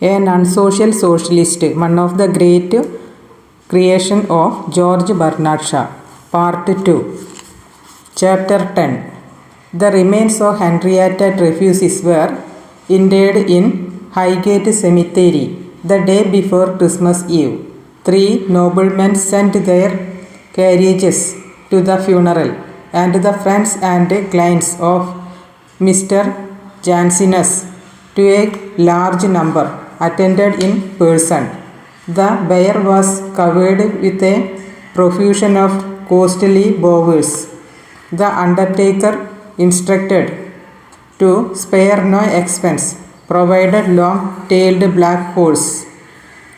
An unsocial socialist, one of the great creation of George-Bernad-Shaw. Part 2. Chapter 10. The remains of Henrietta Dreyfuss were interred in Highgate Cemetery the day before Christmas Eve. 3 noblemen sent their carriages to the funeral, and the friends and clients of Mr. Jansenus, to a large number, attended in person. The bier was covered with a profusion of costly boughs. The undertaker, instructed to spare no expense, provided long-tailed black horses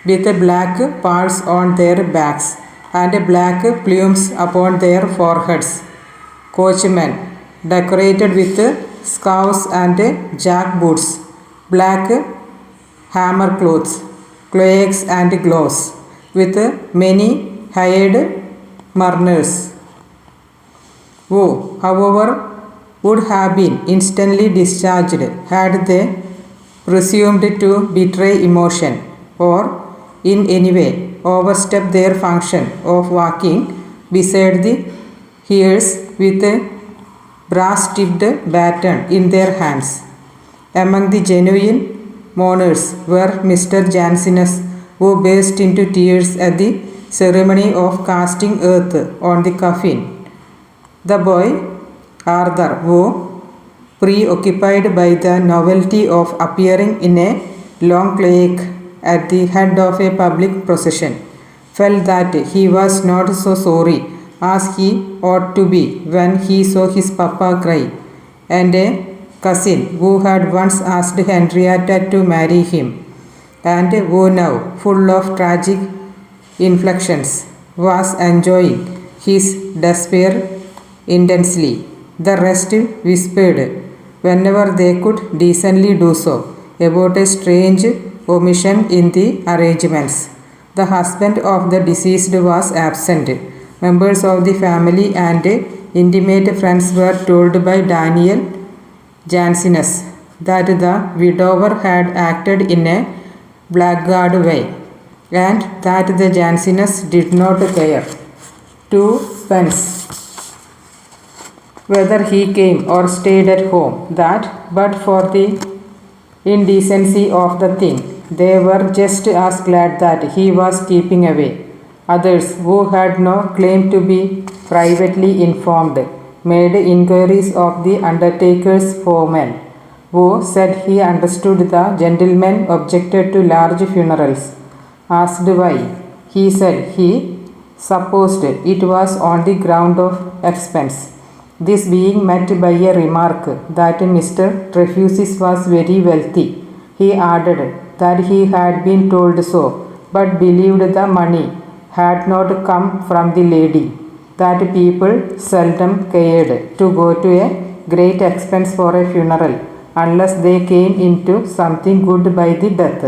with black pawls on their backs and black plumes upon their foreheads, coachmen decorated with scarves and jackboots, black hammer cloths, cloaks and gloves, with many hired mourners, who, however, would have been instantly discharged had they presumed to betray emotion, or in any way overstep their function of walking beside the hearse with a brass-tipped baton in their hands. Among the genuine mourners were Mr. Jansenus, who burst into tears at the ceremony of casting earth on the coffin; the boy Arthur, who, preoccupied by the novelty of appearing in a long cloak at the head of a public procession, felt that he was not so sorry as he ought to be when he saw his papa cry; and a cousin who had once asked Henrietta to marry him, and who now, full of tragic inflections, was enjoying his despair intensely. The rest whispered, whenever they could decently do so, about a strange omission in the arrangements. The husband of the deceased was absent. Members of the family and intimate friends were told by Daniel Jansenus that the widower had acted in a blackguard way, and that the Jansenus did not care twopence whether he came or stayed at home, that, but for the indecency of the thing, they were just as glad that he was keeping away. Others, who had no claim to be privately informed, made inquiries of the undertaker's foreman, who said he understood the gentleman objected to large funerals. Asked why, he said he supposed it was on the ground of expense. This being met by a remark that Mr. Dreyfuss was very wealthy, he added that he had been told so, but believed the money had not come from the lady, that people seldom cared to go to a great expense for a funeral unless they came into something good by the death,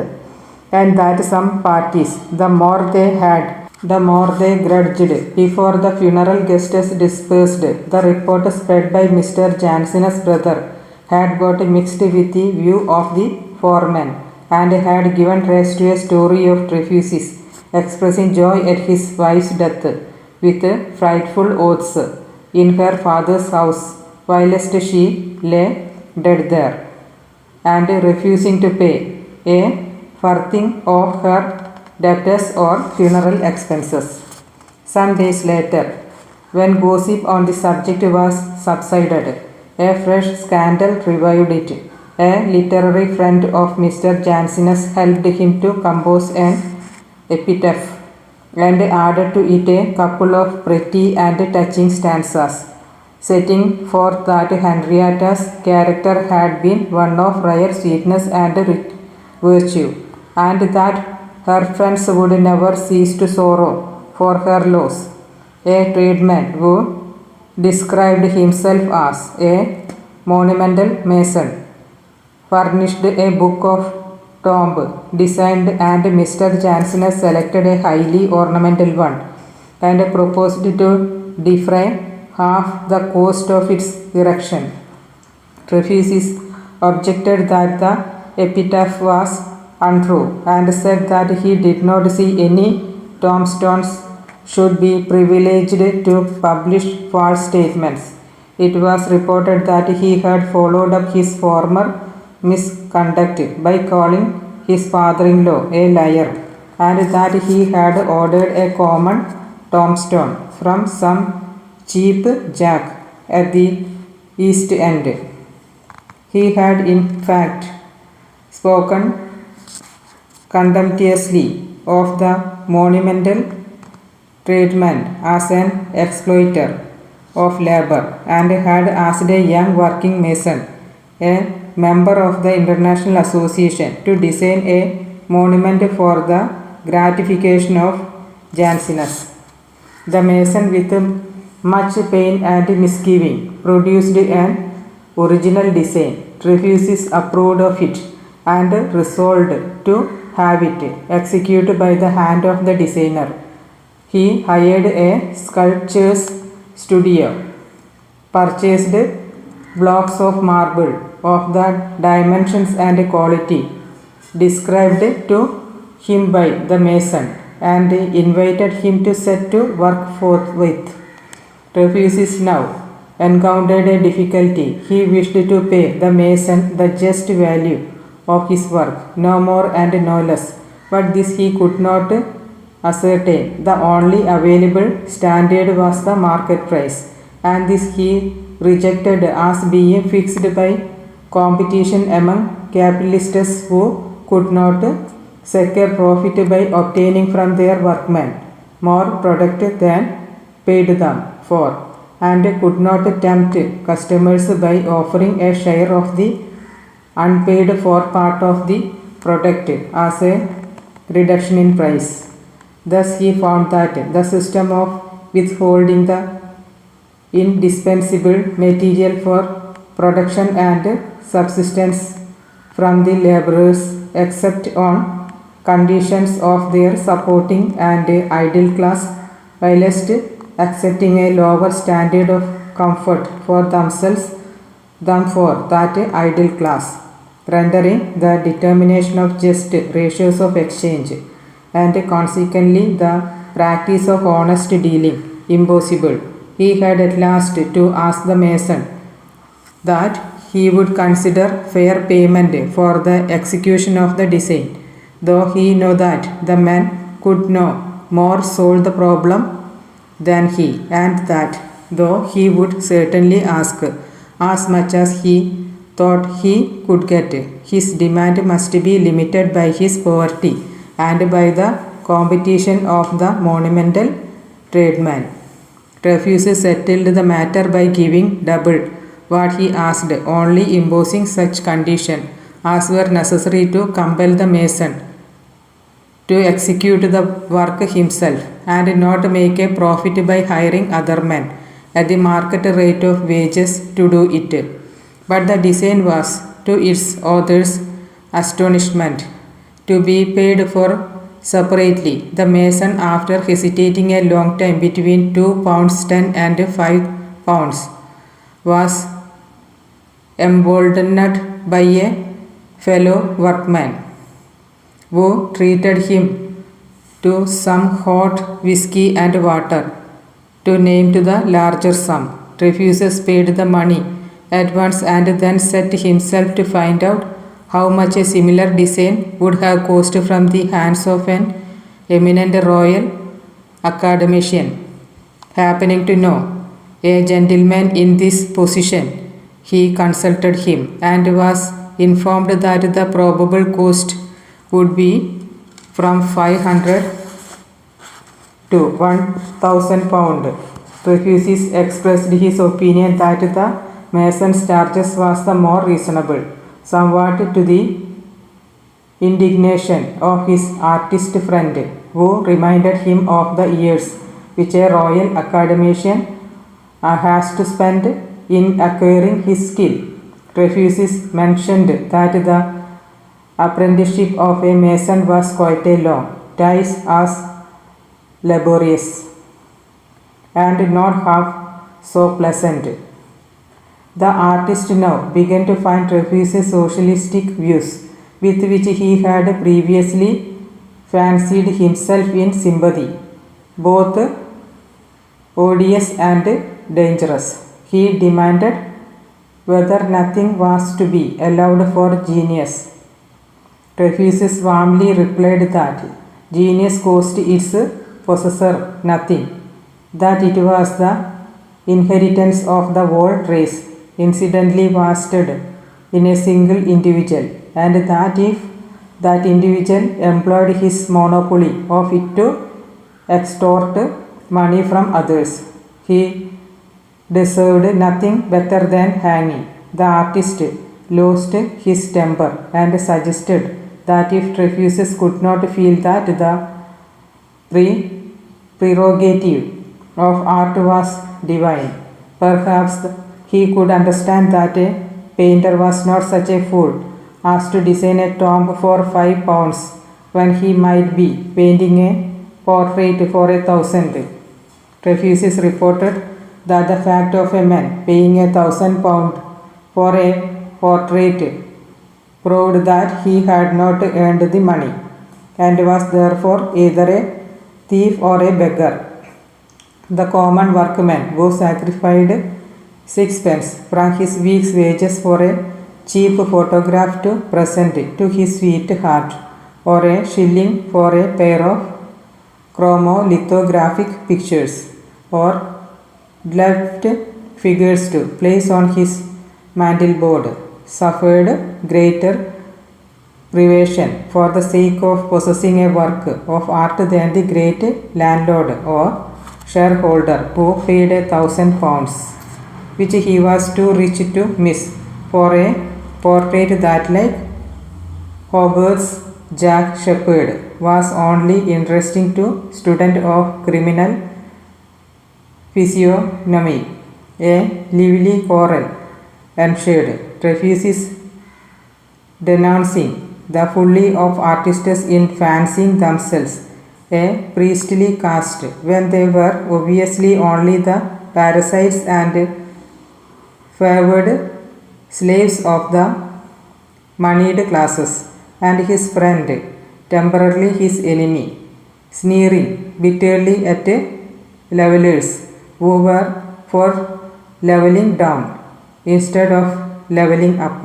and that some parties, the more they had, the more they grudged before the funeral guests dispersed. The report spread by Mr. Jansenus' brother had got mixed with the view of the foreman, and had given rise to a story of Dreyfuss expressing joy at his wife's death with frightful oaths in her father's house whilst she lay dead there, and refusing to pay a farthing of her debtors or funeral expenses. Some days later, when gossip on the subject was subsided, a fresh scandal revived it. A literary friend of Mr. Jansenus helped him to compose an epitaph, and added to it a couple of pretty and touching stanzas, setting forth that Henrietta's character had been one of rare sweetness and virtue, and that her friends would never cease to sorrow for her loss. A tradesman, who described himself as a monumental mason, furnished a book of tomb designed, and Mr. Jansenus selected a highly ornamental one, and proposed to defray half the cost of its erection. Dreyfuss objected that the epitaph was untrue and said that he did not see any tombstones should be privileged to publish false statements. It was reported that he had followed up his former misconduct by calling his father-in-law a liar, and that he had ordered a common tombstone from some cheap jack at the East End. He had in fact spoken contemptuously of the monumental tradesman as an exploiter of labor, and had asked a young working mason, a member of the International Association, to design a monument for the gratification of Jansenus. The mason, with much pain and misgiving, produced an original design. Trefusis approved of it and resolved to have it executed by the hand of the designer. He hired a sculptor's studio, purchased blocks of marble of the dimensions and quality described to him by the mason, and invited him to set to work forthwith. Trefusis now encountered a difficulty. He wished to pay the mason the just value of his work, no more and no less, but this he could not ascertain. The only available standard was the market price, and this he rejected as being fixed by competition among capitalists who could not secure profit by obtaining from their workmen more product than paid them for, and could not tempt customers by offering a share of the unpaid for part of the product as a reduction in price. Thus he found that the system of withholding the indispensable material for production and subsistence from the laborers, except on conditions of their supporting and idle class, whilst accepting a lower standard of comfort for themselves than for that idle class, rendering the determination of just ratios of exchange, and consequently the practice of honest dealing, impossible. He had at last to ask the mason that he would consider fair payment for the execution of the design, though he knew that the man could no more solve the problem than he, and that though he would certainly ask as much as he thought he could get, his demand must be limited by his poverty and by the competition of the monumental tradesman. Trefusis settled the matter by giving double what he asked, only imposing such conditions as were necessary to compel the mason to execute the work himself, and not make a profit by hiring other men at the market rate of wages to do it. But the design was, to its author's astonishment, to be paid for separately. The mason, after hesitating a long time between £2.10 and £5, was emboldened by a fellow workman, who treated him to some hot whisky and water, to name to the larger sum. Trefusis paid the money at once, and then set himself to find out how much a similar design would have cost from the hands of an eminent royal academician. Happening to know a gentleman in this position, he consulted him, and was informed that the probable cost would be from 500 to £1,000. Trefusis expressed his opinion that the mason's charges was the more reasonable, somewhat to the indignation of his artist friend, who reminded him of the years which a royal academician has to spend in acquiring his skill. Trefusis mentioned that the apprenticeship of a mason was quite a long, twice as laborious, and not half so pleasant. The artist now began to find Trefusis' socialistic views with which he had previously fancied himself in sympathy, both odious and dangerous. He demanded whether nothing was to be allowed for genius. Trefusis warmly replied that genius cost its possessor nothing, that it was the inheritance of the whole race, incidentally vested in a single individual, and that if that individual employed his monopoly of it to extort money from others, he deserved nothing better than hanging. The artist lost his temper and suggested that if Trefusis could not feel that the prerogative of art was divine, perhaps he could understand that a painter was not such a fool as to design a tomb for £5 when he might be painting a portrait for £1,000. Trefusis reported that the fact of a man paying £1,000 for a portrait proved that he had not earned the money and was therefore either a thief or a beggar. The common workman who sacrificed sixpence from his week's wages for a cheap photograph to present to his sweetheart, or a shilling for a pair of chromolithographic pictures, or left figures to place on his mantelboard, suffered greater privation for the sake of possessing a work of art than the great landlord or shareholder who paid £1,000, which he was too rich to miss, for a portrait that, like Hogarth's Jack Sheppard, was only interesting to student of criminal physiognomy. A lively quarrel ensued, Trefusis denouncing the folly of artists in fancying themselves a priestly caste when they were obviously only the parasites and favored slaves of the moneyed classes, and his friend, temporarily his enemy, sneering bitterly at levelers who were for leveling down instead of leveling up.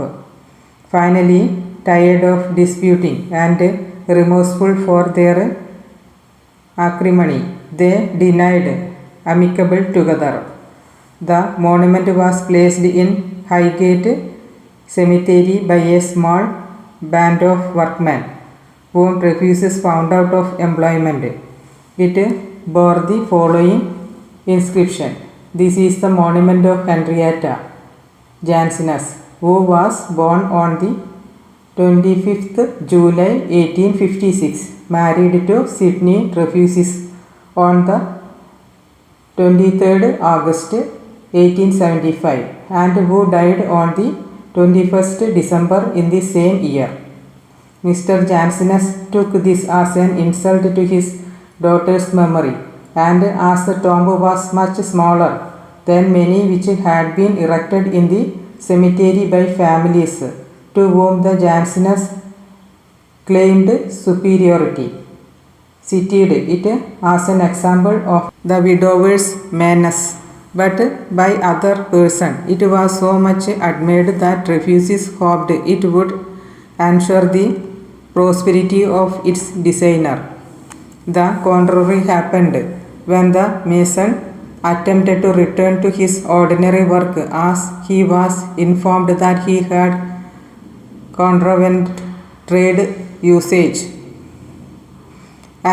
Finally, tired of disputing and remorseful for their acrimony, they denied amicable together. The monument was placed in Highgate Cemetery by a small band of workmen whom Trefusis found out of employment. It bore the following inscription: "This is the monument of Henrietta Jansenus, who was born on the 25th July 1856, married to Sidney Trefusis on the 23rd August 1875, and who died on the 21st December in the same year." Mr. Jansenus took this as an insult to his daughter's memory, and as the tomb was much smaller than many which had been erected in the cemetery by families to whom the Jansenus claimed superiority, cited it as an example of the widower's meanness, but by other person it was so much admired that Trefusis hoped it would ensure the prosperity of its designer. The contrary happened when the mason attempted to return to his ordinary work, as he was informed that he had contravened trade usage,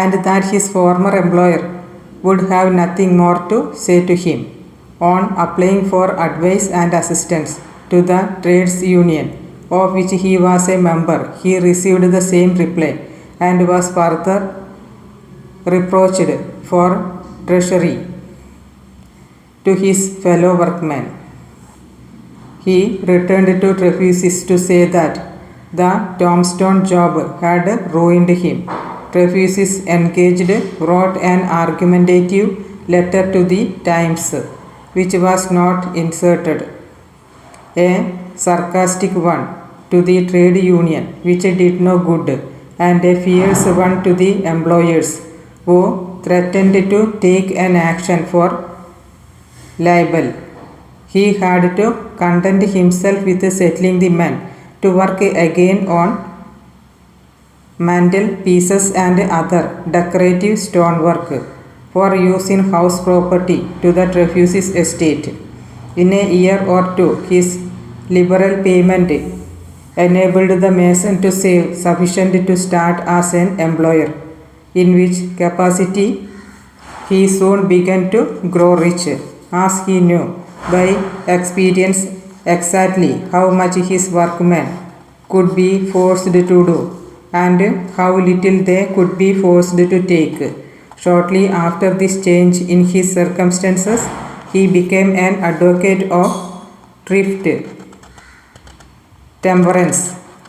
and that his former employer would have nothing more to say to him. On applying for advice and assistance to the trades union of which he was a member, he received the same reply, and was further reproached for treachery to his fellow workmen. He returned to Trefusis to say that the tombstone job had ruined him. Trefusis, engaged, wrote an argumentative letter to the Times, which was not inserted, a sarcastic one, to the trade union, which did no good, and a fierce one to the employers, who threatened to take an action for libel. He had to content himself with settling the men to work again on mantelpieces and other decorative stonework for use in house property to the refugees' estate. In a year or two, his liberal payment enabled the mason to save sufficient to start as an employer, in which capacity he soon began to grow rich, as he knew by experience exactly how much his workmen could be forced to do and how little they could be forced to take. Shortly after this change in his circumstances, he became an advocate of thrift, temperance,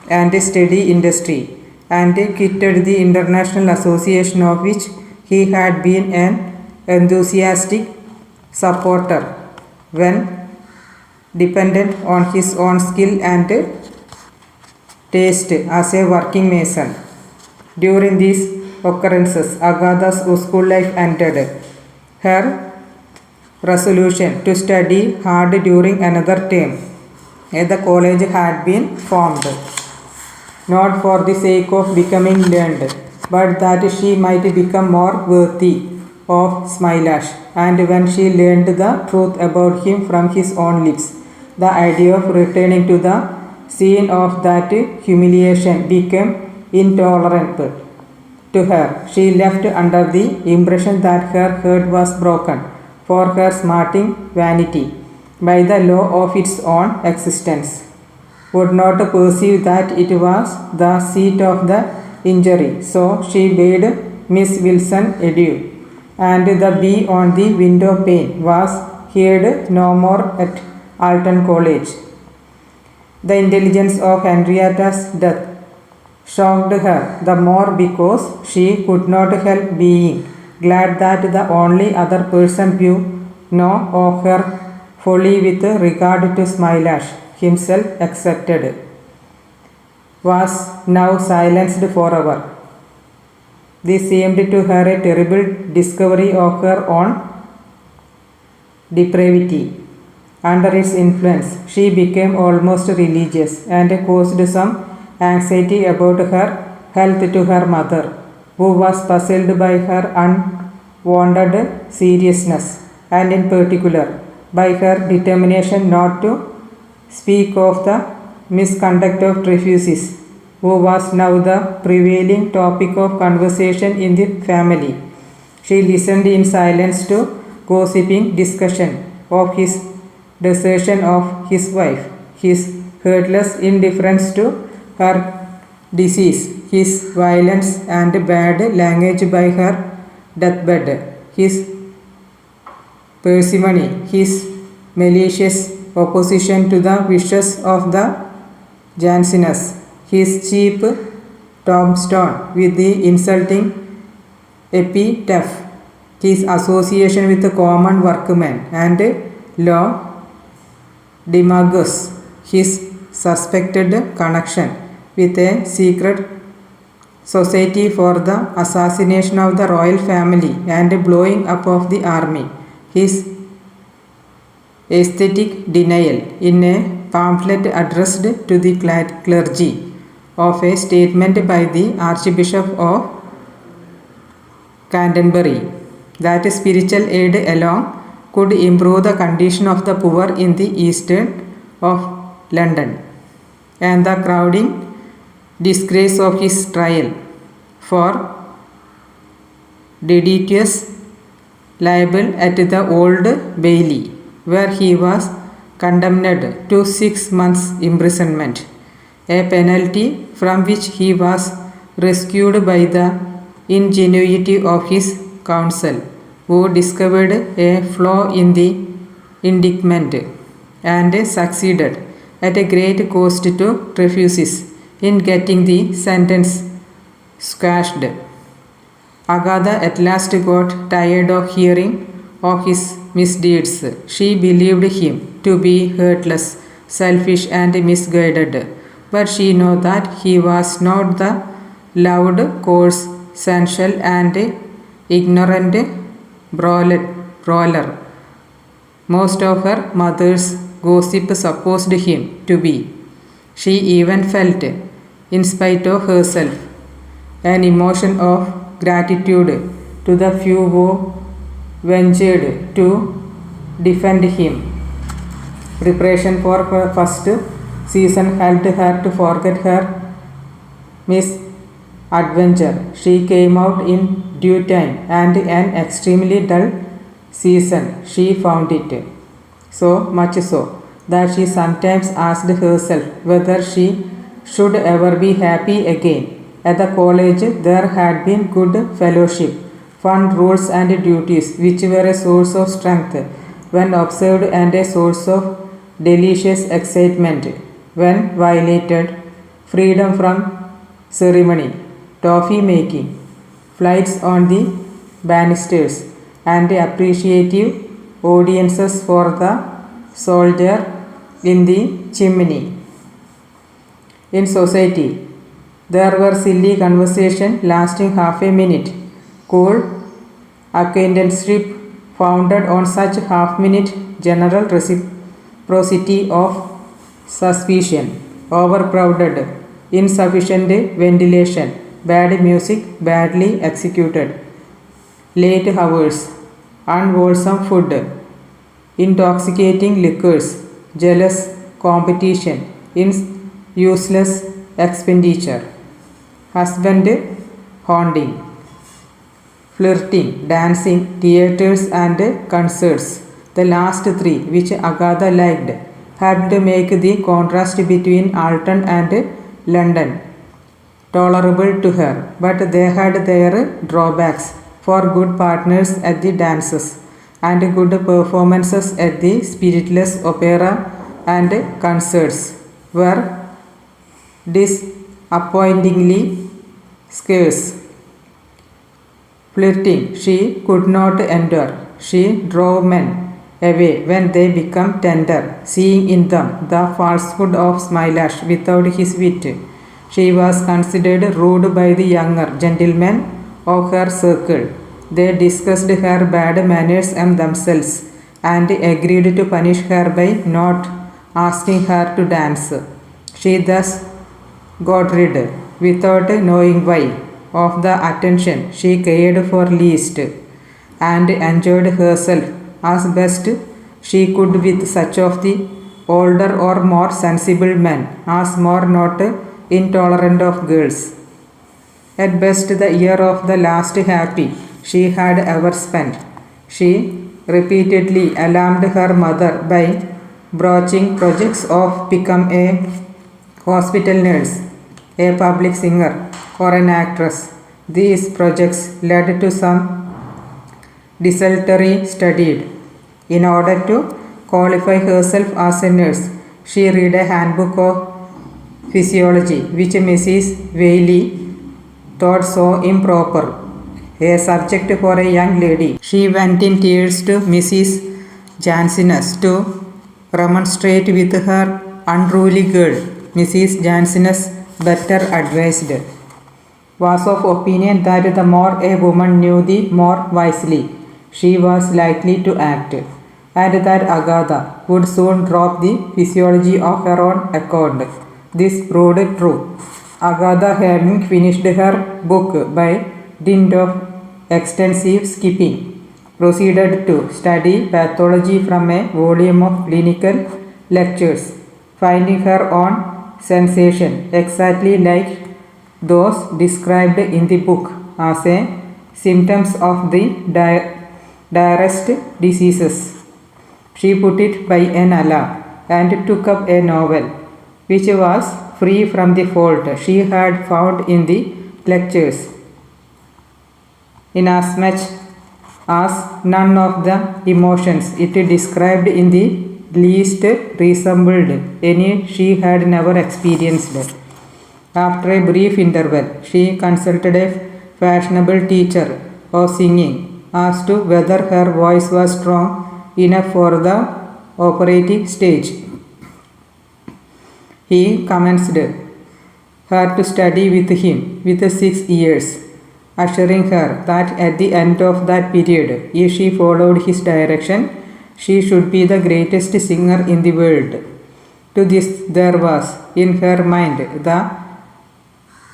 and steady industry, and quitted the international association of which he had been an enthusiastic supporter when dependent on his own skill and taste as a working mason. During these occurrences, Agatha's school life ended. Her resolution to study hard during another term at the college had been formed, not for the sake of becoming learned, but that she might become more worthy of Smilash. And when she learned the truth about him from his own lips, the idea of returning to the scene of that humiliation became intolerable to her. She left under the impression that her heart was broken for her smarting vanity by the law of its own existence, would not perceive that it was the seat of the injury. So she bade Miss Wilson adieu, and the bee on the window pane was heard no more at Alton College. The intelligence of Henrietta's death shocked her the more because she could not help being glad that the only other person who knew of her folly with regard to Smilash, himself excepted, was now silenced forever. This seemed to her a terrible discovery of her own depravity. Under its influence, she became almost religious and caused some anxiety about her health to her mother, who was puzzled by her unwonted seriousness, and in particular by her determination not to speak of the misconduct of refugees, who was now the prevailing topic of conversation in the family. She listened in silence to gossiping discussion of his desertion of his wife, his heartless indifference to her disease, his violence and bad language by her deathbed, his parsimony, his malicious opposition to the wishes of the Jansenist, his cheap tombstone with the insulting epitaph, his association with the common workmen and law demagogues, his suspected connection with a secret society for the assassination of the royal family and blowing up of the army, his aesthetic denial in a pamphlet addressed to the clergy of a statement by the Archbishop of Canterbury that spiritual aid alone could improve the condition of the poor in the east of London, and the crowding disgrace of his trial for deditious libel at the Old Bailey, where he was condemned to 6 months' imprisonment, a penalty from which he was rescued by the ingenuity of his counsel, who discovered a flaw in the indictment and succeeded at a great cost to refugees in getting the sentence squashed. Agatha at last got tired of hearing of his misdeeds. She believed him to be heartless, selfish, and misguided, but she knew that he was not the loud, coarse, sensual and ignorant brawler most of her mother's gossip supposed him to be. She even felt, in spite of herself, an emotion of gratitude to the few who ventured to defend him. Preparation for her first season helped her to forget her misadventure. She came out in due time, and an extremely dull season she found it. So much so that she sometimes asked herself whether she should ever be happy again. At the college there had been good fellowship, fun, rules and duties which were a source of strength when observed and a source of delicious excitement when violated. Freedom from ceremony, toffee making, flights on the banisters, and appreciative audiences for the soldier in the chimney. In society, there were silly conversations lasting half a minute, cool acquaintanceship founded on such half-minute general reciprocity of suspicion, overcrowded, insufficient ventilation, bad music badly executed, late hours, unwholesome food, intoxicating liquors, jealous competition, useless expenditure, husband haunting, flirting, dancing, theatres and concerts. The last three, which Agatha liked, helped make the contrast between Alton and London tolerable to her, but they had their drawbacks. For good partners at the dances and good performances at the spiritless opera and concerts were disappointingly scarce. Flirting she could not endure. She drove men away when they became tender, seeing in them the falsehood of Smilash without his wit. She was considered rude by the younger gentlemen of her circle. They discussed her bad manners and themselves, and agreed to punish her by not asking her to dance. She thus got rid, without knowing why, of the attention she cared for least, and enjoyed herself as best she could with such of the older or more sensible men as more not intolerant of girls. At best the year of the last happy she had ever spent. She repeatedly alarmed her mother by broaching projects of become a hospital nurse, a public singer or an actress. These projects led to some desultory studied. In order to qualify herself as a nurse, she read a handbook of physiology which Mrs. Whaley thought so improper, a subject for a young lady. She went in tears to Mrs. Jansenus to remonstrate with her unruly girl. Mrs. Jansenus, better advised, was of opinion that the more a woman knew, the more wisely she was likely to act, and that Agatha would soon drop the physiology of her own account. This proved true. Agatha, having finished her book by dint of extensive skipping, proceeded to study pathology from a volume of clinical lectures, finding her own sensation exactly like those described in the book as a symptoms of the direst diseases. She put it by an alarm and took up a novel which was free from the fault she had found in the lectures, inasmuch as none of the emotions it described in the least resembled any she had never experienced. After a brief interval, she consulted a fashionable teacher of singing as to whether her voice was strong enough for the operatic stage. He commenced her to study with him with 6 years, assuring her that at the end of that period, if she followed his direction, she should be the greatest singer in the world. To this there was in her mind the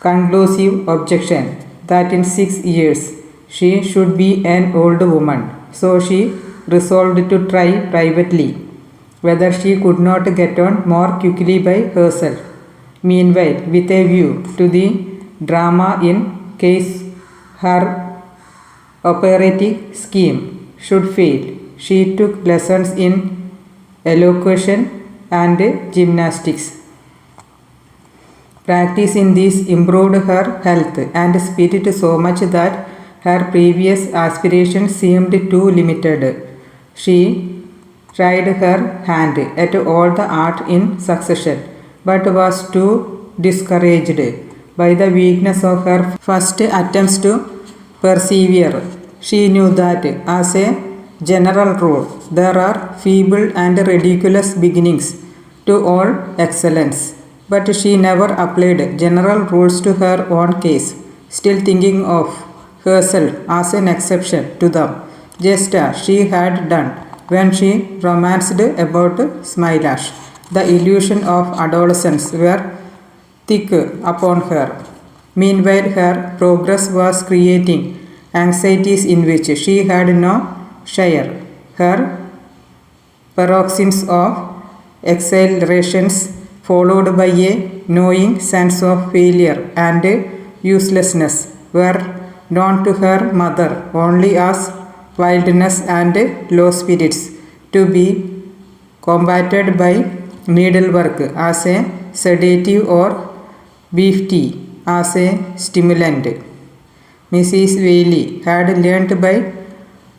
conclusive objection that in 6 years she should be an old woman, so she resolved to try privately whether she could not get on more quickly by herself. Meanwhile, with a view to the drama in case her operatic scheme should fail, she took lessons in elocution and gymnastics. Practice in these improved her health and spirit so much that her previous aspirations seemed too limited. She tried her hand at all the art in succession, but was too discouraged by the weakness of her first attempts to persevere. She knew that, as a general rule, there are feeble and ridiculous beginnings to all excellence, but she never applied general rules to her own case, still thinking of herself as an exception to them, just as she had done when she romanced about Smilash. The illusion of adolescence were thick upon her. Meanwhile, her progress was creating anxieties in which she had no share. Her paroxysms of exhilarations followed by a gnawing sense of failure and uselessness were known to her mother only as wildness and low spirits, to be combated by needlework as a sedative or beef tea as a stimulant. Mrs. Whaley had learnt by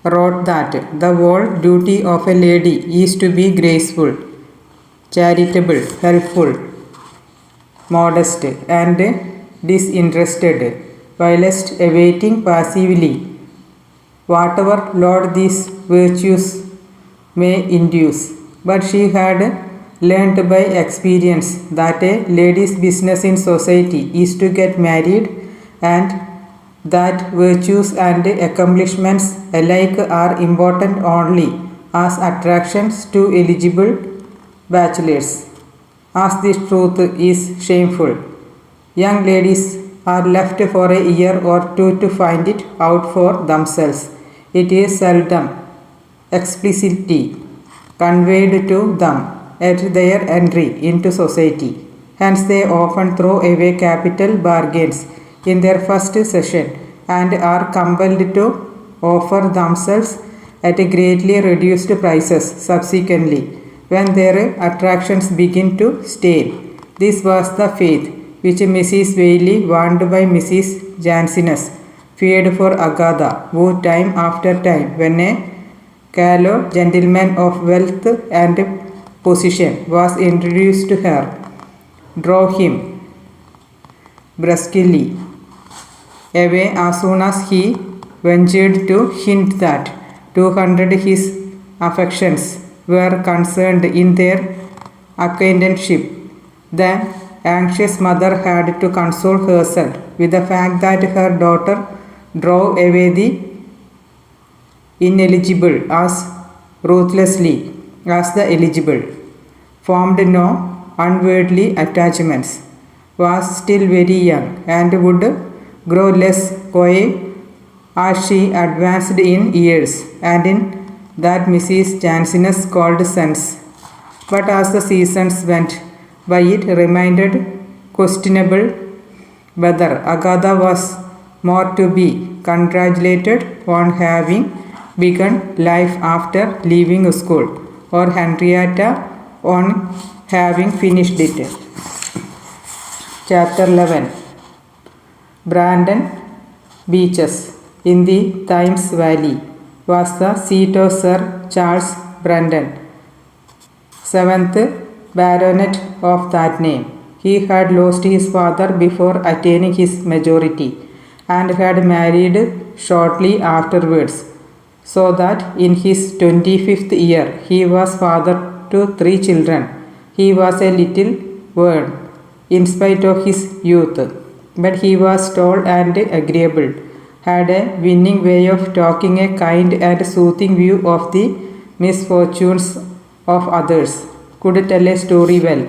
rote that the whole duty of a lady is to be graceful, charitable, helpful, modest, and disinterested, whilst awaiting passively whatever load these virtues may induce. But she had learnt by experience that a lady's business in society is to get married, and that virtues and accomplishments alike are important only as attractions to eligible bachelors. As this truth is shameful, young ladies are left for a year or two to find it out for themselves. It is seldom explicitly conveyed to them at their entry into society. Hence, they often throw away capital bargains in their first session and are compelled to offer themselves at greatly reduced prices subsequently when their attractions begin to stale. This was the fate which Mrs. Whaley, warned by Mrs. Jansenus, feared for Agatha, who time after time, when a callow gentleman of wealth and position was introduced to her, drove him brusquely away as soon as he ventured to hint that 200 his affections were concerned in their acquaintanceship. The anxious mother had to console herself with the fact that her daughter drove away the ineligible as ruthlessly as the eligible, formed no unworldly attachments, was still very young, and would grow less coy as she advanced in years and in that Mrs. Jansenus called sense. But as the seasons went by, it remained questionable whether Agatha was more to be congratulated on having begun life after leaving school, or Henrietta on having finished it. Chapter 11. Brandon Beaches in the Thames Valley was the seat of Sir Charles Brandon, 7th Baronet of that name. He had lost his father before attaining his majority, and had married shortly afterwards, so that in his 25th year he was father to 3 children. He was a little worn, in spite of his youth. But he was tall and agreeable, had a winning way of talking, a kind and soothing view of the misfortunes of others, could tell a story well,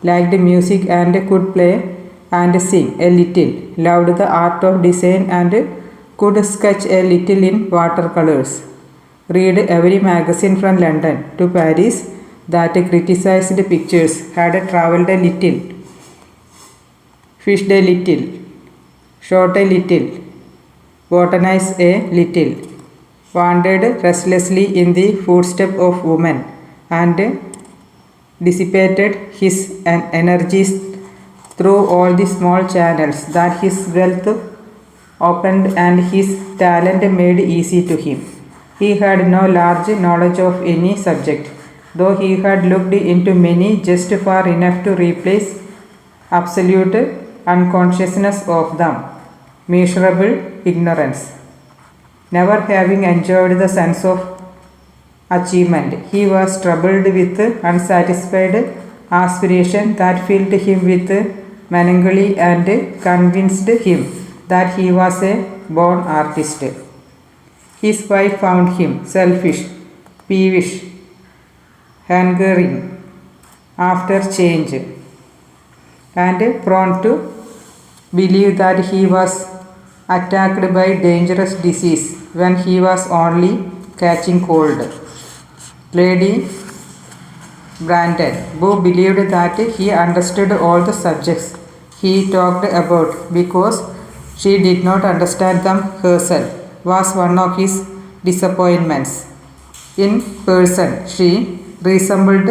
liked music and could play and sing a little, loved the art of design and could sketch a little in watercolors, read every magazine from London to Paris that criticized pictures, had travelled a little, fished a little, shot a little, botanized a little, wandered restlessly in the footsteps of women, and dissipated his energies through all the small channels that his wealth opened and his talent made easy to him. He had no large knowledge of any subject, though he had looked into many just far enough to replace absolute unconsciousness of them, measurable ignorance. Never having enjoyed the sense of achievement, he was troubled with unsatisfied aspiration that filled him with melancholy and convinced him that he was a born artist. His wife found him selfish, peevish, hankering after change, and prone to believe that he was attacked by dangerous disease when he was only catching cold. Lady Brandon, who believed that he understood all the subjects he talked about because she did not understand them herself, was one of his disappointments. In person, she resembled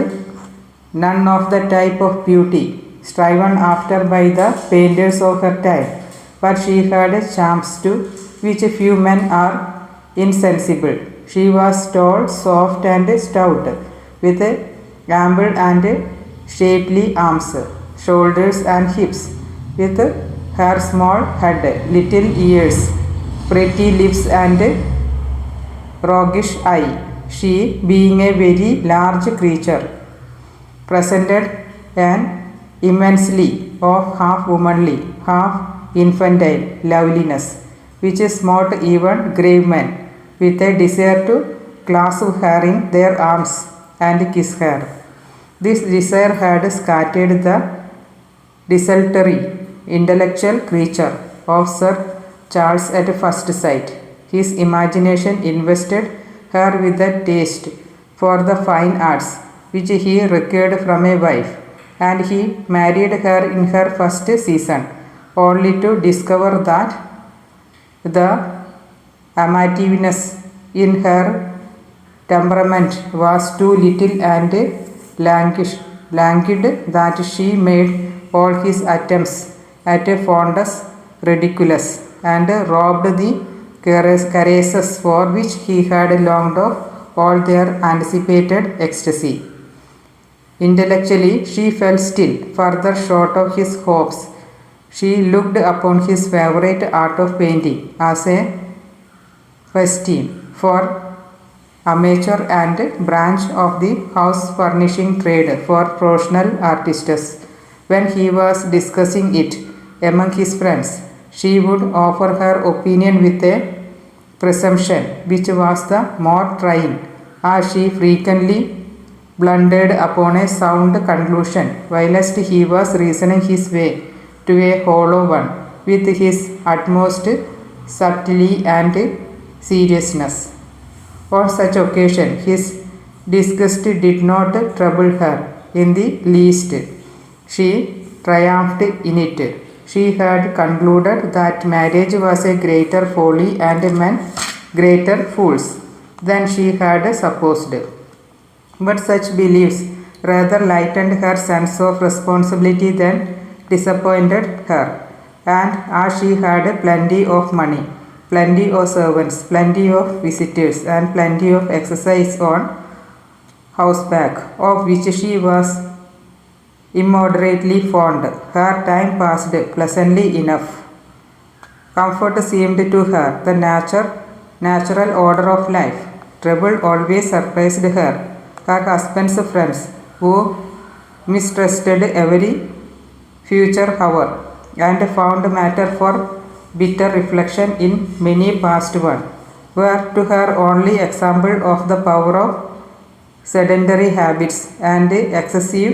none of the type of beauty striven after by the painters of her time, but she had charms to which few men are insensible. She was tall, soft, and stout, with ample and shapely arms, shoulders, and hips, with her small head, little ears, pretty lips, and roguish eye. She, being a very large creature, presented an immensely of half womanly, half infantile loveliness, which smote even grave men with a desire to clasp her in their arms and kiss her. This desire had scattered the desultory intellectual creature of Sir Charles at first sight. His imagination invested her with a taste for the fine arts which he required from a wife, and he married her in her first season, only to discover that the amativeness in her temperament was too little and languid that she made all his attempts at a fondness ridiculous, and robbed the caresses for which he had longed of all their anticipated ecstasy. Intellectually, she fell still further short of his hopes. She looked upon his favorite art of painting as a festive for amateur and branch of the house furnishing trade for professional artists. When he was discussing it among his friends, she would offer her opinion with a presumption which was the more trying, as she frequently blundered upon a sound conclusion whilst he was reasoning his way to a hollow one with his utmost subtlety and seriousness. On such occasion, his disgust did not trouble her in the least. She triumphed in it. She had concluded that marriage was a greater folly and men greater fools than she had supposed. But such beliefs rather lightened her sense of responsibility than disappointed her, and as she had plenty of money, plenty of servants, plenty of visitors, and plenty of exercise on horseback, of which she was immoderately fond, her time passed pleasantly enough. Comfort seemed to her the natural order of life. Trouble always surprised her. Her husband's friends, who mistrusted every future hour, and found matter for bitter reflection in many past one, were to her only example of the power of sedentary habits and excessive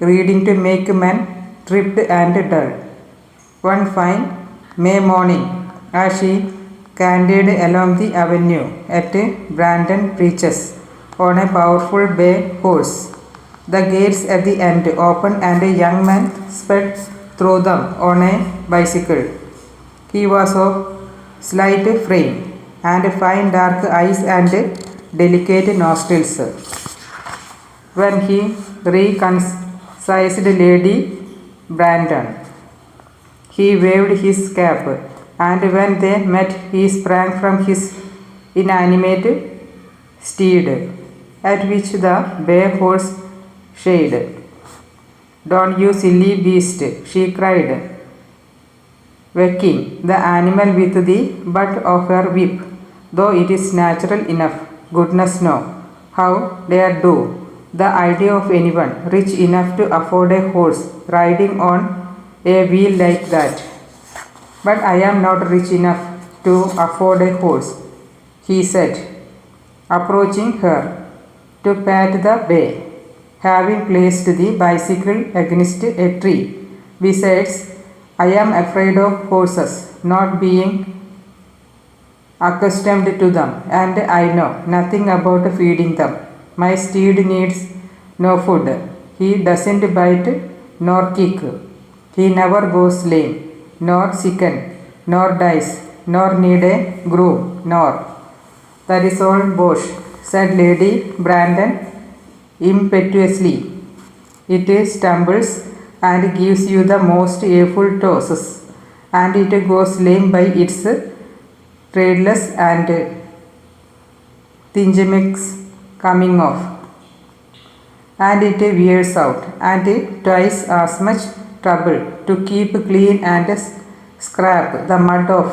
reading to make men tripped and dull. One fine May morning, as she cantered along the avenue at Brandon Preaches on a powerful bay horse, the gates at the end opened and a young man sped through them on a bicycle. He was of slight frame and fine dark eyes and delicate nostrils. When he recognized Lady Brandon, he waved his cap, and when they met he sprang from his inanimate steed, at which the bay horse shied. "Don't you silly beast," she cried, whacking the animal with the butt of her whip, "though it is natural enough. Goodness no, how dare do the idea of anyone rich enough to afford a horse riding on a wheel like that." "But I am not rich enough to afford a horse," he said, approaching her to pat the bay, having placed the bicycle against a tree. "Besides, I am afraid of horses, not being accustomed to them, and I know nothing about feeding them. My steed needs no food. He doesn't bite nor kick. He never goes lame, nor sicken, nor dies, nor need a groom, nor—" "That is all bosh," said Lady Brandon impetuously. "It stumbles and gives you the most awful tosses, and it goes lame by its treadless and thingamacks coming off, and it wears out, and twice as much trouble to keep clean and scrape the mud off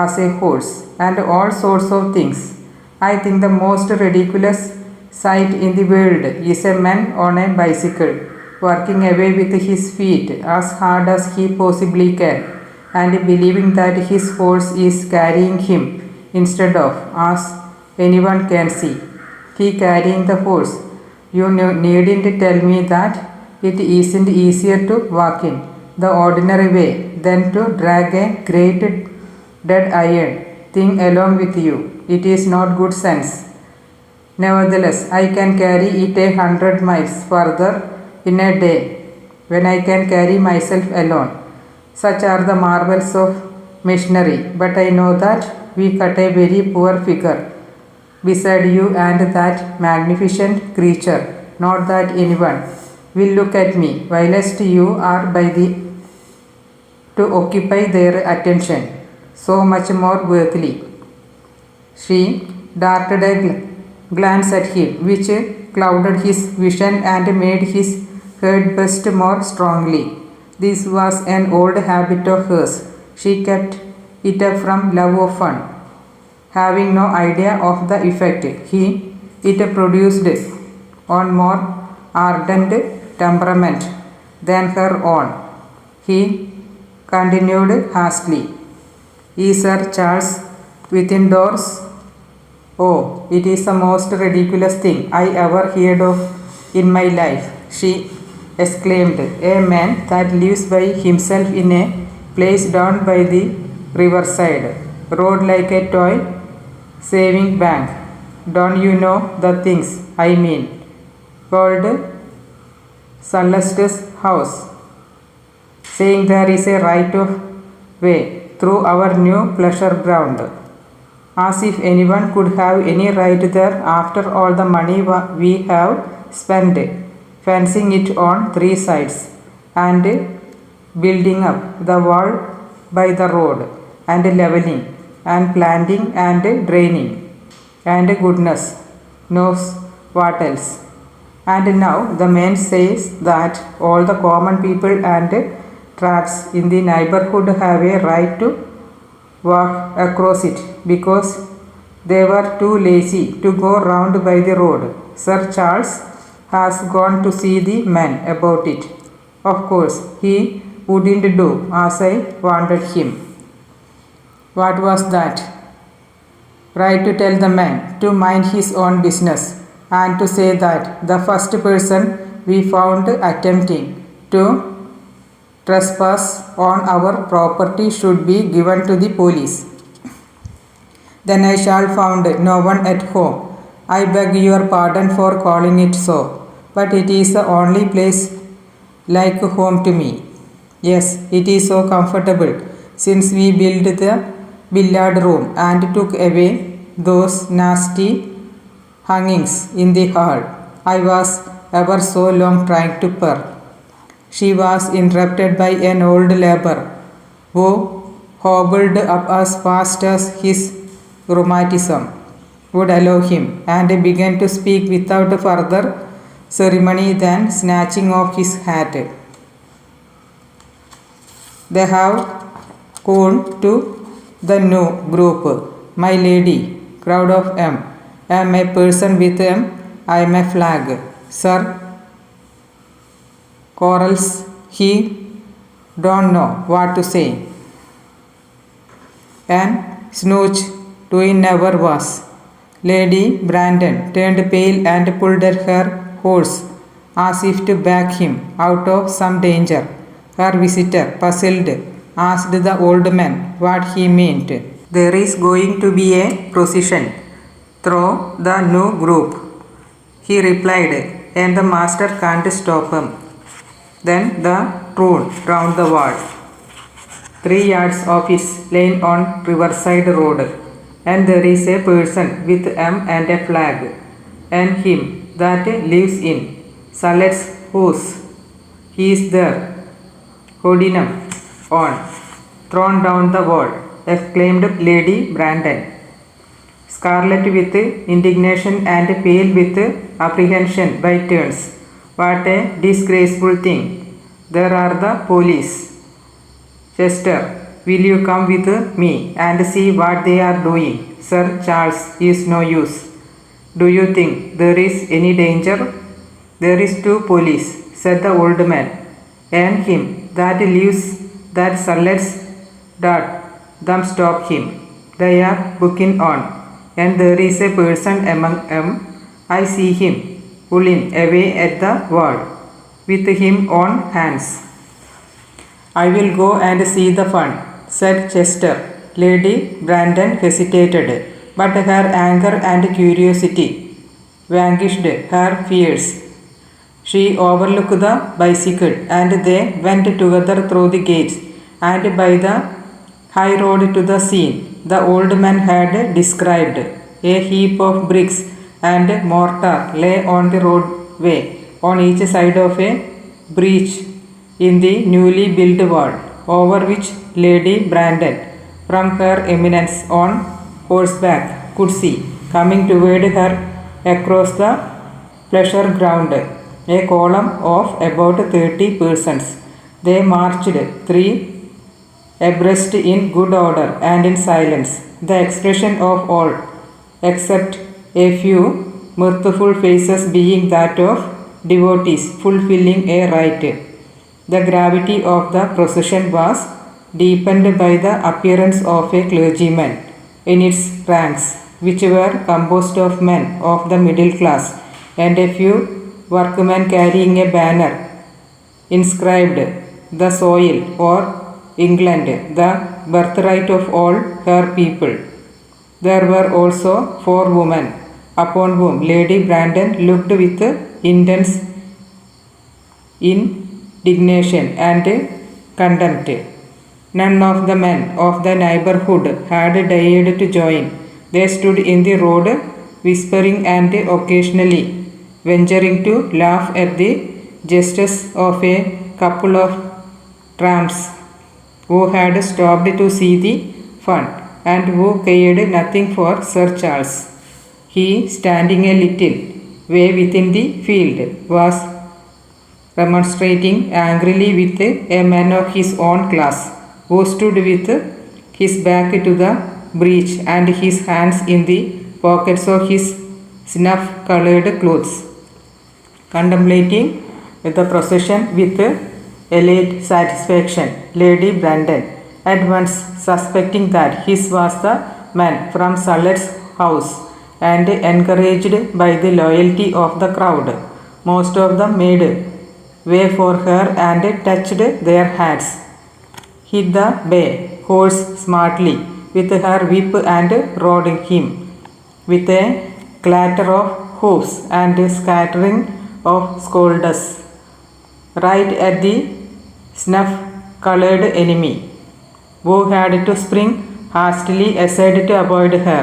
as a horse, and all sorts of things. I think the most ridiculous sight in the world is a man on a bicycle, working away with his feet as hard as he possibly can, and believing that his horse is carrying him instead of, as anyone can see, he carrying the horse. You needn't tell me that it isn't easier to walk in the ordinary way than to drag a great dead iron thing along with you. It is not good sense. Nevertheless, I can carry it 100 miles further in a day when I can carry myself alone. Such are the marvels of machinery. But I know that we cut a very poor figure beside you and that magnificent creature. Not that anyone will look at me, whilst you are to occupy their attention so much more worthily." She darted a glance at him, which clouded his vision and made his heart burst more strongly. This was an old habit of hers. She kept it up from love of fun, having no idea of the effect it produced on more ardent temperament than her own. He continued hastily, "Is Sir Charles within doors?" "Oh, it is the most ridiculous thing I ever heard of in my life," she exclaimed. "A man that lives by himself in a place down by the riverside, rode like a toy saving bank. Don't you know the things I mean? Called Socialist's house, saying there is a right of way through our new pleasure ground. As if anyone could have any right there after all the money we have spent fencing it on 3 sides, and building up the wall by the road, and leveling, and planting, and draining, and goodness knows what else. And now the man says that all the common people and traps in the neighborhood have a right to walk across it because they were too lazy to go round by the road. Sir Charles has gone to see the men about it, Of course, he wouldn't do as I wanted him. What was that? Right to tell the man to mind his own business and to say that the first person we found attempting to trespass on our property should be given to the police. Then I shall found no one at home. I beg your pardon for calling it so, but it is the only place like home to me. Yes, it is so comfortable since we built the billiard room and took away those nasty hangings in the hall. I was ever so long trying to purr. She was interrupted by an old laborer who hobbled up as fast as his rheumatism would allow him and began to speak without further ceremony than snatching off his hat. They have gone to the new group. My lady, crowd of M. Am a person with M. I am a flag. Sir, quarrels, he don't know what to say. And snooch Twin never was. Lady Brandon turned pale and pulled at her horse as if to back him out of some danger. Her visitor, puzzled, asked the old man what he meant. There is going to be a procession through the new group, he replied, and the master can't stop him. Then the troon round the wall. 3 yards of its lane on Riverside Road, and there is a person with M and a flag, and him that lives in Salet's house. He is there, holding him on, thrown down the wall, exclaimed Lady Brandon, scarlet with indignation and pale with apprehension by turns. What a disgraceful thing! There are the police. Chester, will you come with me and see what they are doing? Sir Charles is no use. Do you think there is any danger? There is 2 police, said the old man, and him that lives that Salet's dot them stop him. They are booking on, and there is a person among them. I see him pulling away at the wall with him on hands. I will go and see the fun, said Chester. Lady Brandon hesitated, but her anger and curiosity vanquished her fears. She overlooked the bicycle, and they went together through the gates and by the high road to the scene the old man had described. A heap of bricks and mortar lay on the roadway on each side of a breach in the newly built wall, over which Lady Brandon, from her eminence on horseback, could see, coming toward her across the pleasure ground, a column of about 30 persons. They marched 3 abreast in good order and in silence, the expression of all, except a few mirthful faces, being that of devotees fulfilling a rite. The gravity of the procession was deepened by the appearance of a clergyman in its ranks, which were composed of men of the middle class, and a few workmen carrying a banner inscribed, "The soil," or England, the birthright of all her people. There were also 4 women, upon whom Lady Brandon looked with intense indignation and contempt. None of the men of the neighborhood had dared to join. They stood in the road, whispering and occasionally venturing to laugh at the jests of a couple of tramps who had stopped to see the fun and who cared nothing for Sir Charles. He, standing a little way within the field, was remonstrating angrily with a man of his own class, who stood with his back to the breach and his hands in the pockets of his snuff-colored clothes, contemplating the procession with allayed satisfaction. Lady Brandon, at once suspecting that his was the man from Sullet's house, and encouraged by the loyalty of the crowd, most of them made way for her and touched their hats, hit the bay horse smartly with her whip and rode him with a clatter of hoofs and scattering of scolders right at the snuff-colored enemy, who had to spring hastily aside to avoid her.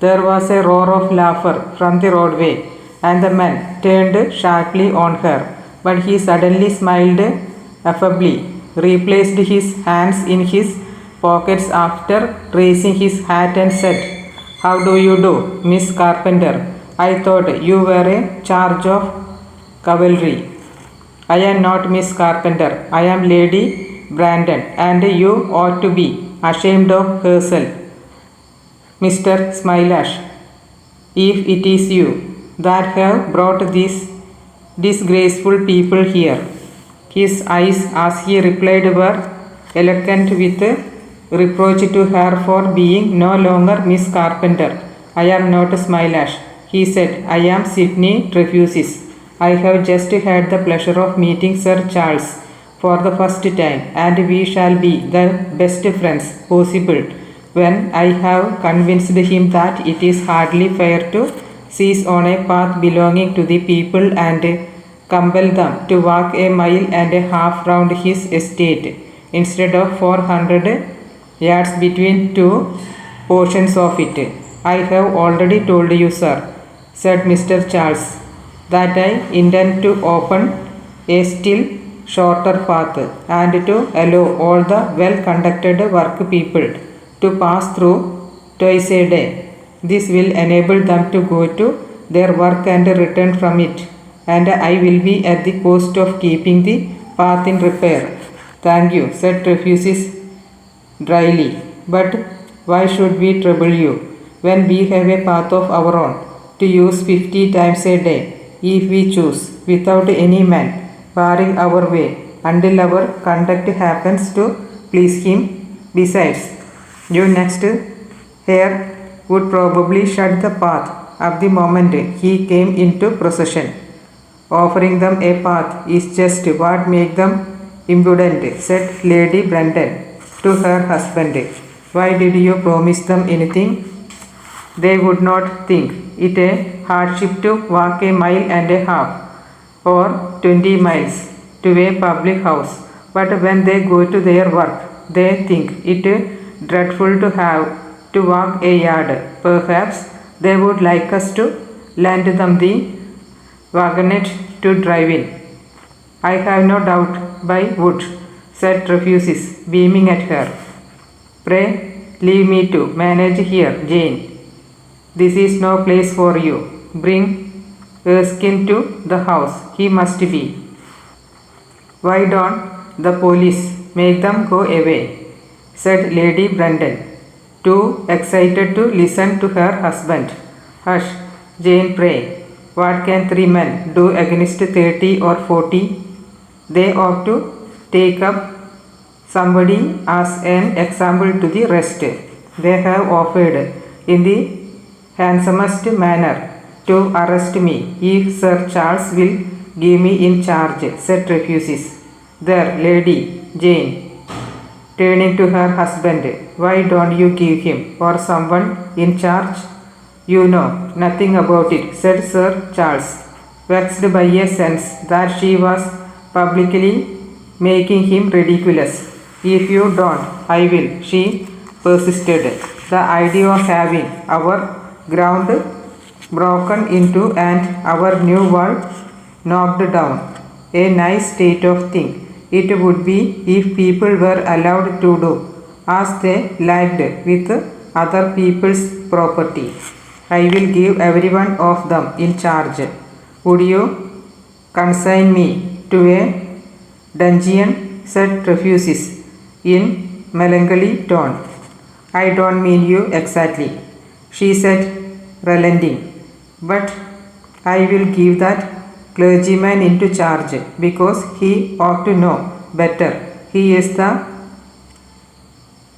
There was a roar of laughter from the roadway, and the man turned sharply on her, but he suddenly smiled affably, replaced his hands in his pockets after raising his hat and said, "How do you do, Miss Carpenter? I thought you were a charge of cavalry." "I am not Miss Carpenter. I am Lady Brandon, and you ought to be ashamed of herself, Mr. Smilash, if it is you that have brought these disgraceful people here." His eyes, as he replied, were eloquent with reproach to her for being no longer Miss Carpenter. "I am not Smilash," he said. "I am Sydney Trefusis. I have just had the pleasure of meeting Sir Charles for the first time, and we shall be the best friends possible when I have convinced him that it is hardly fair to seize on a path belonging to the people and compel them to walk a mile and a half round his estate instead of 400 yards between two portions of it. I have already told you, sir," said Mr. Charles, "that I intend to open a still shorter path, and to allow all the well-conducted work people to pass through twice a day. This will enable them to go to their work and return from it, and I will be at the cost of keeping the path in repair." "Thank you," said Trefusis dryly, "but why should we trouble you when we have a path of our own to use 50 times a day, if we choose, without any man barring our way until our conduct happens to please him? Besides, your next heir would probably shut the path up the moment he came into procession. Offering them a path is just what makes them impudent," said Lady Brandon to her husband. "Why did you promise them anything? They would not think it a hardship to walk a mile and a half or 20 miles to a public house, but when they go to their work, they think it dreadful to have to walk a yard. Perhaps they would like us to lend them the wagonette to drive in." "I have no doubt by would," said Trefusis, beaming at her. "Pray leave me to manage here, Jane. This is no place for you. Bring Erskine to the house. He must be. Why don't the police make them go away?" said Lady Brandon, too excited to listen to her husband. "Hush, Jane, pray. What can 3 men do against 30 or 40? They ought to take up somebody as an example to the rest. They have offered in the handsomest manner to arrest me if Sir Charles will give me in charge," said Trefusis. "There, Lady Jane," turning to her husband, "why don't you give him or someone in charge?" "You know nothing about it," said Sir Charles, vexed by a sense that she was publicly making him ridiculous. "If you don't, I will," she persisted. "The idea of having our ground broken into and our new wall knocked down. A nice state of thing it would be if people were allowed to do as they liked with other people's property. I will give every one of them in charge. Would you consign me to a dungeon?" said Trefusis in melancholy tone. "I don't mean you exactly," she said, relenting, "but I will give that clergyman into charge, because he ought to know better. He is the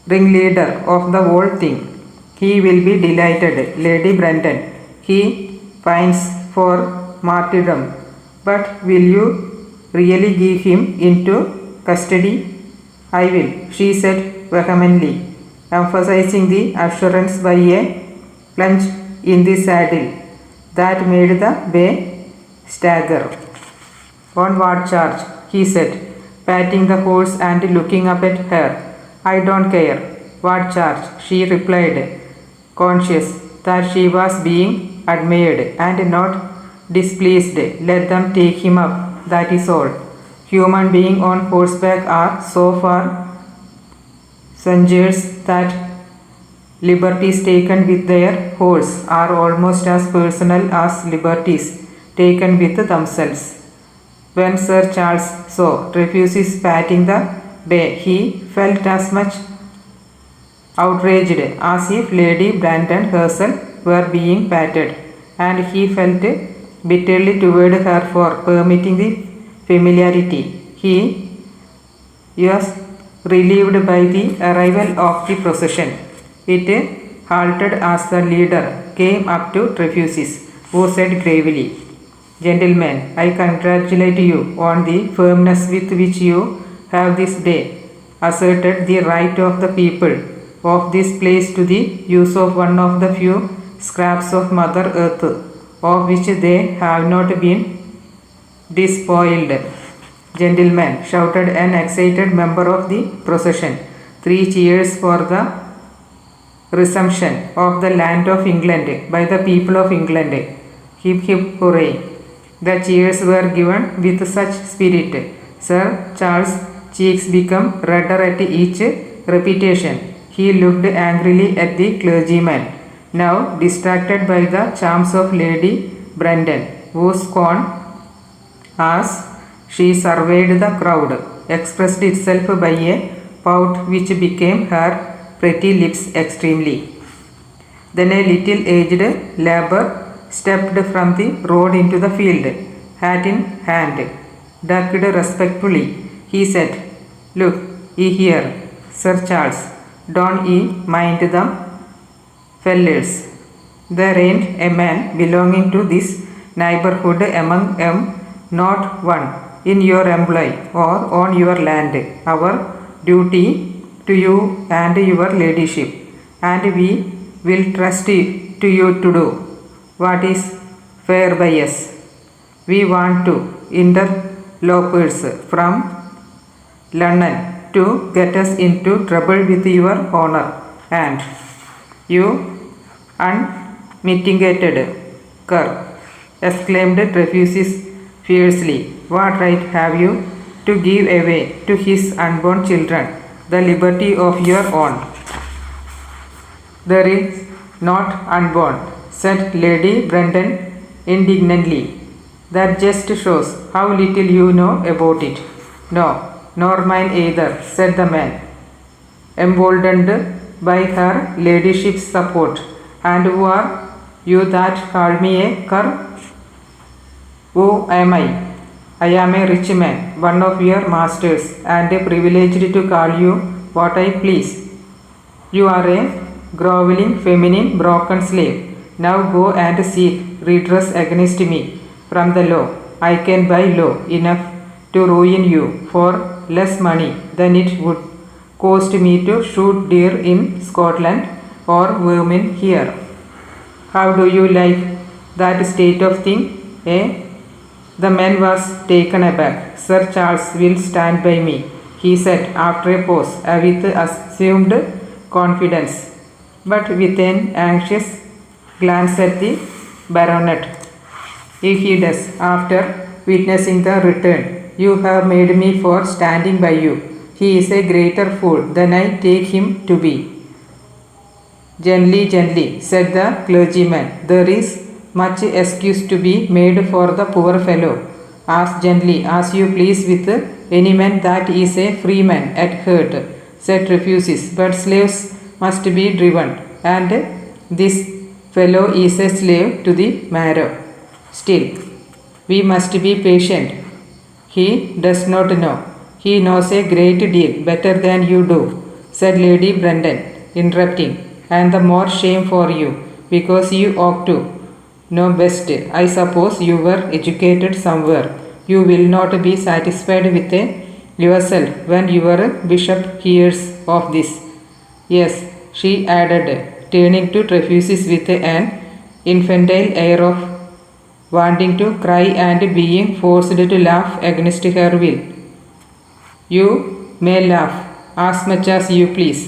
ringleader of the whole thing. He will be delighted, Lady Brandon. He pines for martyrdom. But will you really give him into custody? I will, she said vehemently, emphasizing the assurance by a plunge in the saddle that made the bay stagger. On what charge? He said, patting the horse and looking up at her. I don't care. What charge? She replied, conscious that she was being admired and not displeased. Let them take him up, that is all. Human beings on horseback are so far singers that liberties taken with their horse are almost as personal as liberties taken with themselves. When Sir Charles saw Trefusis patting the bay, he felt as much outraged as if Lady Brandon herself were being patted, and he felt bitterly toward her for permitting the familiarity. He was relieved by the arrival of the procession. It halted as the leader came up to Trefusis, who said gravely, Gentlemen, I congratulate you on the firmness with which you have this day asserted the right of the people of this place to the use of one of the few scraps of Mother Earth of which they have not been despoiled. Gentlemen, shouted an excited member of the procession. 3 cheers for the resumption of the land of England by the people of England. Hip hip hooray. The cheers were given with such spirit. Sir Charles' cheeks became redder at each repetition. He looked angrily at the clergyman, now distracted by the charms of Lady Brandon, whose scorn, as she surveyed the crowd, expressed itself by a pout which became her pretty lips extremely. Then a little aged labour stepped from the road into the field, hat in hand. Ducked respectfully, he said, Look, ye here, Sir Charles, don't ye mind them fellers. There ain't a man belonging to this neighbourhood among 'em, not one, in your employ or on your land. Our duty to you and your ladyship, and we will trust it to you to do what is fair by us. We want to interlopers from London to get us into trouble with your honor, and you unmitigated cur, exclaimed Trefusis fiercely. What right have you to give away to his unborn children the liberty of your own? There is not unborn, said Lady Brandon indignantly. That just shows how little you know about it. No, nor mine either, said the man, emboldened by her ladyship's support. And who are you that call me a cur? Who am I? I am a rich man, one of your masters, and privileged to call you what I please. You are a groveling, feminine, broken slave. Now go and seek redress against me from the law. I can buy law enough to ruin you for less money than it would cost me to shoot deer in Scotland or vermin here. How do you like that state of thing, eh? The man was taken aback. Sir Charles will stand by me, he said after a pause, with assumed confidence, but with an anxious glance at the baronet. If he does, after witnessing the return you have made me for standing by you, he is a greater fool than I take him to be. Gently, gently, said the clergyman. There is much excuse to be made for the poor fellow. As gently as you please with any man that is a free man at heart, said Trefusis. But slaves must be driven, and this fellow is a slave to the marrow. Still, we must be patient. He does not know. He knows a great deal better than you do, said Lady Brenton, interrupting, and the more shame for you, because you ought to know best. I suppose you were educated somewhere. You will not be satisfied with yourself when your bishop hears of this. Yes, she added, turning to Trefusis with an infantile air of wanting to cry and being forced to laugh against her will. You may laugh as much as you please.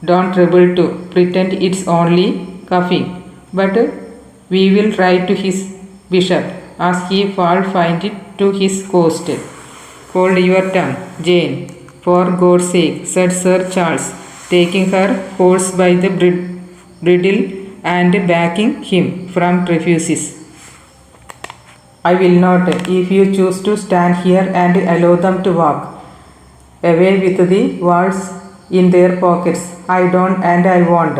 Don't trouble to pretend it's only coughing. But we will write to his bishop as he fall find it to his cost. Hold your tongue, Jane, for God's sake, said Sir Charles, taking her horse by the bridle and backing him from Trefusis. I will not, if you choose to stand here and allow them to walk away with the walls in their pockets. I don't and I won't.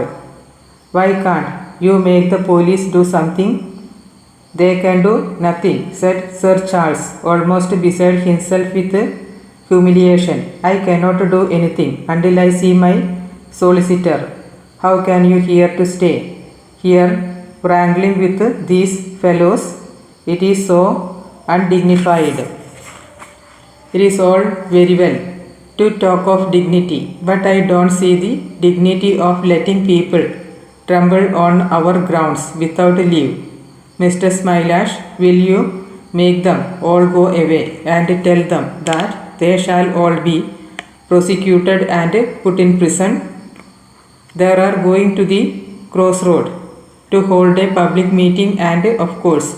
Why can't you make the police do something? They can do nothing, said Sir Charles, almost beside himself with humiliation. I cannot do anything until I see my solicitor. How can you here to stay here wrangling with these fellows? It is so undignified. It is all very well to talk of dignity, but I don't see the dignity of letting people tremble on our grounds without leave. Mr. Smilash, will you make them all go away and tell them that they shall all be prosecuted and put in prison? They are going to the crossroad to hold a public meeting and, of course,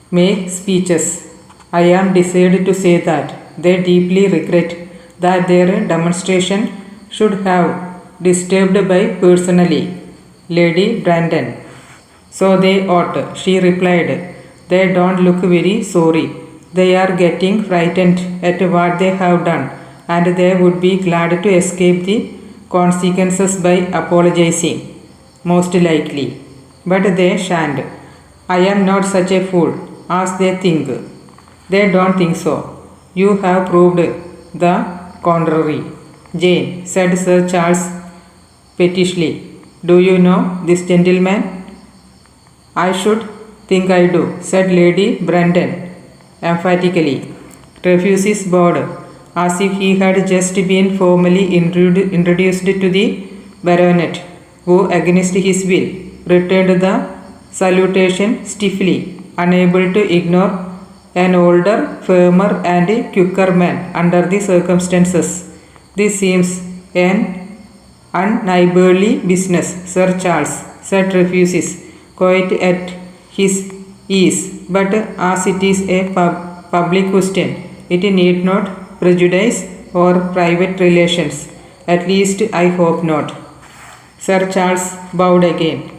make speeches. I am decided to say that they deeply regret that their demonstration should have disturbed by personally Lady Brandon. So they ought, she replied. They don't look very sorry. They are getting frightened at what they have done, and they would be glad to escape the consequences by apologizing, most likely. But they shan't. I am not such a fool as they think. They don't think so. You have proved the contrary. Jane, said Sir Charles pettishly, do you know this gentleman? I should think I do, said Lady Brandon emphatically. Trefusis bowed as if he had just been formally introduced to the baronet, who against his will returned the salutation stiffly, unable to ignore an older, firmer and quicker man under the circumstances. This seems an unneighbourly business, Sir Charles, said Trefusis, quite at his ease, but as it is a public question, it need not prejudice or private relations. At least I hope not. Sir Charles bowed again,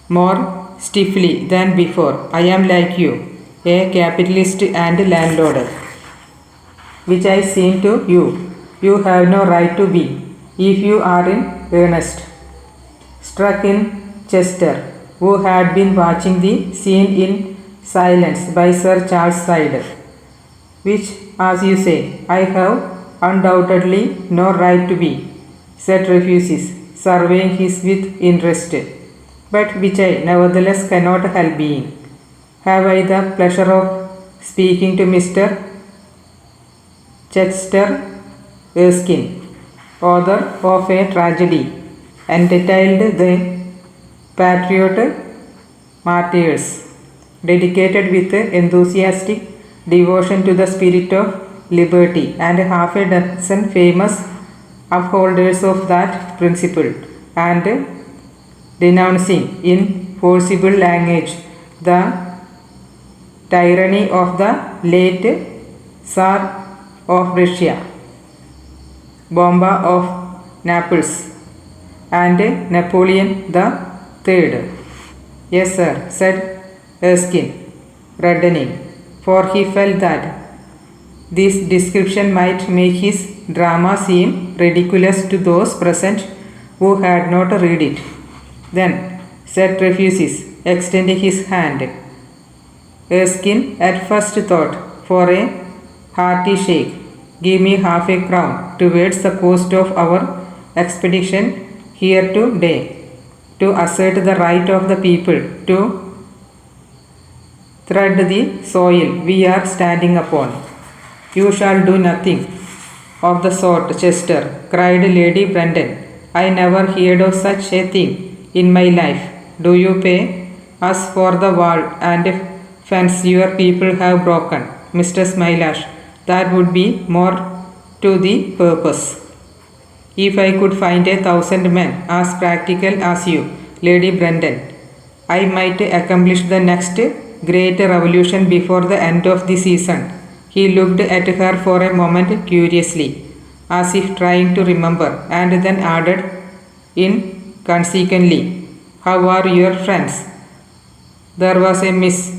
more stiffly than before. I am like you, a capitalist and landlord, which I seem to you. You have no right to be, if you are in earnest, struck in Chester, who had been watching the scene in silence by Sir Charles' side. Which, as you say, I have undoubtedly no right to be, said Trefusis, surveying his with interest, but which I nevertheless cannot help being. Have I the pleasure of speaking to Mr. Chester Erskine, author of a tragedy entitled The Patriot Martyrs, dedicated with enthusiastic devotion to the spirit of liberty, and half a dozen famous upholders of that principle, and denouncing in forcible language the tyranny of the late Tsar of Russia, Bomba of Naples, and Napoleon the Third. Yes, sir, said Erskine, reddening, for he felt that this description might make his drama seem ridiculous to those present who had not read it. Then, said Trefusis, extending his hand. Erskine at first thought for a hearty shake, Give me half a crown towards the cost of our expedition here today, to assert the right of the people to tread the soil we are standing upon. You shall do nothing of the sort, Chester, cried Lady Brandon. I never heard of such a thing in my life. Do you pay us for the wall and fence your people have broken, Mr. Smilash? That would be more to the purpose. If I could find 1,000 men as practical as you, Lady Brandon, I might accomplish the next great revolution before the end of the season. He looked at her for a moment curiously, as if trying to remember, and then added inconsequently, how are your friends? There was a miss,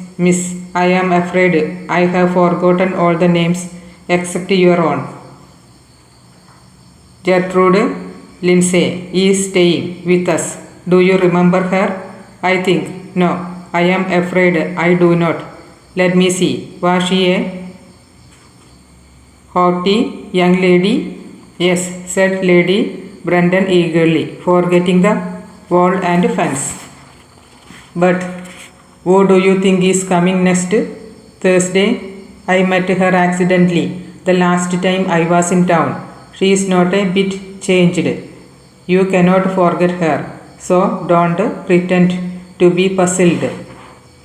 I am afraid I have forgotten all the names except your own. Gertrude Lindsay is staying with us. Do you remember her? I think. No, I am afraid I do not. Let me see. Was she a haughty young lady? Yes, said Lady Brandon eagerly, forgetting the wall and fence. But who do you think is coming next Thursday? I met her accidentally the last time I was in town. She is not a bit changed. You cannot forget her, so don't pretend to be puzzled.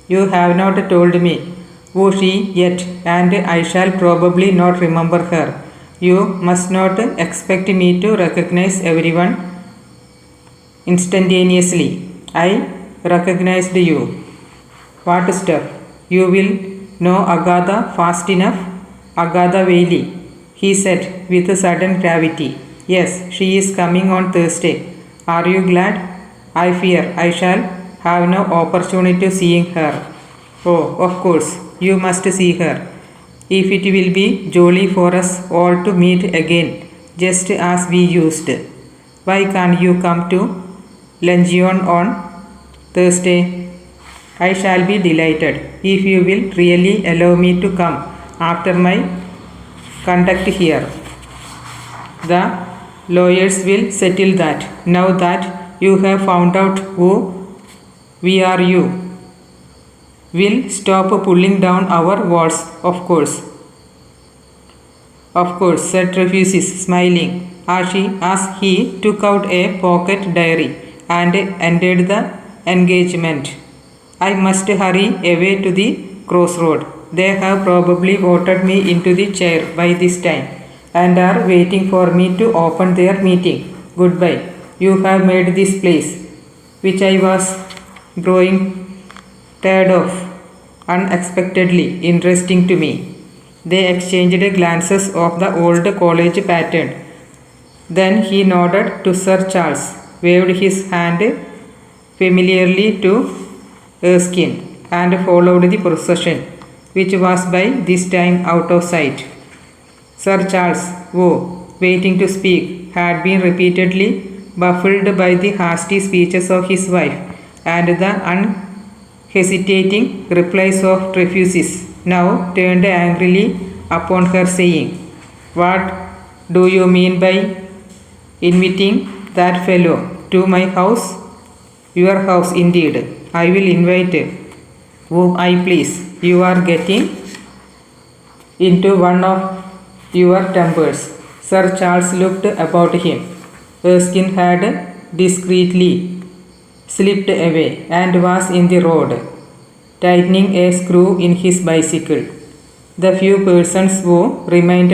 You have not told me who she yet, and I shall probably not remember her. You must not expect me to recognize everyone instantaneously. I recognized you. What stuff? You will know Agatha fast enough? Agatha Whaley, he said with sudden gravity. Yes, she is coming on Thursday. Are you glad? I fear I shall have no opportunity of seeing her. Oh, of course, you must see her. If it will be jolly for us all to meet again, just as we used. Why can't you come to Luncheon on Thursday? I shall be delighted if you will really allow me to come after my conduct here. The lawyers will settle that. Now that you have found out who we are, you will stop pulling down our walls, of course. Of course, said Refuses, smiling, as he took out a pocket diary and ended the engagement. I must hurry away to the crossroad. They have probably voted me into the chair by this time and are waiting for me to open their meeting. Goodbye. You have made this place, which I was growing tired of, unexpectedly interesting to me. They exchanged glances of the old college pattern. Then he nodded to Sir Charles, waved his hand familiarly to Erskine, and followed the procession, which was by this time out of sight. Sir Charles, who, waiting to speak, had been repeatedly baffled by the hasty speeches of his wife and the unhesitating replies of Refuses, now turned angrily upon her, saying, What do you mean by inviting that fellow to my house? Your house, indeed. I will invite whom I please. You are getting into one of your tempers. Sir Charles looked about him. Erskine had discreetly slipped away and was in the road, tightening a screw in his bicycle. The few persons who remained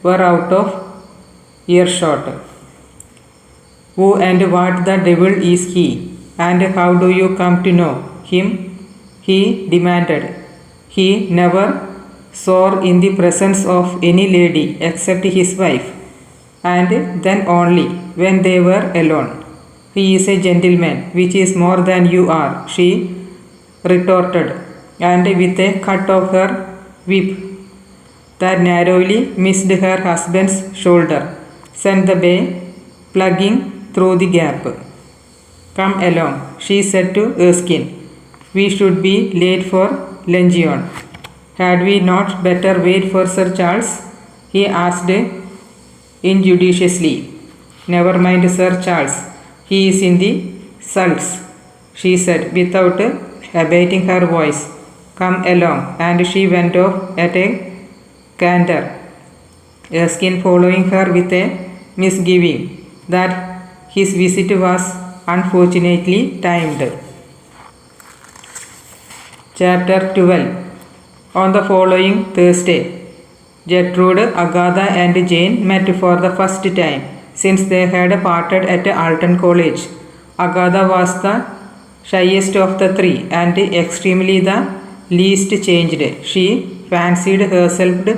were out of earshot. Who and what the devil is he? And how do you come to know him? He demanded. He never swore in the presence of any lady except his wife, and then only when they were alone. He is a gentleman, which is more than you are, she retorted, and with a cut of her whip that narrowly missed her husband's shoulder, sent the bay plugging through the gap. Come along, she said to Erskine. We should be late for luncheon. Had we not better wait for Sir Charles? he asked injudiciously. "Never mind, Sir Charles. He is in the sulks," she said without abating her voice. "Come along," and she went off at a canter, Erskine following her with a misgiving that his visit was unfortunately timed. Chapter 12. On the following Thursday, Gertrude, Agatha and Jane met for the first time since they had parted at Alton College. Agatha was the shyest of the three and extremely the least changed. She fancied herself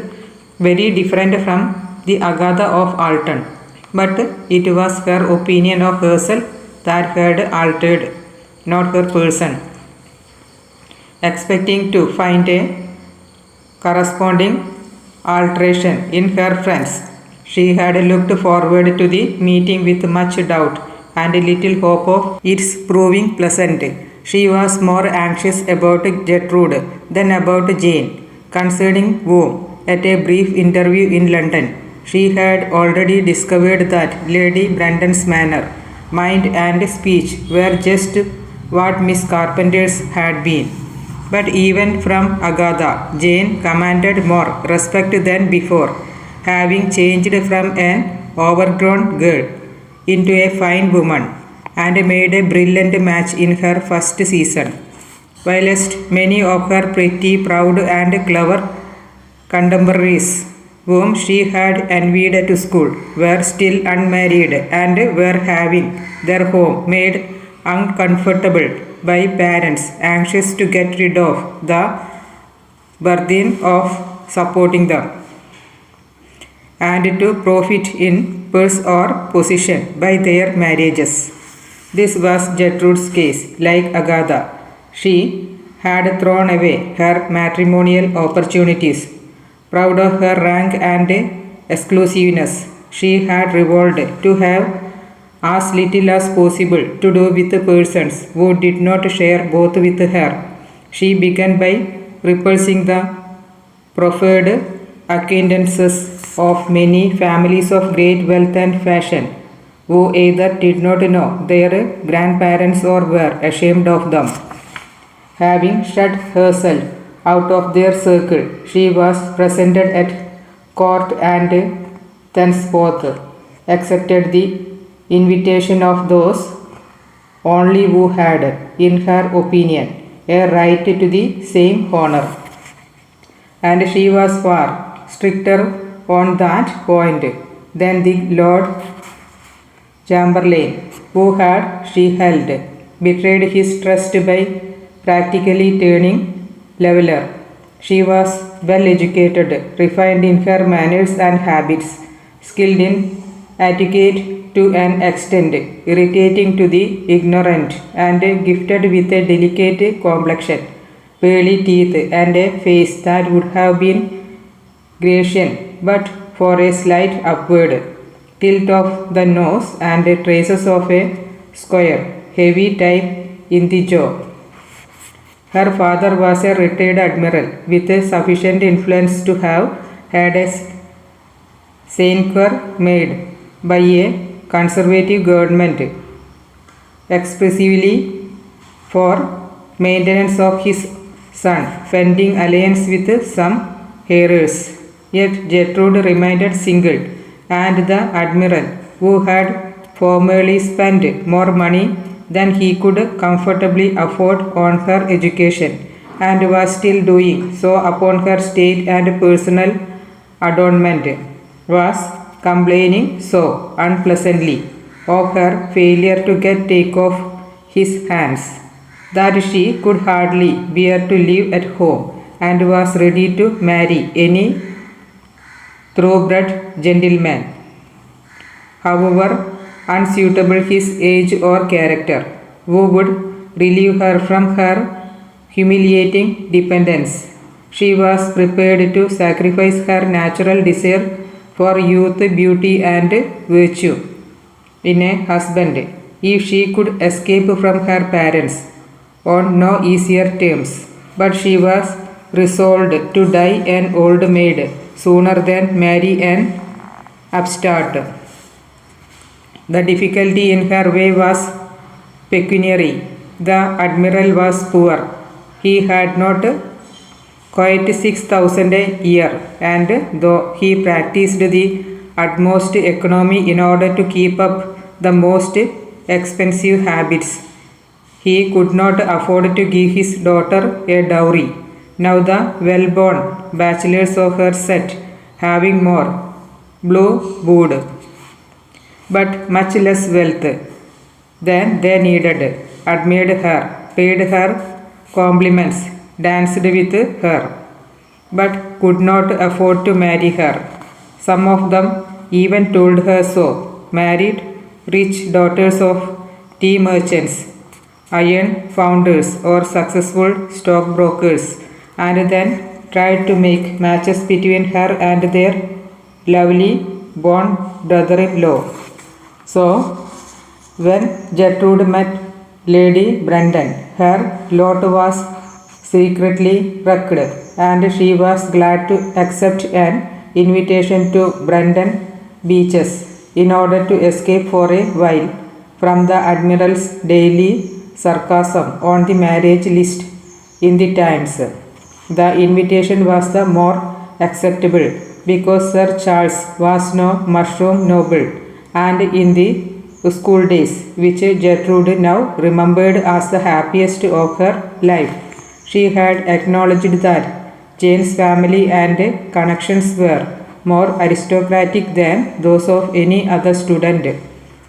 very different from the Agatha of Alton, but it was her opinion of herself that had altered, not her person. Expecting to find a corresponding alteration in her friends, she had looked forward to the meeting with much doubt and little hope of its proving pleasant. She was more anxious about Gertrude than about Jane, concerning whom, at a brief interview in London, she had already discovered that Lady Brandon's manner, mind and speech were just what Miss Carpenter's had been. But even from Agatha, Jane commanded more respect than before, having changed from an overgrown girl into a fine woman, and made a brilliant match in her first season, whilst many of her pretty, proud and clever contemporaries, whom she had envied at school, were still unmarried and were having their home made uncomfortable by parents anxious to get rid of the burden of supporting them and to profit in purse or position by their marriages. This was Gertrude's case. Like Agatha, she had thrown away her matrimonial opportunities. Proud of her rank and exclusiveness, she had resolved to have as little as possible to do with persons who did not share both with her. She began by repulsing the proffered acquaintances of many families of great wealth and fashion, who either did not know their grandparents or were ashamed of them. Having shut herself out of their circle, she was presented at court and thenceforth accepted the invitation of those only who had, in her opinion, a right to the same honor. And she was far stricter on that point than the Lord Chamberlain, who had, she held, betrayed his trust by practically turning leveller. She was well educated, refined in her manners and habits, skilled in etiquette to an extent irritating to the ignorant, and gifted with a delicate complexion, pearly teeth, and a face that would have been Grecian but for a slight upward tilt of the nose and traces of a square, heavy type in the jaw. Her father was a retired admiral with sufficient influence to have had a sinecure made by a conservative government expressively for maintenance of his son, pending alliance with some heirs. Yet Gertrude remained single, and the admiral, who had formerly spent more money than he could comfortably afford on her education, and was still doing so upon her state and personal adornment, was complaining so unpleasantly of her failure to get take off his hands that she could hardly bear to live at home, and was ready to marry any thoroughbred gentleman, however unsuitable his age or character, who would relieve her from her humiliating dependence. She was prepared to sacrifice her natural desire for youth, beauty, and virtue in a husband if she could escape from her parents on no easier terms. But she was resolved to die an old maid sooner than marry an upstart. The difficulty in her way was pecuniary. The admiral was poor. He had not quite 6,000 a year, and though he practiced the utmost economy in order to keep up the most expensive habits, he could not afford to give his daughter a dowry. Now the well-born bachelors of her set, having more blue wood, but much less wealth than they needed, admired her, paid her compliments, danced with her, but could not afford to marry her. Some of them even told her so, married rich daughters of tea merchants, iron founders, or successful stockbrokers, and then tried to make matches between her and their lovely born brother-in-law. So, when Gertrude met Lady Brandon, her lot was secretly wrecked, and she was glad to accept an invitation to Brandon Beaches in order to escape for a while from the Admiral's daily sarcasm on the marriage list in the Times. The invitation was the more acceptable because Sir Charles was no mushroom noble, and in the school days, which Gertrude now remembered as the happiest of her life, she had acknowledged that Jane's family and connections were more aristocratic than those of any other student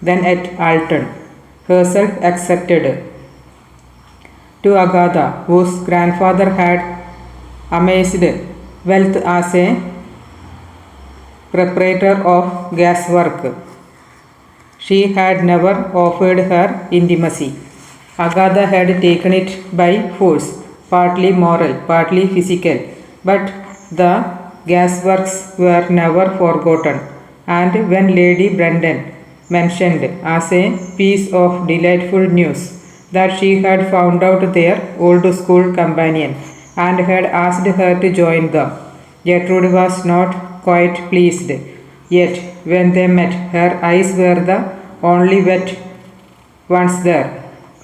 then at Alton, herself accepted. To Agatha, whose grandfather had amassed wealth as a proprietor of gaswork, she had never offered her intimacy. Agatha had taken it by force, partly moral, partly physical, but the gasworks were never forgotten, and when Lady Brandon mentioned as a piece of delightful news that she had found out their old school companion and had asked her to join them, Gertrude was not quite pleased. Yet, when they met, her eyes were the only wet ones there,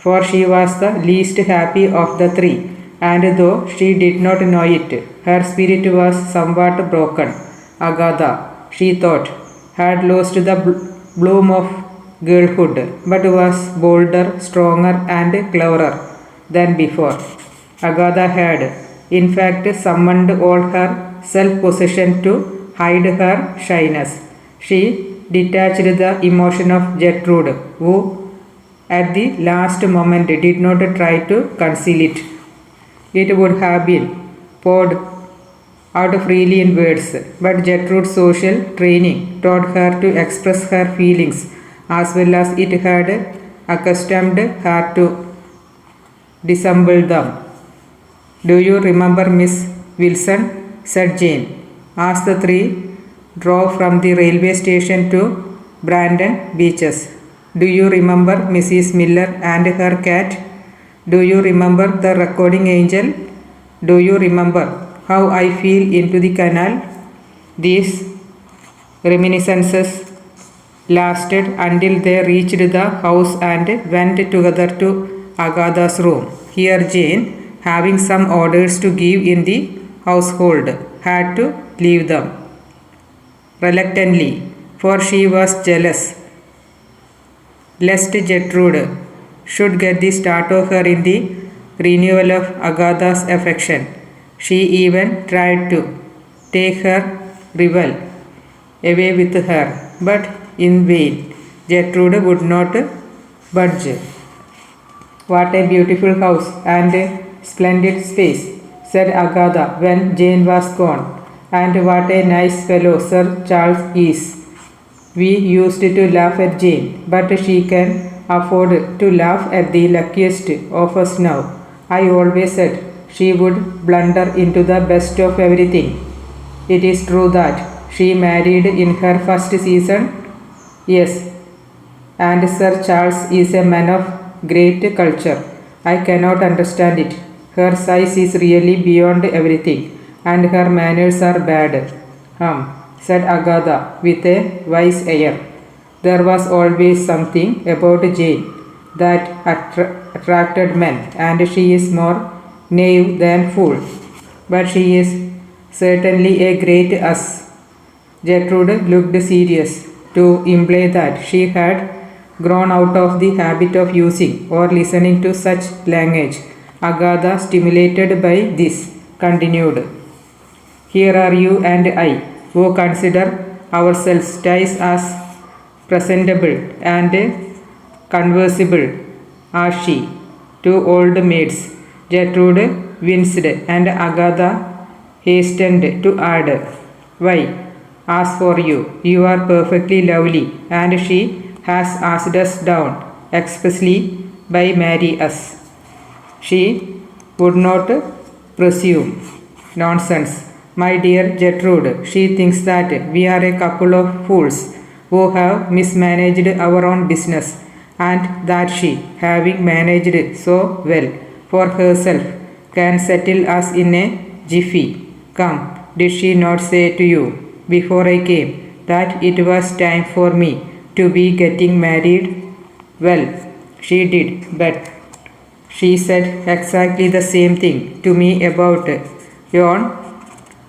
for she was the least happy of the three, and though she did not know it, her spirit was somewhat broken. Agatha, she thought, had lost the bloom of girlhood, but was bolder, stronger, and cleverer than before. Agatha had, in fact, summoned all her self-possession to hide her shyness. She detached the emotion of Gertrude, who at the last moment did not try to conceal it. It would have been poured out freely in words, but Gertrude's social training taught her to express her feelings as well as it had accustomed her to dissemble them. "Do you remember Miss Wilson?" said Jane, as the three drove from the railway station to Brandon Beaches. "Do you remember Mrs. Miller and her cat? Do you remember the recording angel? Do you remember how I fell into the canal?" These reminiscences lasted until they reached the house and went together to Agatha's room. Here Jane, having some orders to give in the household, had to leave them reluctantly, for she was jealous lest Gertrude should get the start of her in the renewal of Agatha's affection. She even tried to take her rival away with her, but in vain. Gertrude would not budge. "What a beautiful house and splendid space," said Agatha when Jane was gone. "And what a nice fellow Sir Charles is." We used to laugh at Jane, but she can afford to laugh at the luckiest of us now. I always said she would blunder into the best of everything. It is true that she married in her first season. Yes, and Sir Charles is a man of great culture. I cannot understand it. Her size is really beyond everything, and her manners are bad. said Agatha with a wise air. There was always something about Jane that attracted men, and she is more knave than fool. But she is certainly a great ass. Gertrude looked serious, to imply that she had grown out of the habit of using or listening to such language. Agatha, stimulated by this, continued. Here are you and I, who consider ourselves twice as presentable and conversable as she, two old maids. Gertrude winced, and Agatha hastened to add, why, as for you, you are perfectly lovely, and she has asked us down expressly by marry us. She would not presume. Nonsense, my dear Gertrude. She thinks that we are a couple of fools who have mismanaged our own business, and that she, having managed so well for herself, can settle us in a jiffy. Come, did she not say to you before I came that it was time for me to be getting married? Well, she did, but she said exactly the same thing to me about Yon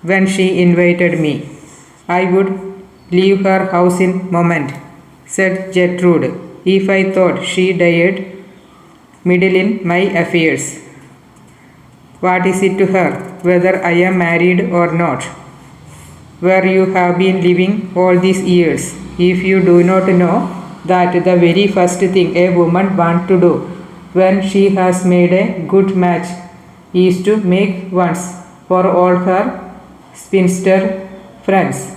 when she invited me. I would leave her house in moment, said Gertrude, if I thought she dared meddle in my affairs. What is it to her whether I am married or not? Where you have been living all these years, if you do not know that the very first thing a woman wants to do when she has made a good match is to make once for all her spinster friends.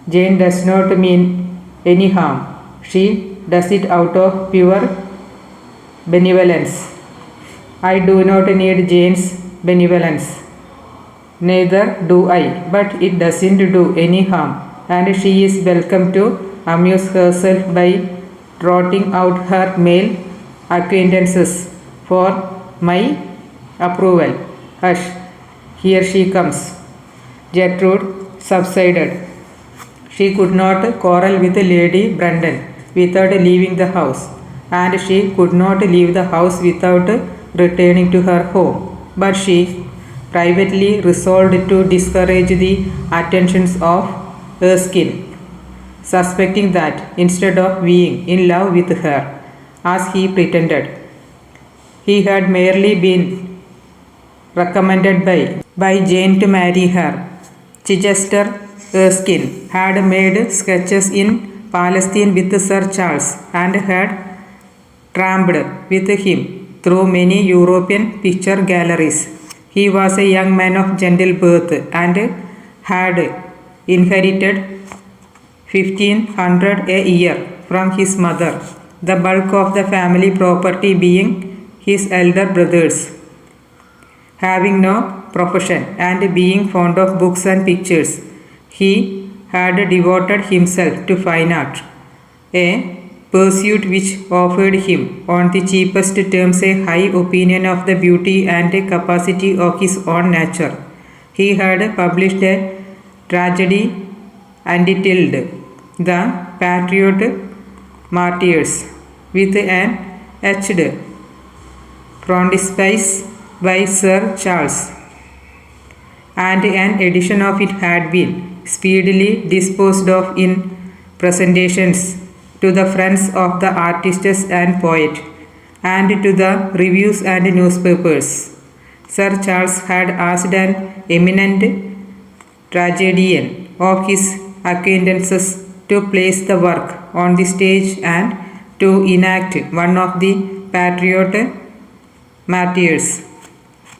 Jane does not mean any harm. She does it out of pure benevolence. I do not need Jane's benevolence. Neither do I, but it doesn't do any harm, and she is welcome to amuse herself by trotting out her male acquaintances for my approval. Hush, here she comes. Gertrude subsided. She could not quarrel with Lady Brandon without leaving the house, and she could not leave the house without returning to her home. But she privately resolved to discourage the attentions of Erskine, suspecting that instead of being in love with her, as he pretended, he had merely been recommended by Jane to marry her. Chichester Erskine had made sketches in Palestine with Sir Charles and had tramped with him through many European picture galleries. He was a young man of gentle birth and had inherited 1,500 a year from his mother, the bulk of the family property being his elder brother's. Having no profession and being fond of books and pictures, he had devoted himself to fine art, a pursuit which offered him on the cheapest terms a high opinion of the beauty and capacity of his own nature. He had published a tragedy entitled The Patriot Martyrs, with an etched frontispiece by Sir Charles, and an edition of it had been speedily disposed of in presentations to the friends of the artist and poet, and to the reviews and newspapers. Sir Charles had asked an eminent tragedian of his acquaintances to place the work on the stage and to enact one of the patriot martyrs.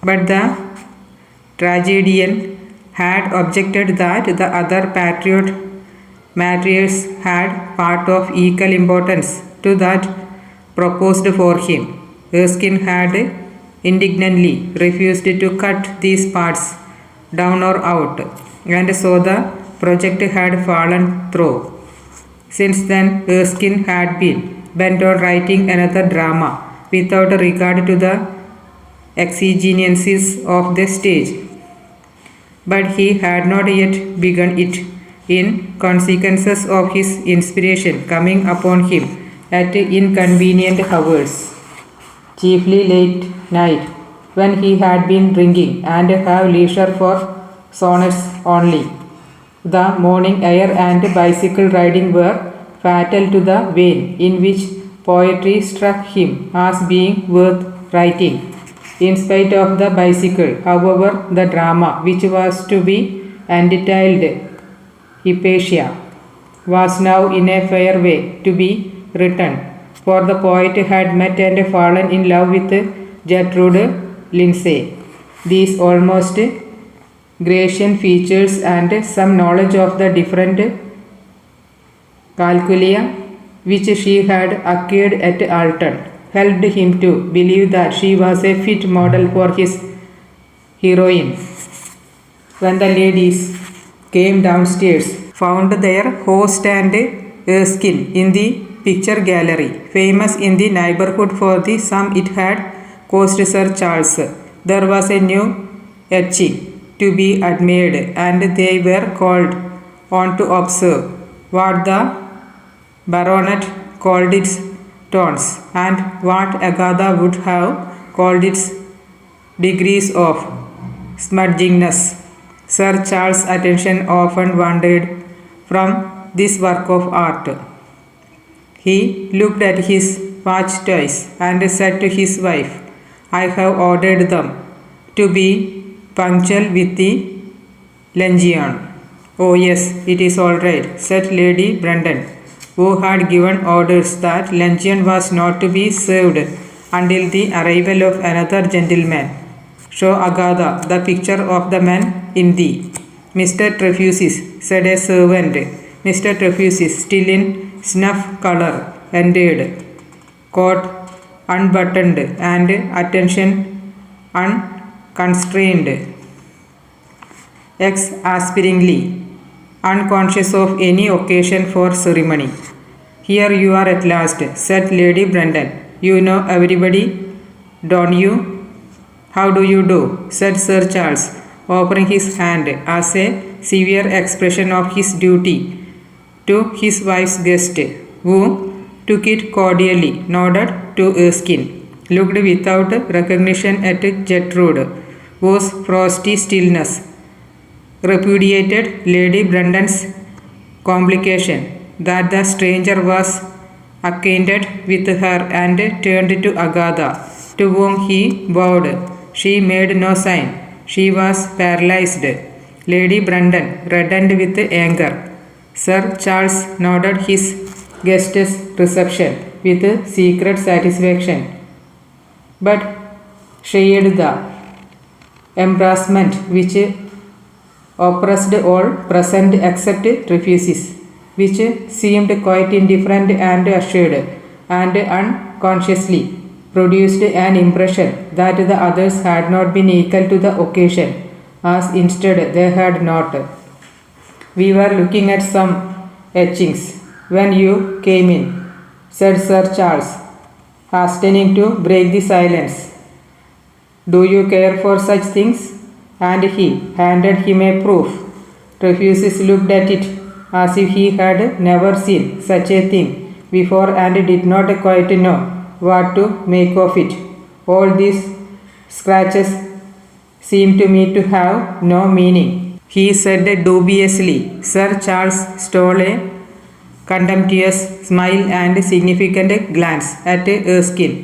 But the tragedian had objected that the other patriot martyrs had part of equal importance to that proposed for him. Erskine had indignantly refused to cut these parts down or out, and so the project had fallen through. Since then, Erskine had been bent on writing another drama without regard to the exigencies of the stage. but he had not yet begun it, in consequences of his inspiration coming upon him at inconvenient hours, chiefly late night, when he had been drinking and have leisure for sonnets only. The morning air and bicycle riding were fatal to the vein in which poetry struck him as being worth writing. In spite of the bicycle, however, the drama, which was to be entitled Hypatia, was now in a fair way to be written, for the poet had met and fallen in love with Gertrude Lindsay. These almost Grecian features and some knowledge of the different calculia which she had acquired at Alton helped him to believe that she was a fit model for his heroine. When the ladies came downstairs, found their host and Erskine in the picture gallery, famous in the neighborhood for the sum it had cost Sir Charles. There was a new etching to be admired, and they were called on to observe what the baronet called its tones, and what Agatha would have called its degrees of smudginess. Sir Charles' attention often wandered from this work of art. He looked at his watch twice and said to his wife, "I have ordered them to be punctual with the luncheon." "Oh yes, it is all right," said Lady Brandon, who had given orders that luncheon was not to be served until the arrival of another gentleman. "Show Agatha the picture of the man in thee." "Mr. Trefusis," said a servant. Mr. Trefusis, still in snuff colour, entered, coat unbuttoned and attention unconstrained, exasperingly unconscious of any occasion for ceremony. "Here you are at last," said Lady Brandon. "You know everybody, don't you?" "How do you do?" said Sir Charles, offering his hand as a severe expression of his duty to his wife's guest, who took it cordially, nodded to Erskine, looked without recognition at Gertrude, whose frosty stillness repudiated Lady Brandon's complication that the stranger was acquainted with her, and turned to Agatha, to whom he bowed. She made no sign. She was paralyzed. Lady Brandon reddened with anger. Sir Charles noted his guest's reception with secret satisfaction, but shared the embarrassment which oppressed all present except Trefusis, which seemed quite indifferent and assured, and unconsciously produced an impression that the others had not been equal to the occasion, as instead they had not. "We were looking at some etchings when you came in," said Sir Charles, hastening to break the silence. "Do you care for such things?" And he handed him a proof. Trefusis looked at it as if he had never seen such a thing before, and did not quite know what to make of it. "All these scratches seem to me to have no meaning," he said dubiously. Sir Charles stole a contemptuous smile and significant glance at Erskine.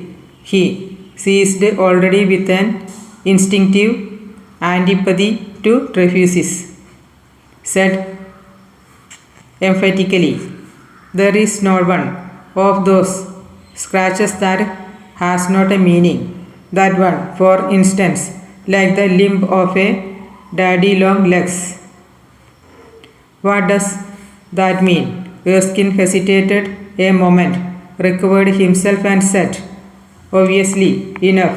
He ceased already with an instinctive antipathy to Trefusis, said emphatically, "There is no one of those scratches that has not a meaning. That one, for instance, like the limb of a daddy long legs." "What does that mean?" Erskine hesitated a moment, recovered himself, and said, "Obviously enough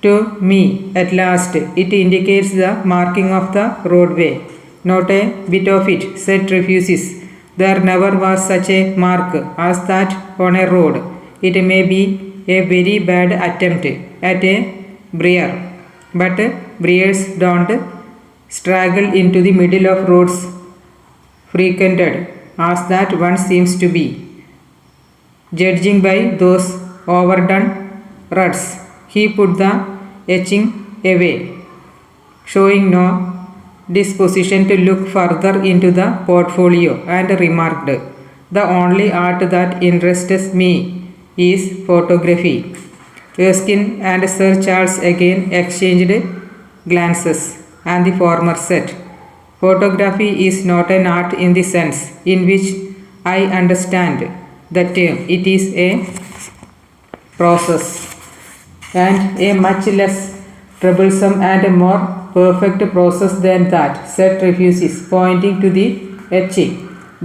to me at last. It indicates the marking of the roadway." "Not a bit of it," said Trefusis. "There never was such a mark as that on a road. It may be a very bad attempt at a briar, but briars don't straggle into the middle of roads frequented as that one seems to be. Judging by those overdone ruts, he put the etching away, showing no disposition to look further into the portfolio, and remarked, "The only art that interests me is photography." Erskine and Sir Charles again exchanged glances, and the former said, "Photography is not an art in the sense in which I understand the term. It is a process, and a much less troublesome and more perfect process than that," said Trefusis, pointing to the etching.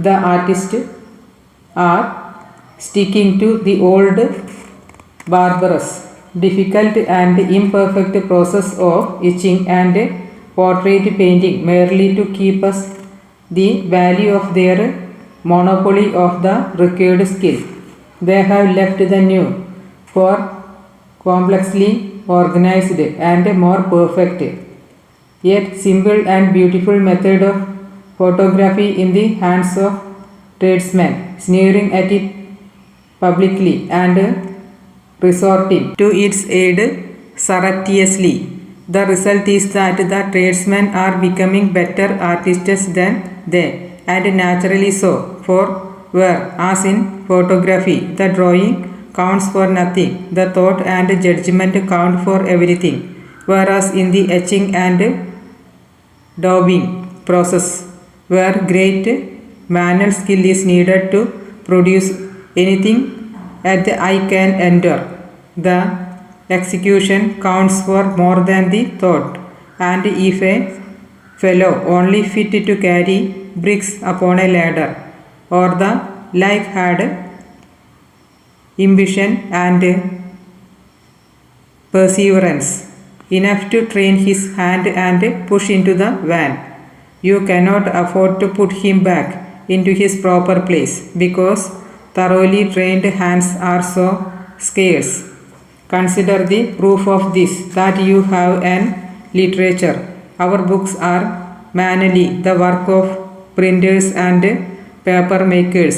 "The artists are sticking to the old barbarous, difficult and imperfect process of etching and portrait painting merely to keep us the value of their monopoly of the required skill. They have left the new, for complexly organized and more perfect, yet simple and beautiful method of photography in the hands of tradesmen, sneering at it publicly and resorting to its aid surreptitiously. The result is that the tradesmen are becoming better artists than they, and naturally so, for where, as in photography, the drawing counts for nothing, the thought and judgment count for everything, whereas in the etching and daubing process, where great manual skill is needed to produce anything that the eye can endure, the execution counts for more than the thought, and if a fellow only fit to carry bricks upon a ladder, or the like had ambition and perseverance enough to train his hand and push into the van, you cannot afford to put him back into his proper place, because thoroughly trained hands are so scarce. Consider the proof of this, that you have an literature. Our books are mainly the work of printers and paper makers.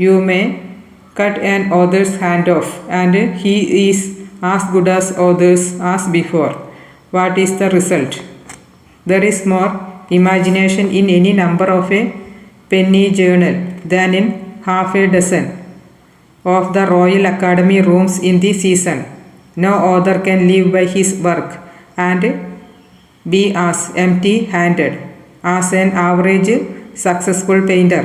You may cut an author's hand off, and he is as good as others as before. What is the result? There is more imagination in any number of a penny journal than in half a dozen of the Royal Academy rooms in the season. No author can live by his work and be as empty-handed as an average successful painter.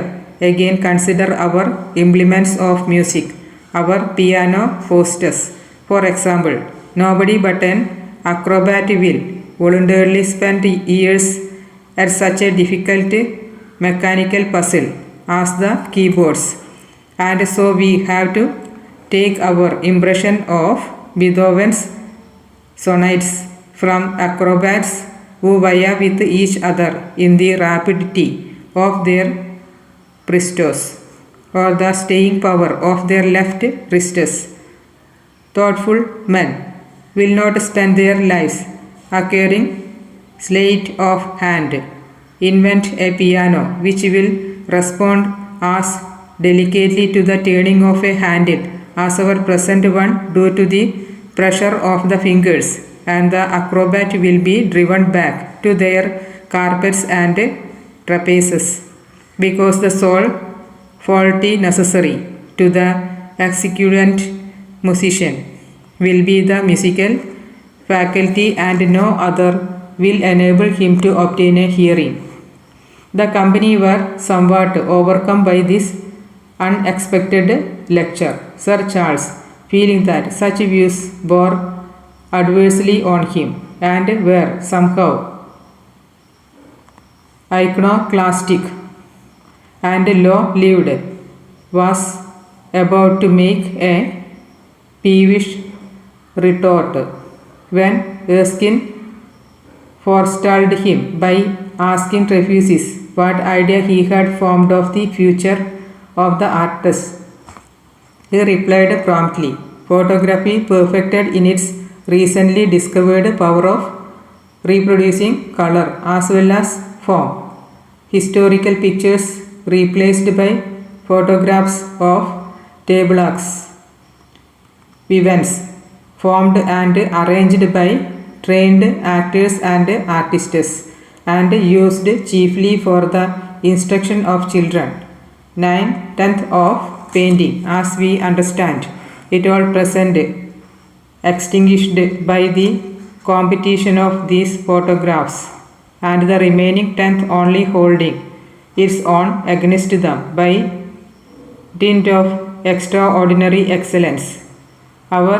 Again, consider our implements of music, our piano forsters. For example, nobody but an acrobat will voluntarily spend years at such a difficult mechanical puzzle as the keyboards, and so we have to take our impression of Beethoven's sonates from acrobats who vie with each other in the rapidity of their pristos or the staying power of their left wrists. Thoughtful men will not spend their lives acquiring sleight of hand, invent a piano which will respond as delicately to the turning of a handle as our present one due to the pressure of the fingers, and the acrobat will be driven back to their carpets and trapezes, because the sole faculty necessary to the executant musician will be the musical faculty, and no other will enable him to obtain a hearing. The company were somewhat overcome by this unexpected lecture. Sir Charles, feeling that such views bore adversely on him and were somehow iconoclastic and low-lived, was about to make a peevish retort, when Erskine forestalled him by asking Trefusis what idea he had formed of the future of the artist. He replied promptly, "Photography perfected in its recently discovered power of reproducing color as well as form. Historical pictures replaced by photographs of tableaux vivants formed and arranged by trained actors and artists and used chiefly for the instruction of children. 9/10 of painting as we understand it all present extinguished by the competition of these photographs, and the remaining 10th only holding its own against them by dint of extraordinary excellence. Our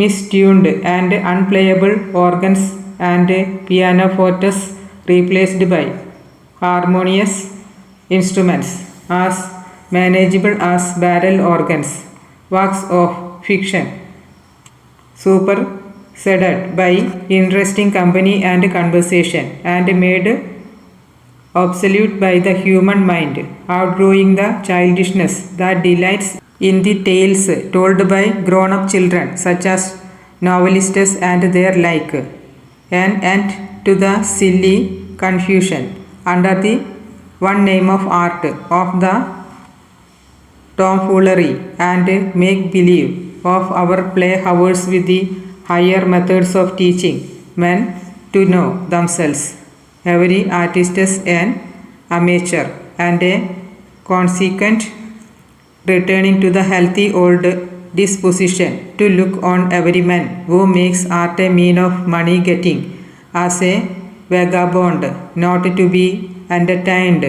mistuned and unplayable organs and pianofortes replaced by harmonious instruments as manageable as barrel organs, works of fiction superseded by interesting company and conversation, and made obsolete by the human mind, outgrowing the childishness that delights in the tales told by grown-up children such as novelists and their like, an end to the silly confusion under the one name of art of the tomfoolery and make-believe of our play hours with the higher methods of teaching men to know themselves. Every artist is an amateur, and a consequent returning to the healthy old disposition to look on every man who makes art a mean of money getting as a vagabond, not to be entertained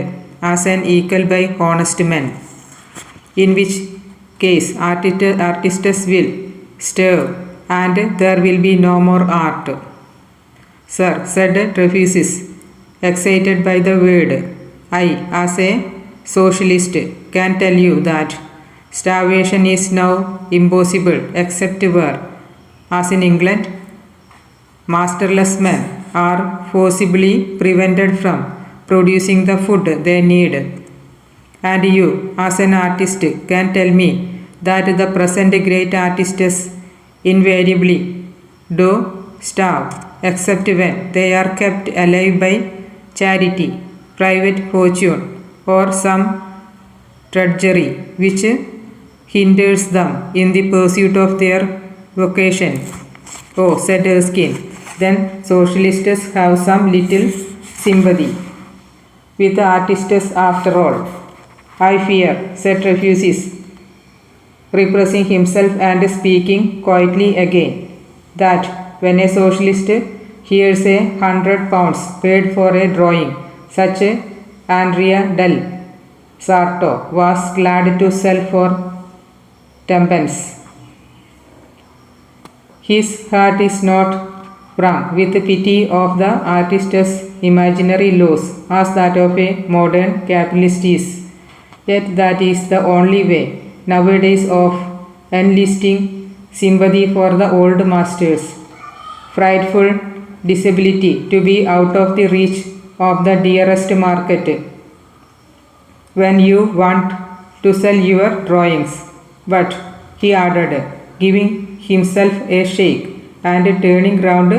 as an equal by honest men, in which case artists will starve and there will be no more art. Sir, said Trefusis, excited by the word, I, as a socialist, can tell you that starvation is now impossible except where, as in England, masterless men are forcibly prevented from producing the food they need. And you, as an artist, can tell me that the present great artists invariably do starve, except when they are kept alive by charity, private fortune, or some drudgery which hinders them in the pursuit of their vocation. Oh, said Erskine, then socialists have some little sympathy with the artists after all. I fear, said Trefusis, repressing himself and speaking quietly again, that when a socialist hears £100 paid for a drawing, such Andrea del Sarto was glad to sell for tenpence. His heart is not wrung with pity of the artist's imaginary loss as that of a modern capitalist is. Yet that is the only way nowadays of enlisting sympathy for the old masters. Frightful disability to be out of the reach of the dearest market when you want to sell your drawings. But, he added, giving himself a shake and turning round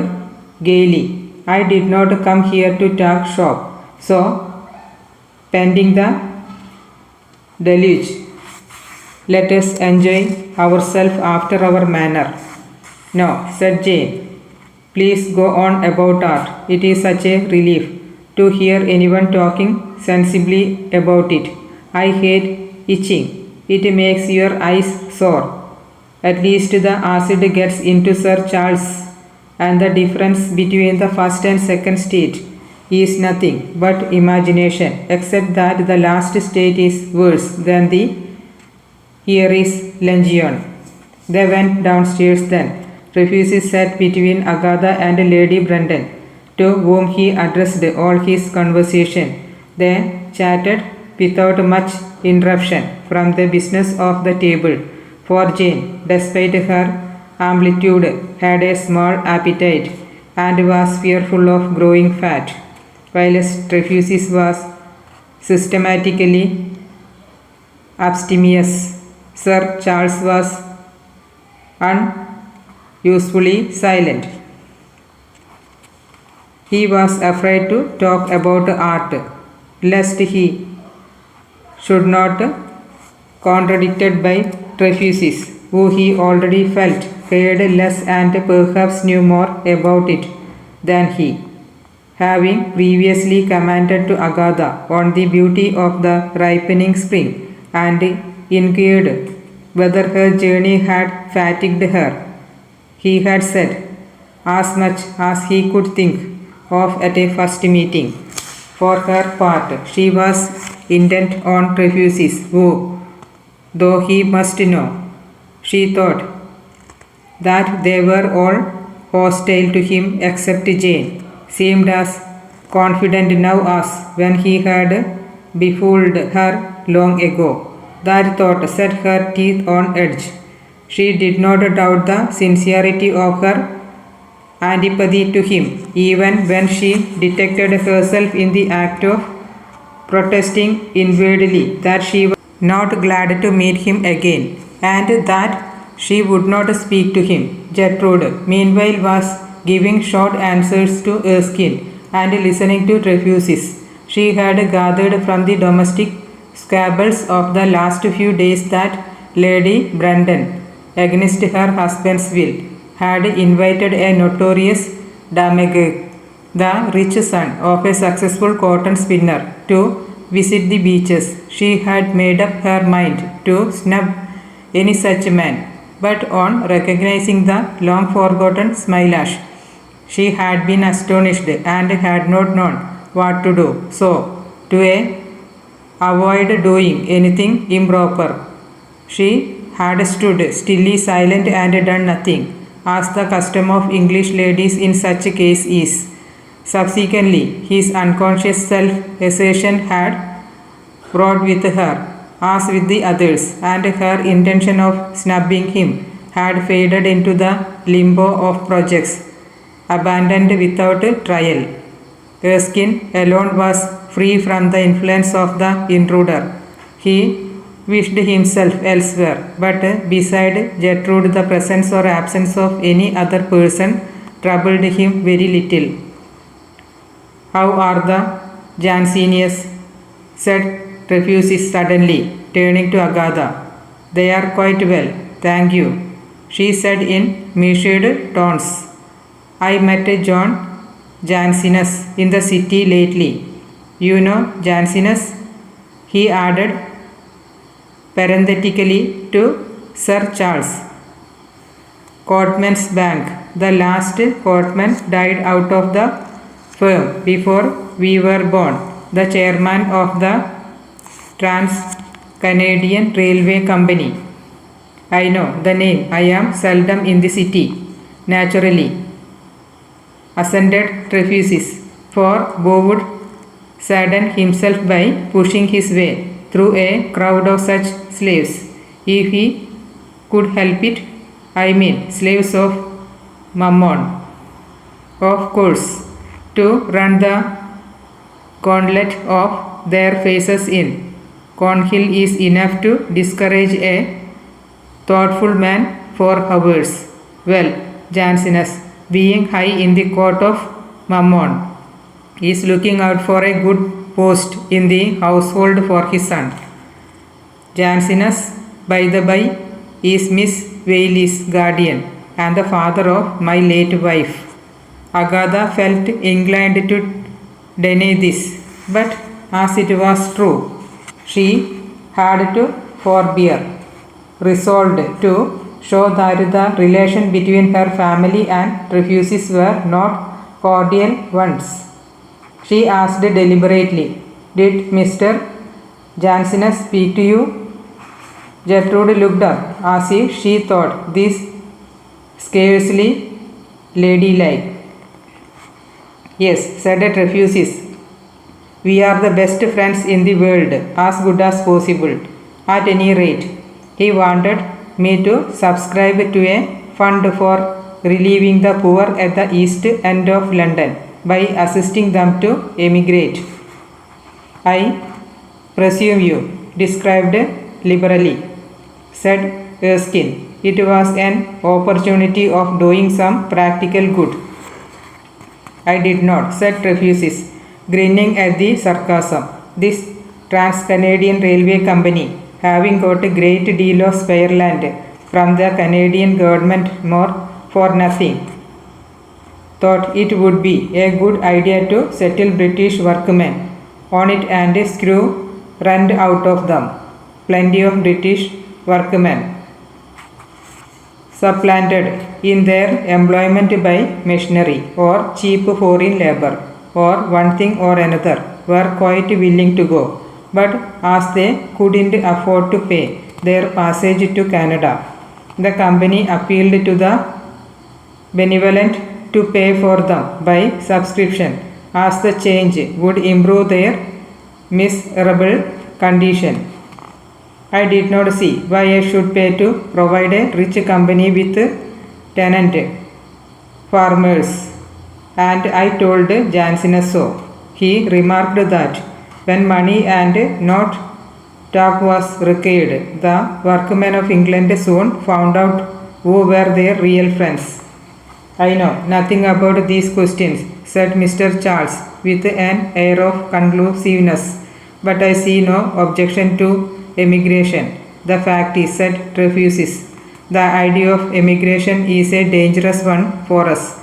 gaily, I did not come here to talk shop, so pending the deluge, let us enjoy ourselves after our manner. No, said Jane, please go on about art. It is such a relief to hear anyone talking sensibly about it. I hate itching. It makes your eyes sore. At least the acid gets into Sir Charles, and the difference between the first and second state is nothing but imagination, except that the last state is worse than the here is Legion. They went downstairs then. Trefusis sat between Agatha and Lady Brenton, to whom he addressed all his conversation. They chatted without much interruption from the business of the table, for Jane, despite her amplitude, had a small appetite and was fearful of growing fat, whilst Trefusis was systematically abstemious. Sir Charles was unusefully silent. He was afraid to talk about art, lest he should not contradicted by refugees, who he already felt cared less and perhaps knew more about it than he, having previously commented to Agatha on the beauty of the ripening spring and inquired whether her journey had fatigued her. He had said as much as he could think of at a first meeting. For her part, she was intent on refugees who, though he must know, she thought that they were all hostile to him except Jane, seemed as confident now as when he had befooled her long ago. That thought set her teeth on edge. She did not doubt the sincerity of her antipathy to him, even when she detected herself in the act of protesting inwardly that she was not glad to meet him again, and that she would not speak to him. Gertrude, meanwhile, was giving short answers to Erskine and listening to refuses she had gathered from the domestic squabbles of the last few days that Lady Brandon, against her husband's will, had invited a notorious demagogue, the rich son of a successful cotton spinner, to visit the beaches. She had made up her mind to snub any such man, but on recognizing the long forgotten Smilash, she had been astonished and had not known what to do. So, to avoid doing anything improper, she had stood stilly silent and done nothing, as the custom of English ladies in such a case is. Subsequently, his unconscious self-assertion had brought with her, as with the others, and her intention of snubbing him had faded into the limbo of projects abandoned without trial. Erskine alone was free from the influence of the intruder. He wished himself elsewhere, but beside Gertrude the presence or absence of any other person troubled him very little. "How are the Jansenius?" said Refusis suddenly, turning to Agatha. "They are quite well, thank you," she said in measured tones. "I met John Jansenus in the city lately. You know Jansenus?" he added parenthetically to Sir Charles. "Cotman's Bank. The last Cotman died out of the firm before we were born. The chairman of the Trans-Canadian Railway Company." "I know the name. I am seldom in the city." "Naturally," assented Refusis, for Bo would sadden himself by pushing his way through a crowd of such slaves, if he could help it. I mean, slaves of Mammon. Of course, to run the gauntlet of their faces in Cornhill is enough to discourage a thoughtful man for hours. Well, Jansenus, being high in the court of Mammon, is looking out for a good post in the household for his son. Jansenus, by the by, is Miss Whaley's guardian and the father of my late wife." Agatha felt inclined to deny this, but as it was true, she had to forbear, resolved to show that the relation between her family and Refusis were not cordial ones. She asked deliberately, "Did Mr. Jansenus speak to you?" Gertrude looked up as if she thought this scarcely ladylike. "Yes," said Refusis. "We are the best friends in the world, as good as possible. At any rate, he wanted me to subscribe to a fund for relieving the poor at the east end of London by assisting them to emigrate. I presume you described liberally," said Erskine. "It was an opportunity of doing some practical good." I did not, said Refuses, grinning at the sarcasm. This Trans-Canadian Railway Company, having got a great deal of spare land from the Canadian government more for nothing, thought it would be a good idea to settle British workmen on it and screw rent out of them. Plenty of British workmen supplanted in their employment by machinery or cheap foreign labor or one thing or another were quite willing to go, but as they couldn't afford to pay their passage to Canada, the company appealed to the benevolent to pay for them by subscription, as the change would improve their miserable condition. I did not see why I should pay to provide a rich company with tenant farmers, and I told Jansen so. He remarked that when money and not talk was required, the workmen of England soon found out who were their real friends. I know nothing about these questions, said Mr. Charles with an air of conclusiveness, but I see no objection to emigration. The fact is, said Refuses, the idea of emigration is a dangerous one for us.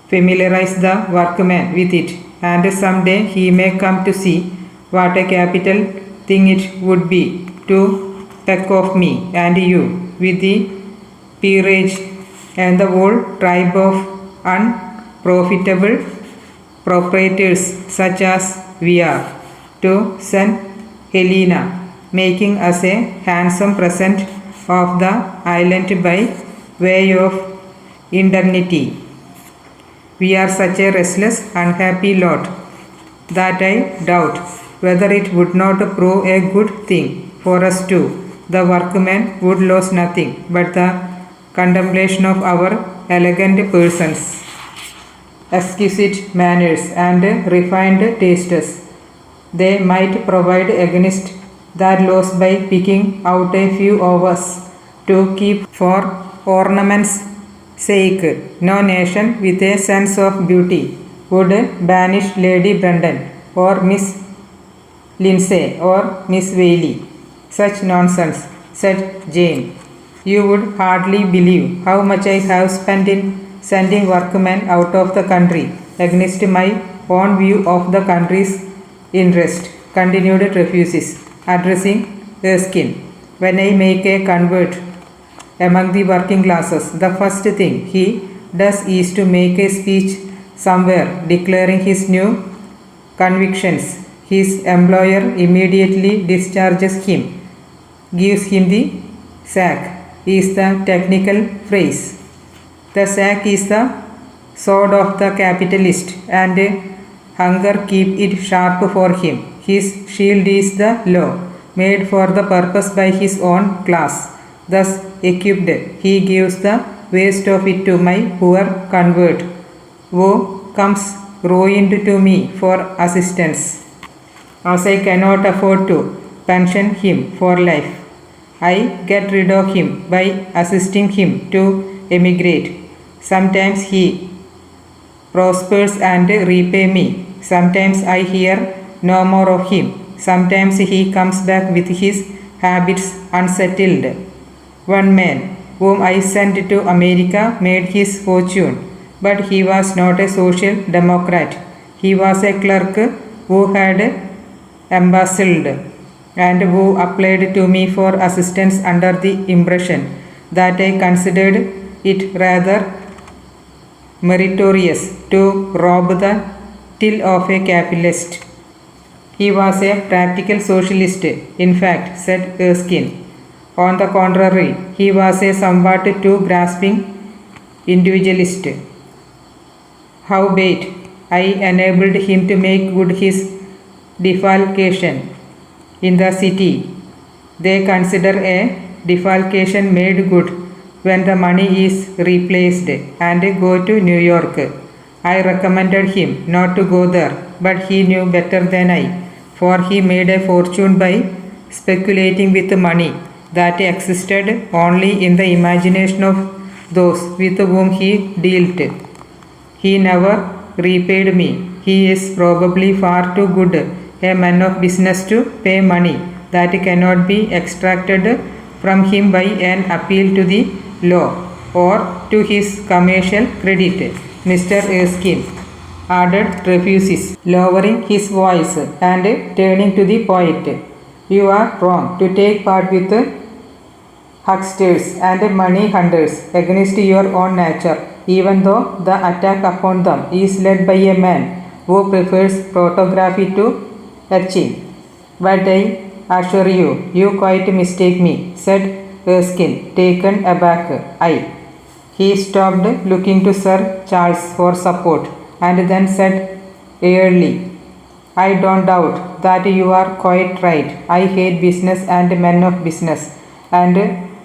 Familiarize the workman with it, and someday he may come to see what a capital thing it would be to peck off me and you with the peerage and the whole tribe of unprofitable proprietors such as we are, to St. Helena, making us a handsome present of the island by way of indemnity. We are such a restless, unhappy lot that I doubt whether it would not prove a good thing for us too. The workmen would lose nothing but the contemplation of our elegant persons, exquisite manners, and refined tastes. They might provide against that loss by picking out a few of us to keep for ornament's sake. No nation with a sense of beauty would banish Lady Brandon or Miss Lindsay or Miss Whaley. Such nonsense, said Jane. You would hardly believe how much I have spent in sending workmen out of the country against my own view of the country's interest, continued Refuses, addressing Erskine. When I make a convert among the working classes, the first thing he does is to make a speech somewhere declaring his new convictions. His employer immediately discharges him, gives him the sack, is the technical phrase. The sack is the sword of the capitalist, and hunger keep it sharp for him. His shield is the law, made for the purpose by his own class. Thus equipped, he gives the waste of it to my poor convert, who comes ruined to me for assistance, as I cannot afford to pension him for life. I get rid of him by assisting him to emigrate. Sometimes he prospers and repay me. Sometimes I hear no more of him. Sometimes he comes back with his habits unsettled. One man whom I sent to America made his fortune, but he was not a social democrat. He was a clerk who had embezzled and who applied to me for assistance under the impression that I considered it rather meritorious to rob the till of a capitalist. He was a practical socialist, in fact, said Erskine. On the contrary, he was a somewhat too grasping individualist. Howbeit, I enabled him to make good his defalcation in the city. They consider a defalcation made good when the money is replaced and go to New York. I recommended him not to go there, but he knew better than I, for he made a fortune by speculating with money that existed only in the imagination of those with whom he dealt. He never repaid me. He is probably far too good a man of business to pay money that cannot be extracted from him by an appeal to the law or to his commercial credit. Mr. Erskine added Trefusis, lowering his voice and turning to the poet. You are wrong to take part with hucksters and money hunters against your own nature, even though the attack upon them is led by a man who prefers photography to etching. But I assure you, you quite mistake me, said Erskine, taken aback. He stopped, looking to Sir Charles for support, and then said airily, I don't doubt that you are quite right. I hate business and men of business, and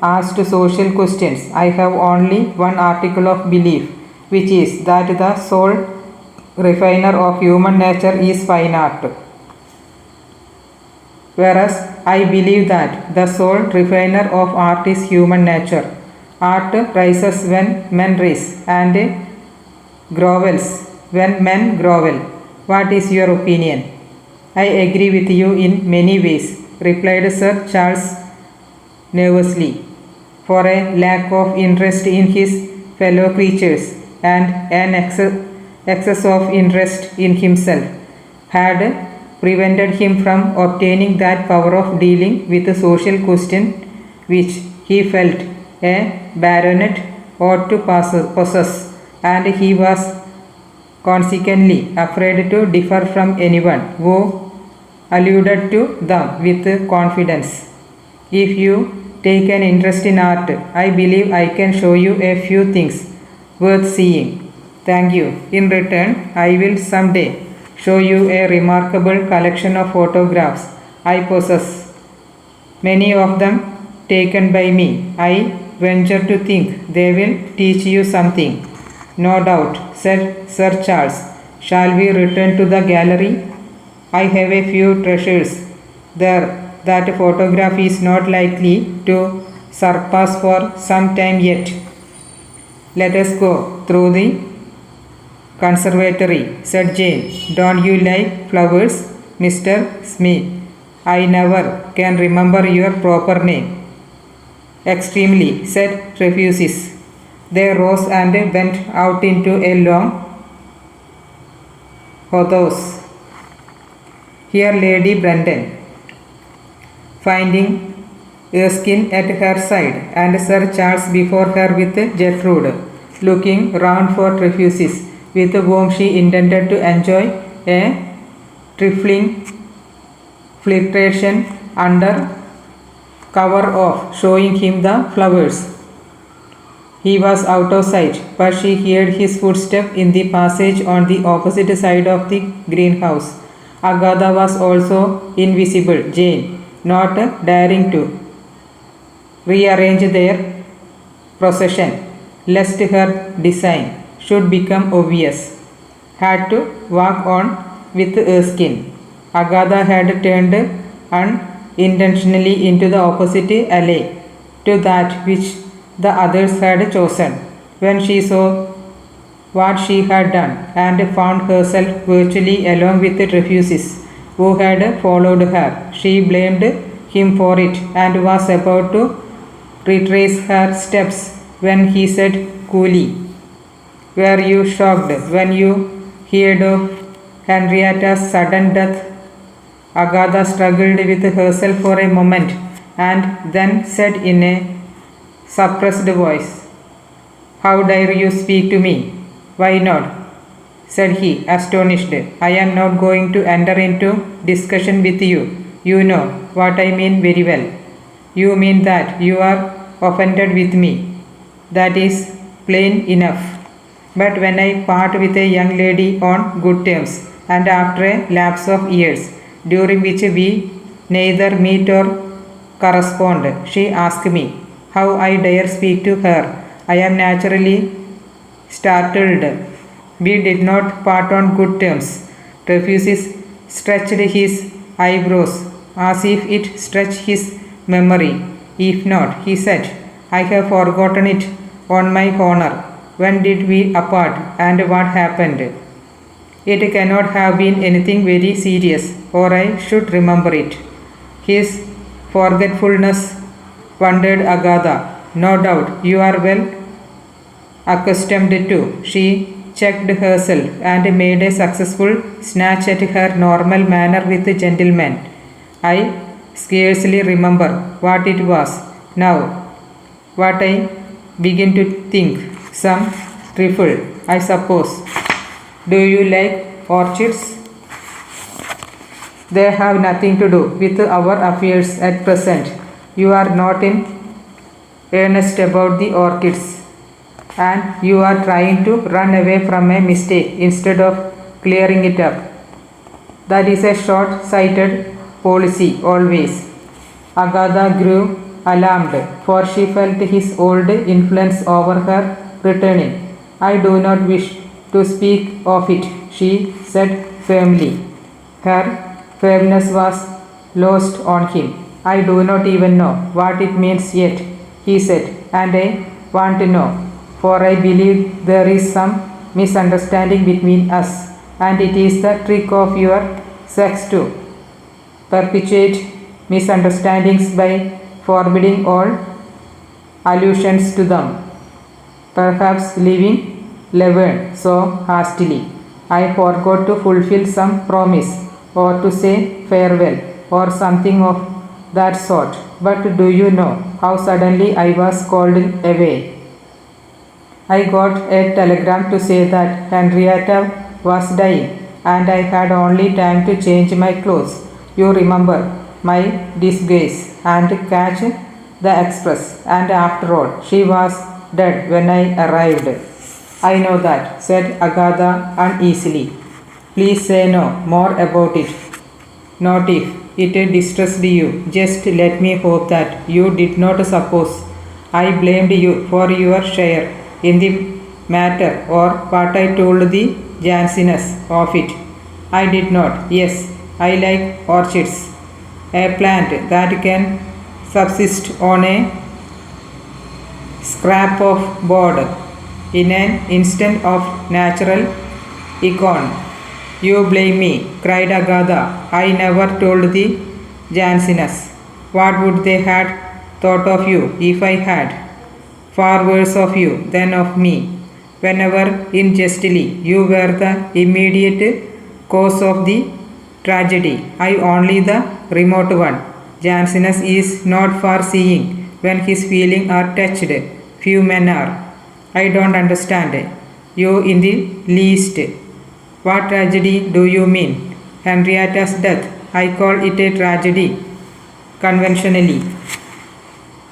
as to social questions, I have only one article of belief, which is that the soul refiner of human nature is fine art. Whereas I believe that the sole refiner of art is human nature. Art rises when men rise and grovels when men grovel. What is your opinion? I agree with you in many ways, replied Sir Charles nervously, for a lack of interest in his fellow creatures and an excess of interest in himself had prevented him from obtaining that power of dealing with a social question which he felt a baronet ought to possess, and he was consequently afraid to differ from anyone who alluded to them with confidence. If you take an interest in art, I believe I can show you a few things worth seeing. Thank you. In return, I will someday show you a remarkable collection of photographs I possess, many of them taken by me. I venture to think they will teach you something. No doubt, said Sir Charles. Shall we return to the gallery? I have a few treasures there that photograph is not likely to surpass for some time yet. Let us go through the conservatory, said Jane. Don't you like flowers, Mr. Smith? I never can remember your proper name. Extremely, said Trefusis. They rose and went out into a long hothouse. Here Lady Brandon, finding Erskine at her side and Sir Charles before her with Gertrude, looking round for Trefusis, with whom she intended to enjoy a trifling flirtation under cover of showing him the flowers. He was out of sight, but she heard his footstep in the passage on the opposite side of the greenhouse. Agatha was also invisible. Jane, not daring to rearrange their procession, lest her design should become obvious, had to walk on with Erskine. Agatha had turned unintentionally into the opposite alley to that which the others had chosen. When she saw what she had done and found herself virtually alone with Trefusis, who had followed her, she blamed him for it and was about to retrace her steps when he said coolly, were you shocked when you heard of Henrietta's sudden death? Agatha struggled with herself for a moment and then said in a suppressed voice, how dare you speak to me? Why not? Said he, astonished. I am not going to enter into discussion with you. You know what I mean very well. You mean that you are offended with me. That is plain enough. But when I part with a young lady on good terms, and after a lapse of years, during which we neither meet or correspond, she asked me how I dare speak to her, I am naturally startled. We did not part on good terms. Trefusis stretched his eyebrows as if it stretched his memory. If not, he said, I have forgotten it on my honor. When did we apart and what happened? It cannot have been anything very serious, or I should remember it. His forgetfulness, wondered Agatha. No doubt you are well accustomed to. She checked herself and made a successful snatch at her normal manner with gentleman. I scarcely remember what it was now. What I begin to think. Some trifle, I suppose. Do you like orchids? They have nothing to do with our affairs at present. You are not in earnest about the orchids, and you are trying to run away from a mistake instead of clearing it up. That is a short-sighted policy always. Agatha grew alarmed, for she felt his old influence over her returning. I do not wish to speak of it, she said firmly. Her firmness was lost on him. I do not even know what it means yet, he said, and I want to know, for I believe there is some misunderstanding between us, and it is the trick of your sex to perpetuate misunderstandings by forbidding all allusions to them, perhaps leaving Levern so hastily. I forgot to fulfill some promise, or to say farewell, or something of that sort. But do you know how suddenly I was called away? I got a telegram to say that Henrietta was dying, and I had only time to change my clothes. You remember my disgrace, and catch the express, and after all, she was dead when I arrived. I know that, said Agatha uneasily. Please say no more about it. Not if it distressed you. Just let me hope that you did not suppose I blamed you for your share in the matter, or what I told the Janseness of it. I did not. Yes, I like orchids. A plant that can subsist on a scrap of board in an instant of natural econ. You blame me, cried Agatha. I never told the Janseness. What would they have thought of you if I had? Far worse of you than of me. Whenever unjustly you were the immediate cause of the tragedy, I only the remote one. Janseness is not far seeing when his feelings are touched. Few men are. I don't understand you in the least. What tragedy do you mean? Henrietta's death. I call it a tragedy conventionally.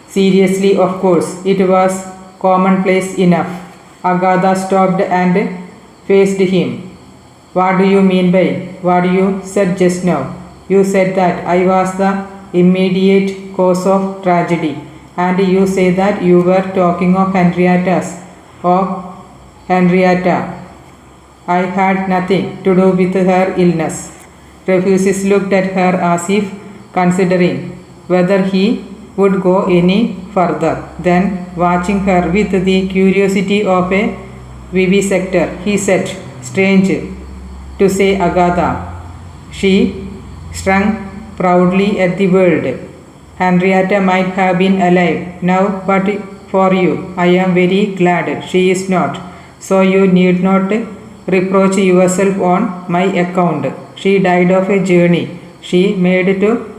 Seriously, of course, it was commonplace enough. Agatha stopped and faced him. What do you mean by what you said just now? You said that I was the immediate cause of tragedy, and you say that you were talking of Henrietta. I had nothing to do with her illness. Refuses looked at her as if considering whether he would go any further. Then, watching her with the curiosity of a vivisector, he said, strange to say, Agatha. She strung proudly at the word. Henrietta might have been alive now, but for you, I am very glad she is not. So you need not reproach yourself on my account. She died of a journey she made to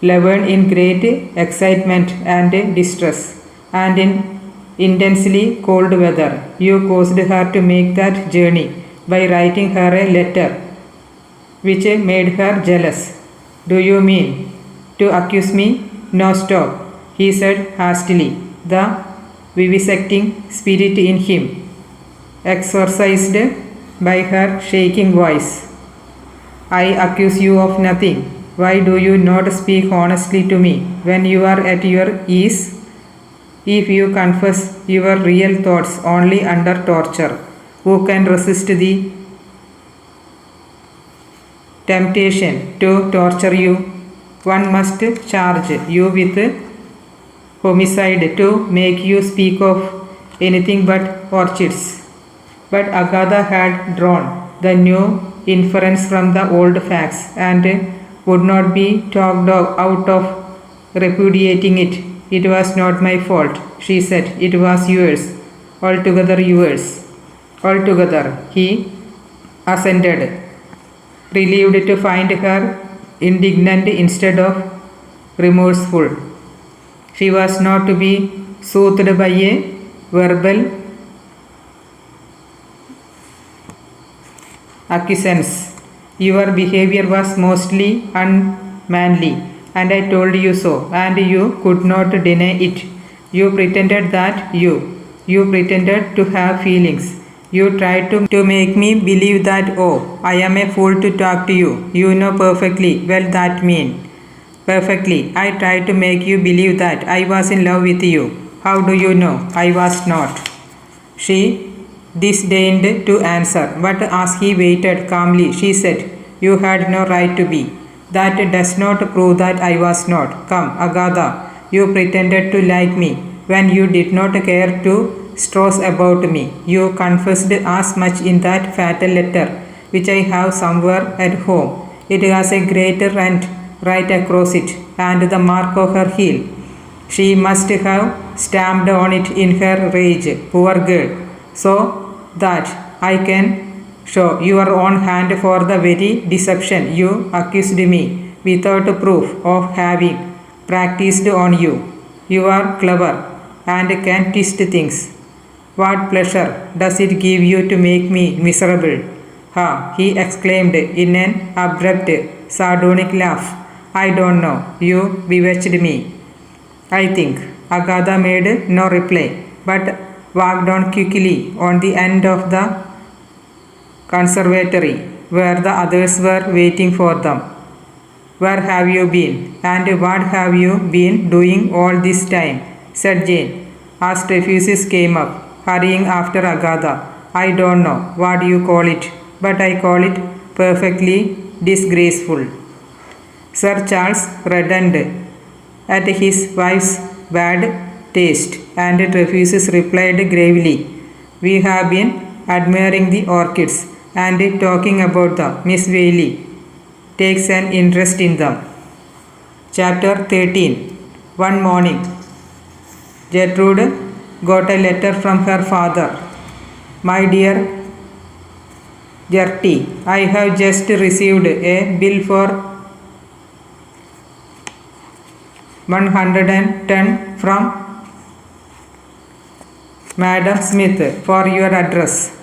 Levern in great excitement and distress, and in intensely cold weather. You caused her to make that journey by writing her a letter which made her jealous. Do you mean to accuse me? No, stop, he said hastily, the vivisecting spirit in him exorcised by her shaking voice. I accuse you of nothing. Why do you not speak honestly to me when you are at your ease? If you confess your real thoughts only under torture, who can resist the temptation to torture you? One must charge you with homicide to make you speak of anything but orchids. But Agatha had drawn the new inference from the old facts and would not be talked out of repudiating it. It was not my fault, she said. It was yours, altogether yours. Altogether, he assented, relieved to find her indignant instead of remorseful. She was not to be soothed by a verbal acquiescence. Your behavior was mostly unmanly, and I told you so, and you could not deny it. You pretended that you pretended to have feelings. You tried to make me believe that, oh, I am a fool to talk to you. You know perfectly well that mean. Perfectly. I tried to make you believe that I was in love with you. How do you know I was not? She disdained to answer, but as he waited calmly, she said, you had no right to be. That does not prove that I was not. Come, Agatha, you pretended to like me when you did not care two straws about me. You confessed as much in that fatal letter, which I have somewhere at home. It has a great rent right across it, and the mark of her heel. She must have stamped on it in her rage, poor girl, so that I can show your own hand for the very deception you accused me without proof of having practiced on you. You are clever and can twist things. What pleasure does it give you to make me miserable? Ha! He exclaimed in an abrupt, sardonic laugh. I don't know. You bewitched me, I think. Agatha made no reply, but walked on quickly on the end of the conservatory, where the others were waiting for them. Where have you been, and what have you been doing all this time? Said Jane, as Trefusis came up, hurrying after Agatha. I don't know what you call it, but I call it perfectly disgraceful. Sir Charles reddened at his wife's bad taste, and Trefusis replied gravely, we have been admiring the orchids and talking about them. Miss Whaley takes an interest in them. Chapter 13. One morning, Gertrude got a letter from her father. My dear Gertie, I have just received a bill for 110 from Madam Smith for your address.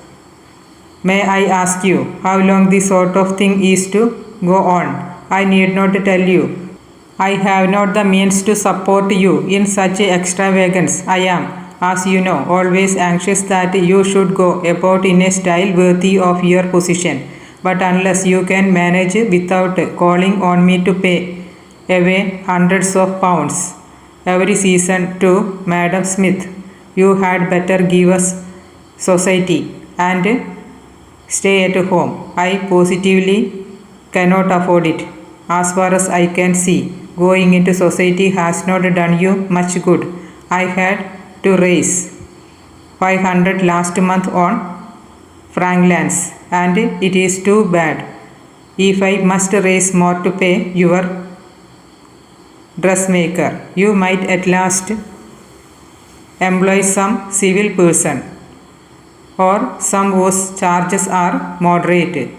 May I ask you how long this sort of thing is to go on? I need not tell you. I have not the means to support you in such extravagance. I am, as you know, always anxious that you should go about in a style worthy of your position. But unless you can manage without calling on me to pay away hundreds of pounds every season to Madam Smith, you had better give us society and stay at home. I positively cannot afford it. As far as I can see, going into society has not done you much good. I had to raise 500 last month on Franklands, and it is too bad if I must raise more to pay your dressmaker. You might at last employ some civil person, or some whose charges are moderate.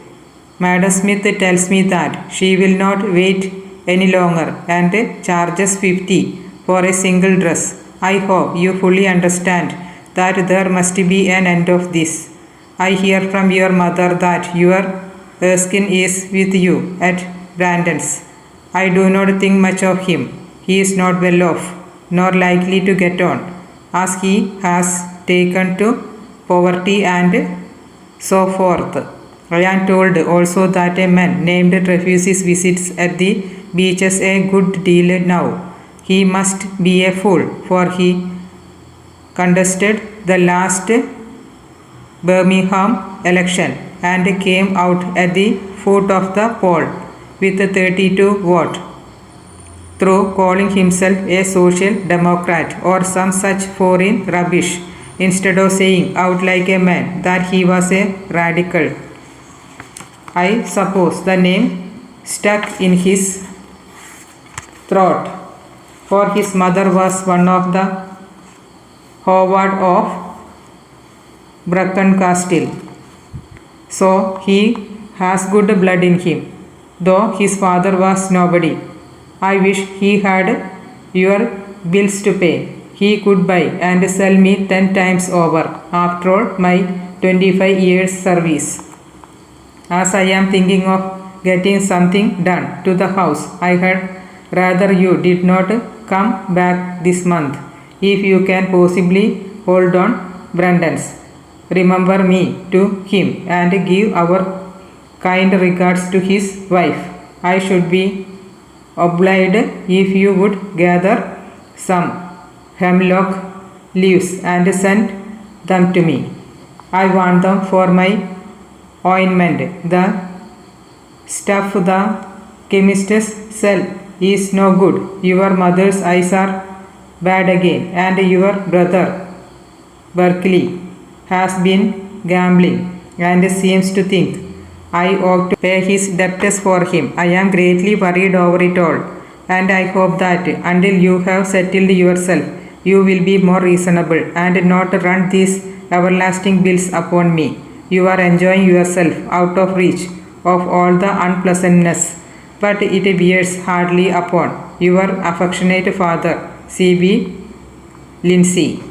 Madam Smith tells me that she will not wait any longer and charges 50 for a single dress. I hope you fully understand that there must be an end of this. I hear from your mother that your Erskine is with you at Brandon's. I do not think much of him. He is not well off, nor likely to get on, as he has taken to poverty and so forth. I am told also that a man named Trefusis visits at the beaches a good deal now. He must be a fool, for he contested the last Birmingham election and came out at the foot of the poll with 32 votes, through calling himself a social democrat or some such foreign rubbish, instead of saying out like a man that he was a radical. I suppose the name stuck in his throat, for his mother was one of the Howard of Brackencastle. So he has good blood in him, though his father was nobody. I wish he had your bills to pay. He could buy and sell me 10 times over, after all my 25 years service. As I am thinking of getting something done to the house, I had rather you did not come back this month. If you can possibly hold on, Brandon's. Remember me to him and give our kind regards to his wife. I should be obliged if you would gather some hemlock leaves and send them to me. I want them for my ointment. The stuff the chemists sell is no good. Your mother's eyes are bad again, and your brother Berkeley has been gambling and seems to think I ought to pay his debts for him. I am greatly worried over it all, and I hope that until you have settled yourself, you will be more reasonable and not run these everlasting bills upon me. You are enjoying yourself out of reach of all the unpleasantness, but it bears hardly upon your affectionate father, C.B. Lindsay.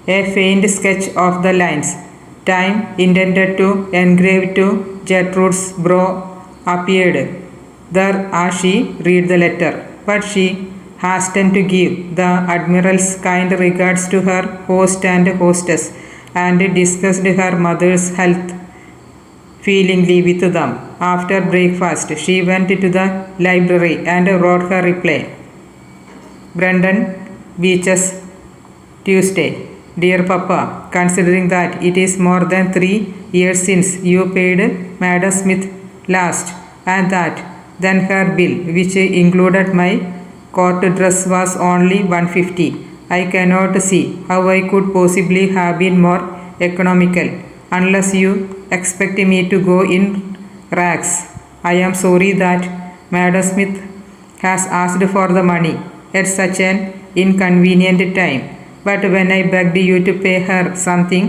A faint sketch of the lines, time intended to engrave to Gertrude's brow, appeared there as she read the letter, but she hastened to give the Admiral's kind regards to her host and hostess, and discussed her mother's health feelingly with them. After breakfast, she went to the library and wrote her reply. Brandon Beaches, Tuesday. Dear Papa, considering that it is more than 3 years since you paid Madam Smith last, and that then her bill, which included my court dress, was only $150, I cannot see how I could possibly have been more economical, unless you expect me to go in rags. I am sorry that Madam Smith has asked for the money at such an inconvenient time. But when I begged you to pay her something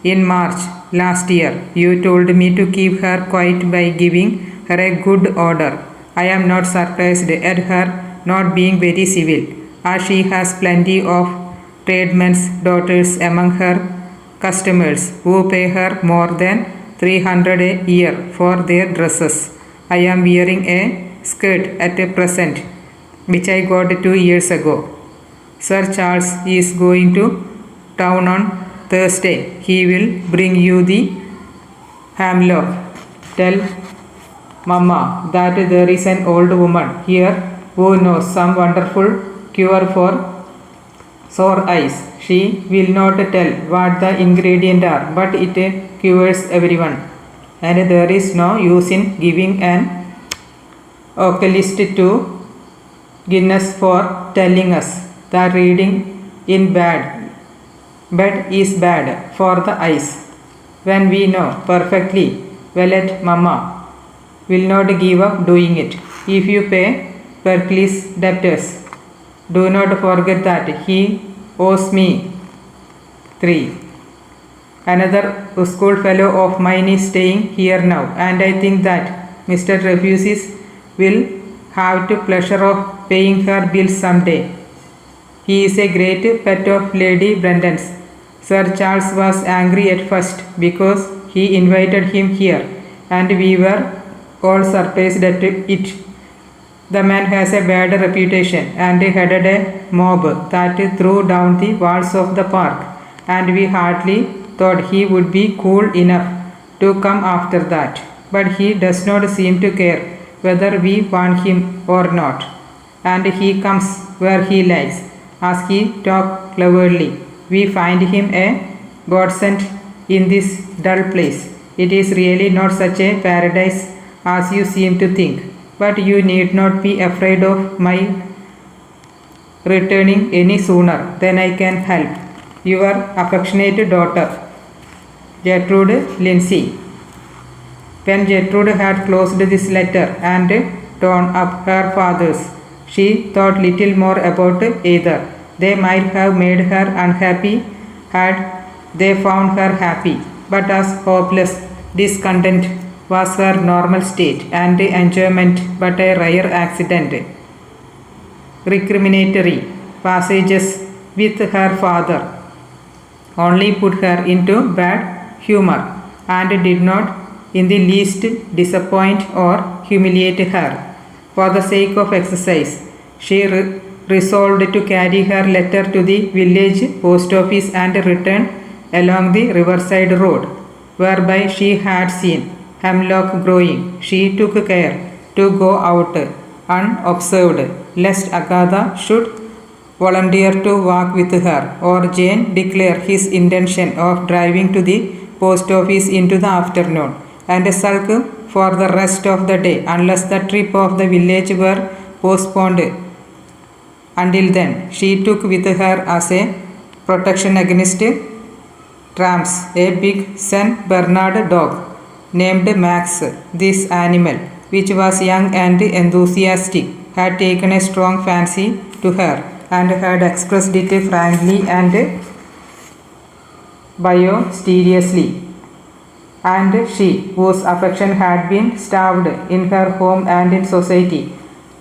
in March last year, you told me to keep her quiet by giving her a good order. I am not surprised at her not being very civil, as she has plenty of tradesmen's daughters among her customers who pay her more than $300 a year for their dresses. I am wearing a skirt at present, which I got 2 years ago. Sir Charles is going to town on Thursday. He will bring you the hemlock. Tell Mamma that there is an old woman here who knows some wonderful cure for sore eyes. She will not tell what the ingredients are, but it cures everyone. And there is no use in giving an oculist to Guinness for telling us that reading in bed is bad for the eyes, when we know perfectly well that Mamma will not give up doing it. If you pay Berkeley's debtors, do not forget that he owes me 3. Another schoolfellow of mine is staying here now, and I think that Mr. Refuses will have the pleasure of paying her bills someday. He is a great pet of Lady Brandon's. Sir Charles was angry at first because he invited him here, and we were all surprised at it. The man has a bad reputation and headed a mob that threw down the walls of the park, and we hardly thought he would be cool enough to come after that. But he does not seem to care whether we want him or not, and he comes where he likes, as he talks cleverly. We find him a godsend in this dull place. It is really not such a paradise as you seem to think, but you need not be afraid of my returning any sooner than I can help. Your affectionate daughter, Gertrude Lindsay. When Gertrude had closed this letter and torn up her father's, she thought little more about either. They might have made her unhappy had they found her happy, but as hopeless discontent was her normal state, and enjoyment but a rare accident. Recriminatory passages with her father only put her into bad humor and did not in the least disappoint or humiliate her. For the sake of exercise, she resolved to carry her letter to the village post office and return along the riverside road, whereby she had seen hemlock growing. She took care to go out unobserved, lest Agatha should volunteer to walk with her, or Jane declare his intention of driving to the post office into the afternoon and sulk for the rest of the day unless the trip of the village were postponed. Until then, she took with her as a protection against tramps a big St. Bernard dog named Max. This animal, which was young and enthusiastic, had taken a strong fancy to her and had expressed it frankly and boisterously. And she, whose affection had been starved in her home and in society,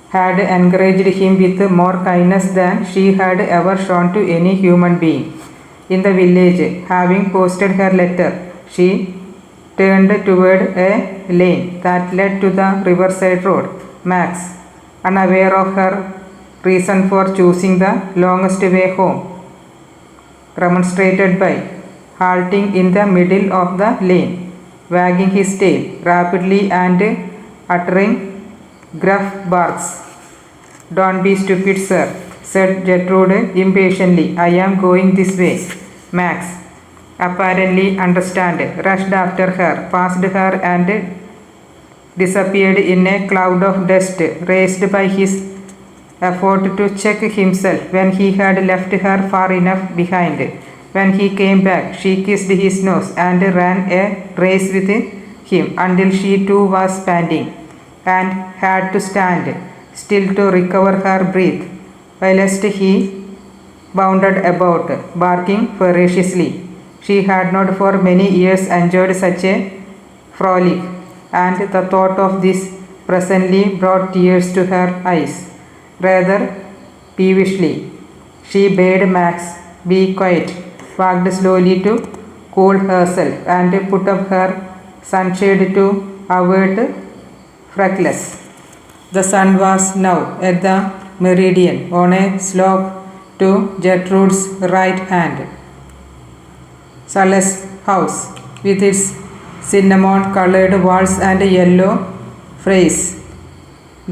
had encouraged him with more kindness than she had ever shown to any human being. In the village, having posted her letter, she turned toward a lane that led to the riverside road. Max, unaware of her reason for choosing the longest way home, remonstrated by halting in the middle of the lane, wagging his tail rapidly and uttering gruff barks. "Don't be stupid, sir," said Gertrude impatiently. "I am going this way." Max, apparently understand, rushed after her, passed her and disappeared in a cloud of dust raised by his effort to check himself when he had left her far enough behind. When he came back, she kissed his nose and ran a race with him until she too was panting and had to stand still to recover her breath, whilst he bounded about, barking ferociously. She had not for many years enjoyed such a frolic, and the thought of this presently brought tears to her eyes. Rather peevishly, she bade Max be quiet, walked slowly to cool herself, and put up her sunshade to avert freckles. The sun was now at the meridian on a slope to Gertrude's right hand. Socialist house, with its cinnamon-colored walls and yellow frieze,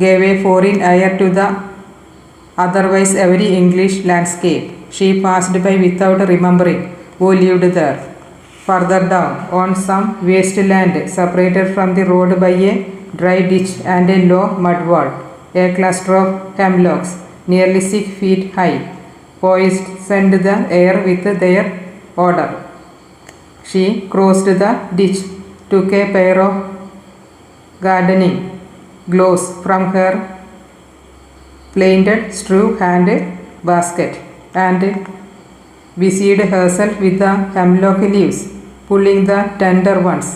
gave a foreign air to the otherwise very English landscape. She passed by without remembering who lived there. Further down, on some waste land separated from the road by a dry ditch and a low mud wall, a cluster of hemlocks nearly 6 feet high poised sent the air with their odor. She crossed the ditch, took a pair of gardening gloves from her plaited straw hand basket and busied herself with the hemlock leaves, pulling the tender ones,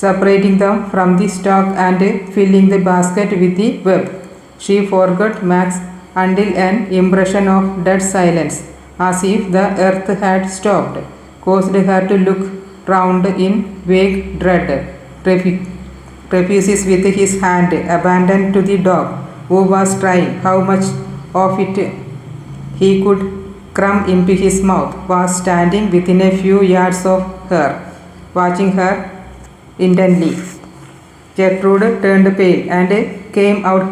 separating them from the stalk and filling the basket with the web. She forgot Max until an impression of dead silence, as if the earth had stopped, caused her to look round in vague dread. Refuses with his hand, abandoned to the dog, who was trying how much of it he could cram into his mouth, was standing within a few yards of her, watching her intently. Gertrude turned pale and came out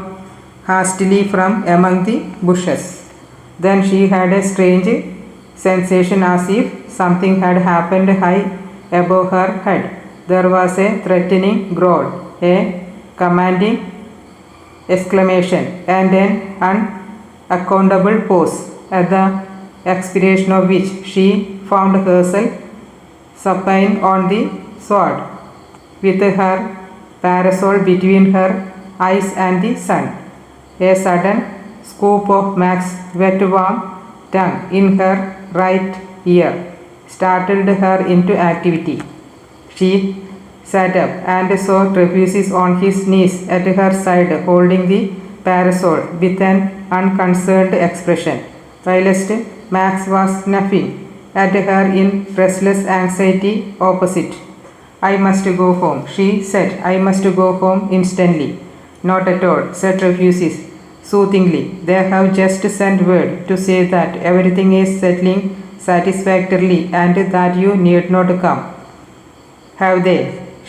hastily from among the bushes. Then she had a strange sensation as if something had happened high above her head. There was a threatening growl, a commanding exclamation, and an unaccountable pause, at the expiration of which she found herself supine on the sward, with her parasol between her eyes and the sun. A sudden scoop of Max's wet warm tongue in her right ear startled her into activity. She sat up and saw Trefusis on his knees at her side holding the parasol with an unconcerned expression, whilst Max was snuffing at her in restless anxiety opposite. "I must go home," she said. "I must go home instantly." "Not at all," said Trefusis soothingly. "They have just sent word to say that everything is settling satisfactorily and that you need not come." "Have they?"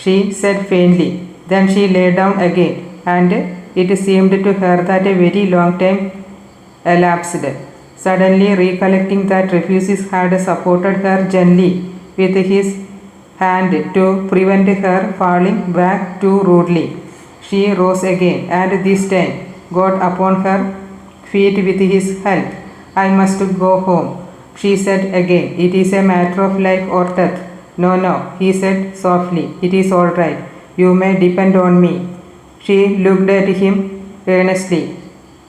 she said faintly. Then she lay down again, and it seemed to her that a very long time elapsed. Suddenly recollecting that Trefusis had supported her gently with his hand to prevent her falling back too rudely, she rose again and this time got upon her feet with his help. "I must go home," she said again. "It is a matter of life or death." "No, no," he said softly. "It is all right. You may depend on me." She looked at him earnestly.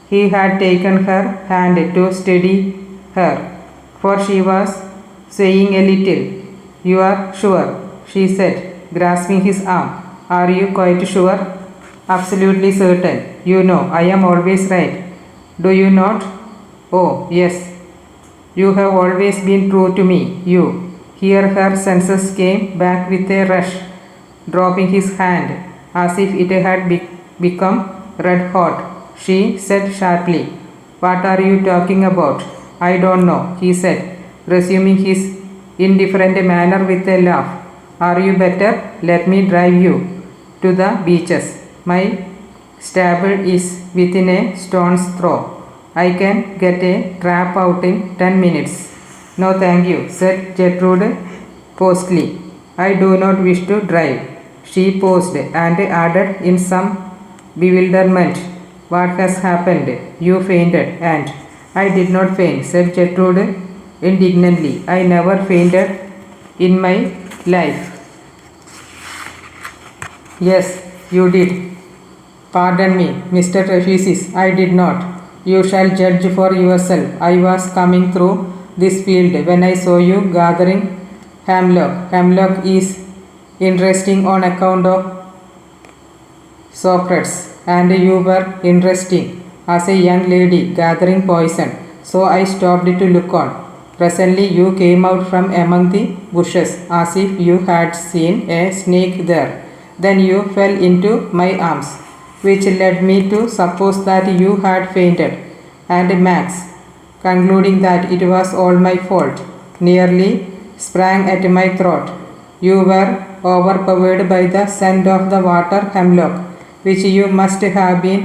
He had taken her hand to steady her, for she was swaying a little. "You are sure?" she said, grasping his arm. "Are you quite sure?" "Absolutely certain. You know I am always right. Do you not?" "Oh, yes. You have always been true to me. You." Here her senses came back with a rush, dropping his hand as if it had become red hot. She said sharply, "What are you talking about?" "I don't know," he said, resuming his indifferent manner with a laugh. "Are you better? Let me drive you to the beaches. My stable is within a stone's throw. I can get a trap out in 10 minutes. "No, thank you," said Gertrude postly. "I do not wish to drive." She paused and added in some bewilderment, "What has happened? You fainted." "And I did not faint," said Gertrude indignantly. "I never fainted in my life." "Yes, you did." "Pardon me, Mr. Trefusis, I did not." "You shall judge for yourself. I was coming through this field when I saw you gathering hemlock. Hemlock is interesting on account of Socrates, and you were interesting as a young lady gathering poison, so I stopped to look on. Presently you came out from among the bushes as if you had seen a snake there. Then you fell into my arms, which led me to suppose that you had fainted, and Max, concluding that it was all my fault, nearly sprang at my throat. You were overpowered by the scent of the water hemlock, which you must have been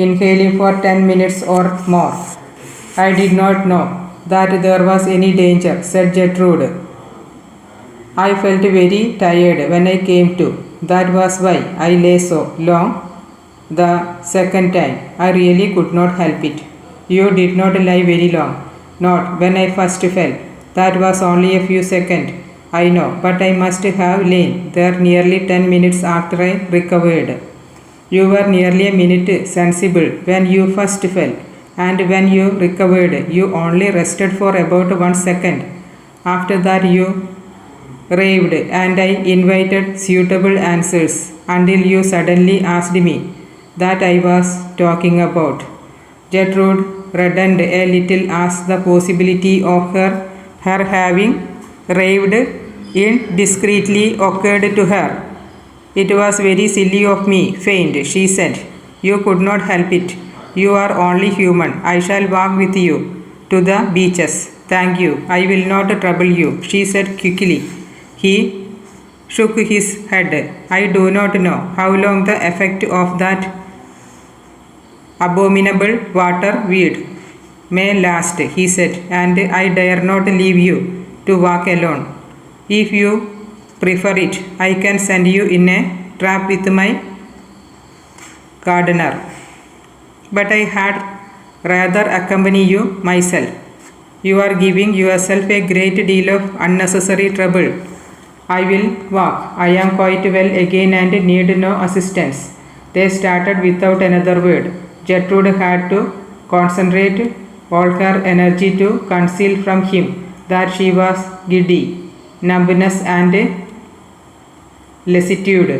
inhaling for 10 minutes or more." "I did not know that there was any danger," said Gertrude. "I felt very tired when I came to. That was why I lay so long the second time. I really could not help it." "You did not lie very long." "Not when I first fell. That was only a few seconds, I know, but I must have lain there nearly 10 minutes after I recovered." "You were nearly a minute sensible when you first fell, and when you recovered you only rested for about 1 second. After that you raved, and I invited suitable answers until you suddenly asked me that I was talking about." Gertrude reddened a little as the possibility of her having raved indiscreetly occurred to her. "It was very silly of me, faint," she said. "You could not help it. You are only human. I shall walk with you to the beaches." "Thank you. I will not trouble you," she said quickly. He shook his head. "I do not know how long the effect of that abominable water weed may last," he said, "and I dare not leave you to walk alone. If you prefer it, I can send you in a trap with my gardener. But I had rather accompany you myself. You are giving yourself a great deal of unnecessary trouble." I will walk. I am quite well again and need no assistance. They started without another word. Gertrude had to concentrate all her energy to conceal from him that she was giddy. Numbness and lassitude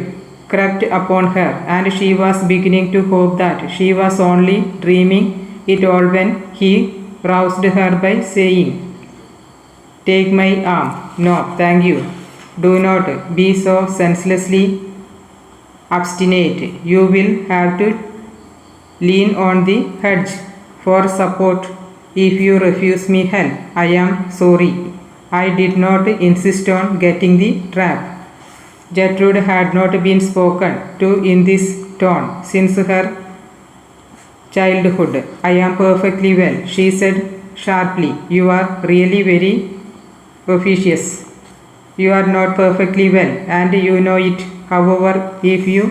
crept upon her, and she was beginning to hope that she was only dreaming it all when he roused her by saying, "Take my arm." "No, thank you. Do not be so senselessly obstinate. You will have to lean on the hedge for support if you refuse me help. I am sorry. I did not insist on getting the trap." Gertrude had not been spoken to in this tone since her childhood. "I am perfectly well," she said sharply. "You are really very officious. You are not perfectly well, and you know it. However, if you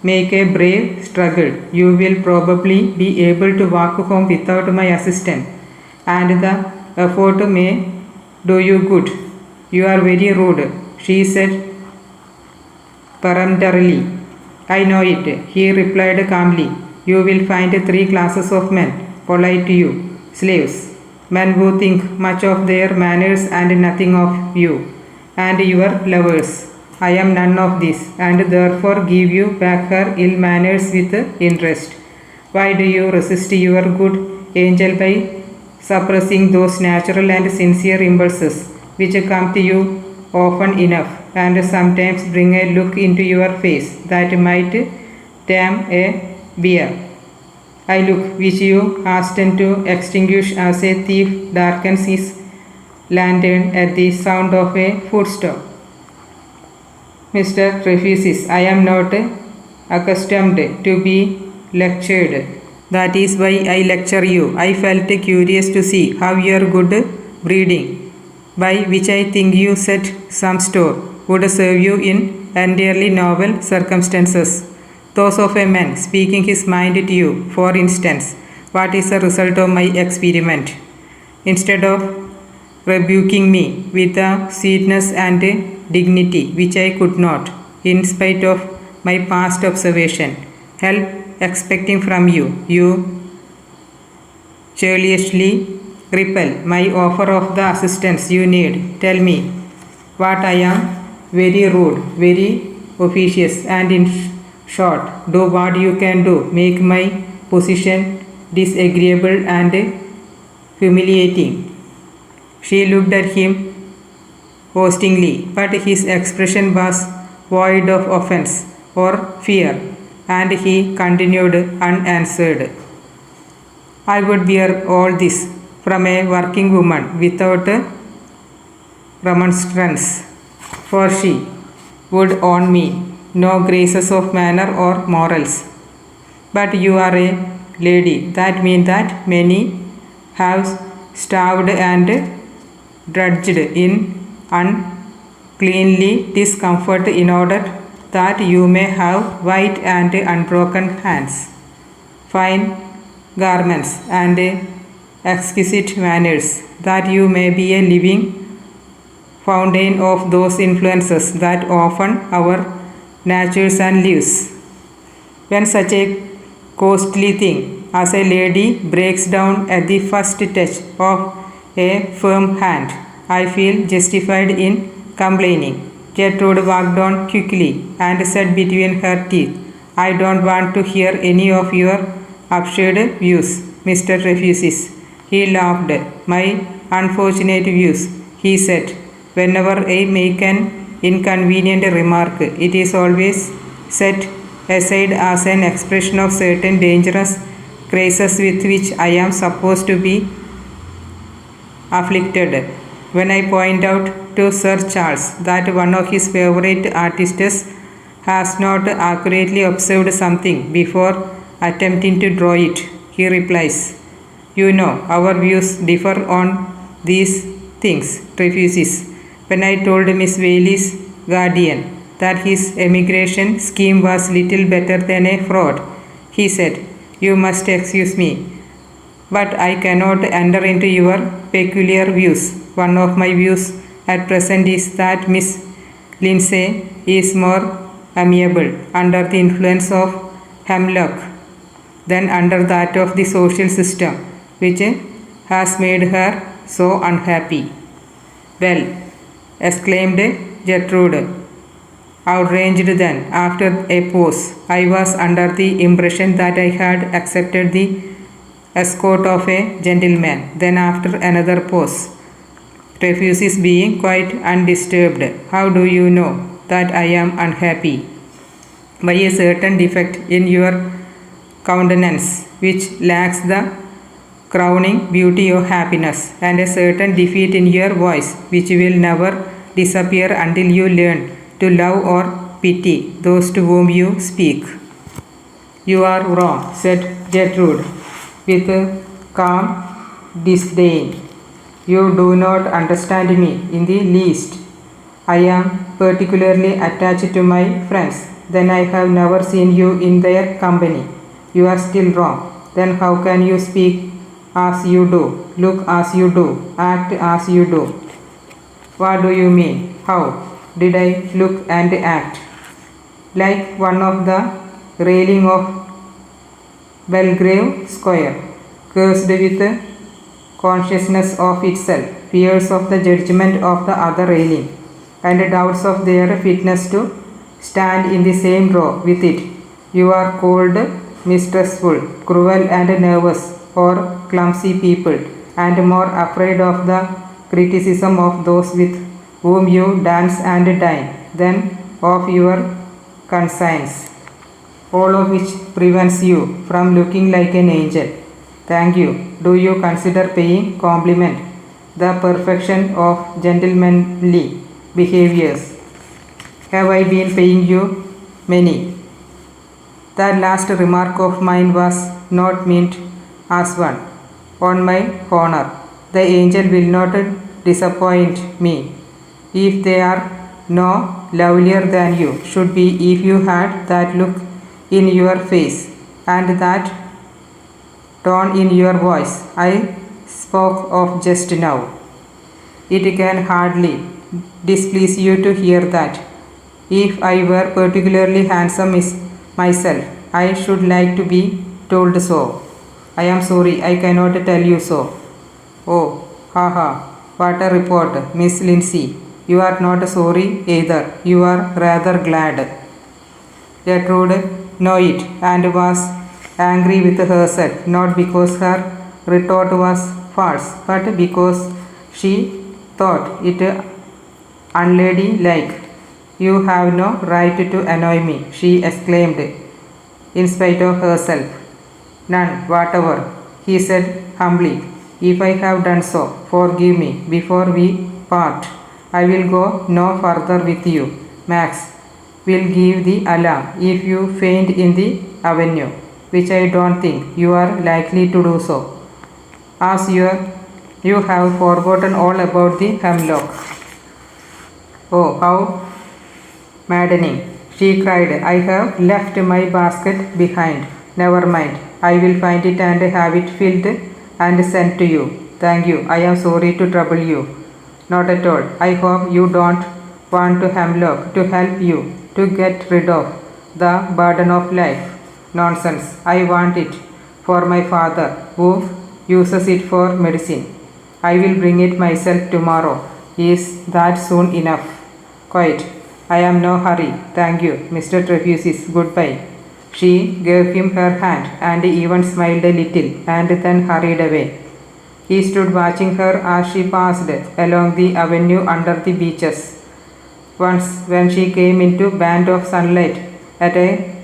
make a brave struggle, you will probably be able to walk home without my assistance, and the effort may do you good." "You are very rude," she said peremptorily. "I know it," he replied calmly. "You will find 3 classes of men polite to you: slaves, men who think much of their manners and nothing of you, and your lovers. I am none of this, and therefore give you back her ill manners with interest. Why do you resist your good angel by suppressing those natural and sincere impulses which come to you often enough, and sometimes bring a look into your face that might damn a bear? A look which you hasten to extinguish as a thief darkens his lantern at the sound of a footstep." Mr. refuses. "I am not accustomed to be lectured. That is why I lecture you. I felt curious to see how your good breeding, by which I think you set some store, would serve you in entirely novel circumstances. Those of a man speaking his mind to you, for instance. What is the result of my experiment? Instead of rebuking me with a sweetness and dignity which I could not, in spite of my past observation, help expecting from you, you churlishly repel my offer of the assistance you need. Tell me what I am very rude, very officious, and in short, do what you can do. Make my position disagreeable and humiliating." She looked at him hostingly, but his expression was void of offense or fear, and he continued unanswered. "I would bear all this from a working woman without remonstrance, for she would own me no graces of manner or morals. But you are a lady. That means that many have starved and drudged in uncleanly discomfort in order that you may have white and unbroken hands, fine garments, and exquisite manners, that you may be a living fountain of those influences that often our natures and lives. When such a costly thing as a lady breaks down at the first touch of a firm hand, I feel justified in complaining." Gertrude walked on quickly and said between her teeth, "I don't want to hear any of your absurd views, Mr. Refuses." He laughed. "My unfortunate views," he said. "Whenever I make an inconvenient remark, it is always set aside as an expression of certain dangerous crazes with which I am supposed to be afflicted. When I point out to Sir Charles that one of his favorite artists has not accurately observed something before attempting to draw it, he replies, 'You know, our views differ on these things,' Refuses. When I told Miss Whaley's guardian that his emigration scheme was little better than a fraud, he said, 'You must excuse me, but I cannot enter into your peculiar views. One of my views at present is that Miss Lindsay is more amiable under the influence of hemlock than under that of the social system, which has made her so unhappy. Well, exclaimed Gertrude, outraged then. After a pause, I was under the impression that I had accepted the escort of a gentleman. Then after another pause, refuses being quite undisturbed. How do you know that I am unhappy? By a certain defect in your countenance which lacks the crowning beauty of happiness, and a certain defeat in your voice which will never disappear until you learn to love or pity those to whom you speak. You are wrong, said Gertrude with calm disdain. You do not understand me in the least. I am particularly attached to my friends. Then I have never seen you in their company. You are still wrong. Then how can you speak as you do, look as you do, act as you do? What do you mean? How did I look and act? Like one of the railing of Belgrave Square, cursed with consciousness of itself, fears of the judgment of the other railing, and doubts of their fitness to stand in the same row with it. You are cold, mistrustful, cruel, and nervous for clumsy people, and more afraid of the criticism of those with whom you dance and dine than of your conscience, all of which prevents you from looking like an angel. Thank you. Do you consider paying compliment the perfection of gentlemanly behaviors? Have I been paying you many? That last remark of mine was not meant as one. On my honor, the angel will not disappoint me. If they are no lovelier than you should be if you had that look in your face and that tone in your voice I spoke of just now. It can hardly displease you to hear that. If I were particularly handsome myself, I should like to be told so. I am sorry, I cannot tell you so. Oh, ha, what a report, Miss Lindsay. You are not sorry either. You are rather glad. Gertrude knew it and was angry with herself, not because her retort was false, but because she thought it unladylike. You have no right to annoy me, she exclaimed, in spite of herself. None whatever, he said humbly. If I have done so, forgive me before we part. I will go no further with you. Max will give the alarm if you faint in the avenue, which I don't think you are likely to do so, as you have forgotten all about the hemlock. Oh, how maddening, she cried. I have left my basket behind. Never mind, I will find it and have it filled and sent to you. Thank you, I am sorry to trouble you. Not at all. I hope you don't want to hemlock to help you to get rid of the burden of life. Nonsense. I want it for my father who uses it for medicine. I will bring it myself tomorrow. Is that soon enough? Quite. I am no hurry. Thank you, Mr. Trefusis. Goodbye. She gave him her hand and even smiled a little and then hurried away. He stood watching her as she passed along the avenue under the beeches. Once, when she came into band of sunlight at a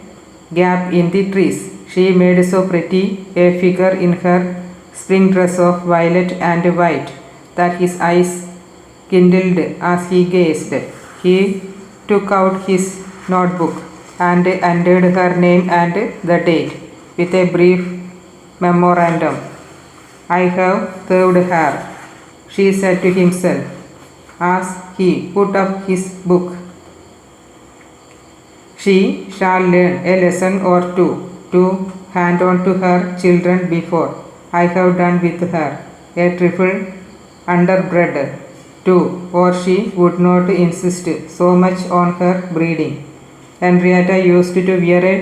gap in the trees, she made so pretty a figure in her spring dress of violet and white that his eyes kindled as he gazed. He took out his notebook and entered her name and the date with a brief memorandum. I have served her, she said to himself as he put up his book. She shall learn a lesson or two to hand on to her children before I have done with her. A trifle underbred too, or she would not insist so much on her breeding. Henrietta used to wear a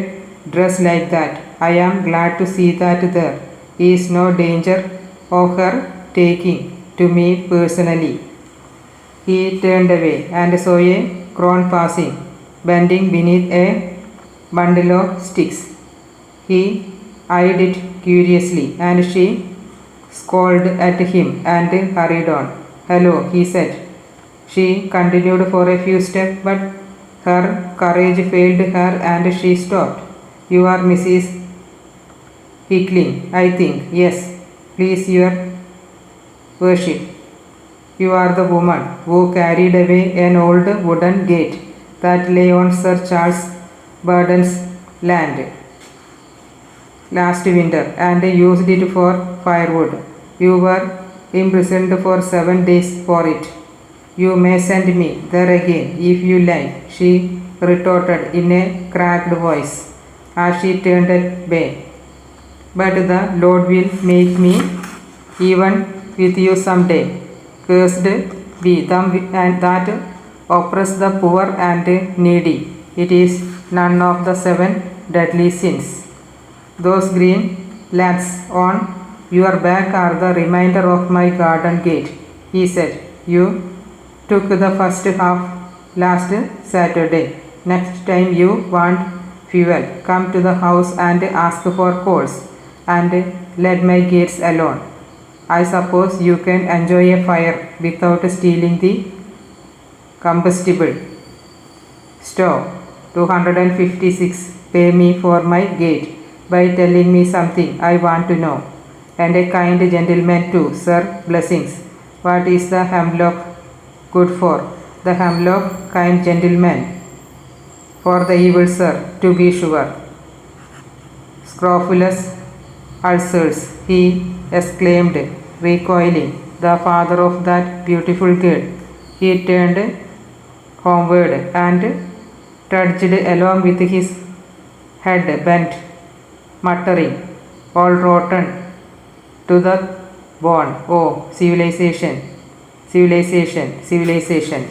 dress like that. I am glad to see that there is no danger of her taking to me personally. He turned away and saw a crone passing, bending beneath a bundle of sticks. He eyed it curiously, and she scolded at him and hurried on. Hello, he said. She continued for a few steps, but her courage failed her and she stopped. You are Mrs. Hickling, I think. Yes, please, your worship. You are the woman who carried away an old wooden gate that lay on Sir Charles Burden's land last winter and used it for firewood. You were imprisoned for 7 days for it. You may send me there again if you like, she retorted in a cracked voice as she turned at bay. But the Lord will make me even with you some day. Cursed be them that oppress the poor and needy. It is none of the 7 deadly sins. Those green lads on your back are the remainder of my garden gate, he said. You took the first half last Saturday. Next time you want fuel, come to the house and ask for coals, and let my gates alone. I suppose you can enjoy a fire without stealing the combustible stove. 256. Pay me for my gate by telling me something I want to know. And a kind gentleman too, sir. Blessings. What is the hemlock good for? The hemlock, kind gentleman. For the evil, sir, to be sure. Scrofulous ulcers, he exclaimed, recoiling. The father of that beautiful girl. He turned homeward and trudged along with his head bent, muttering, all rotten to the bone. Oh, civilization, civilization, civilization.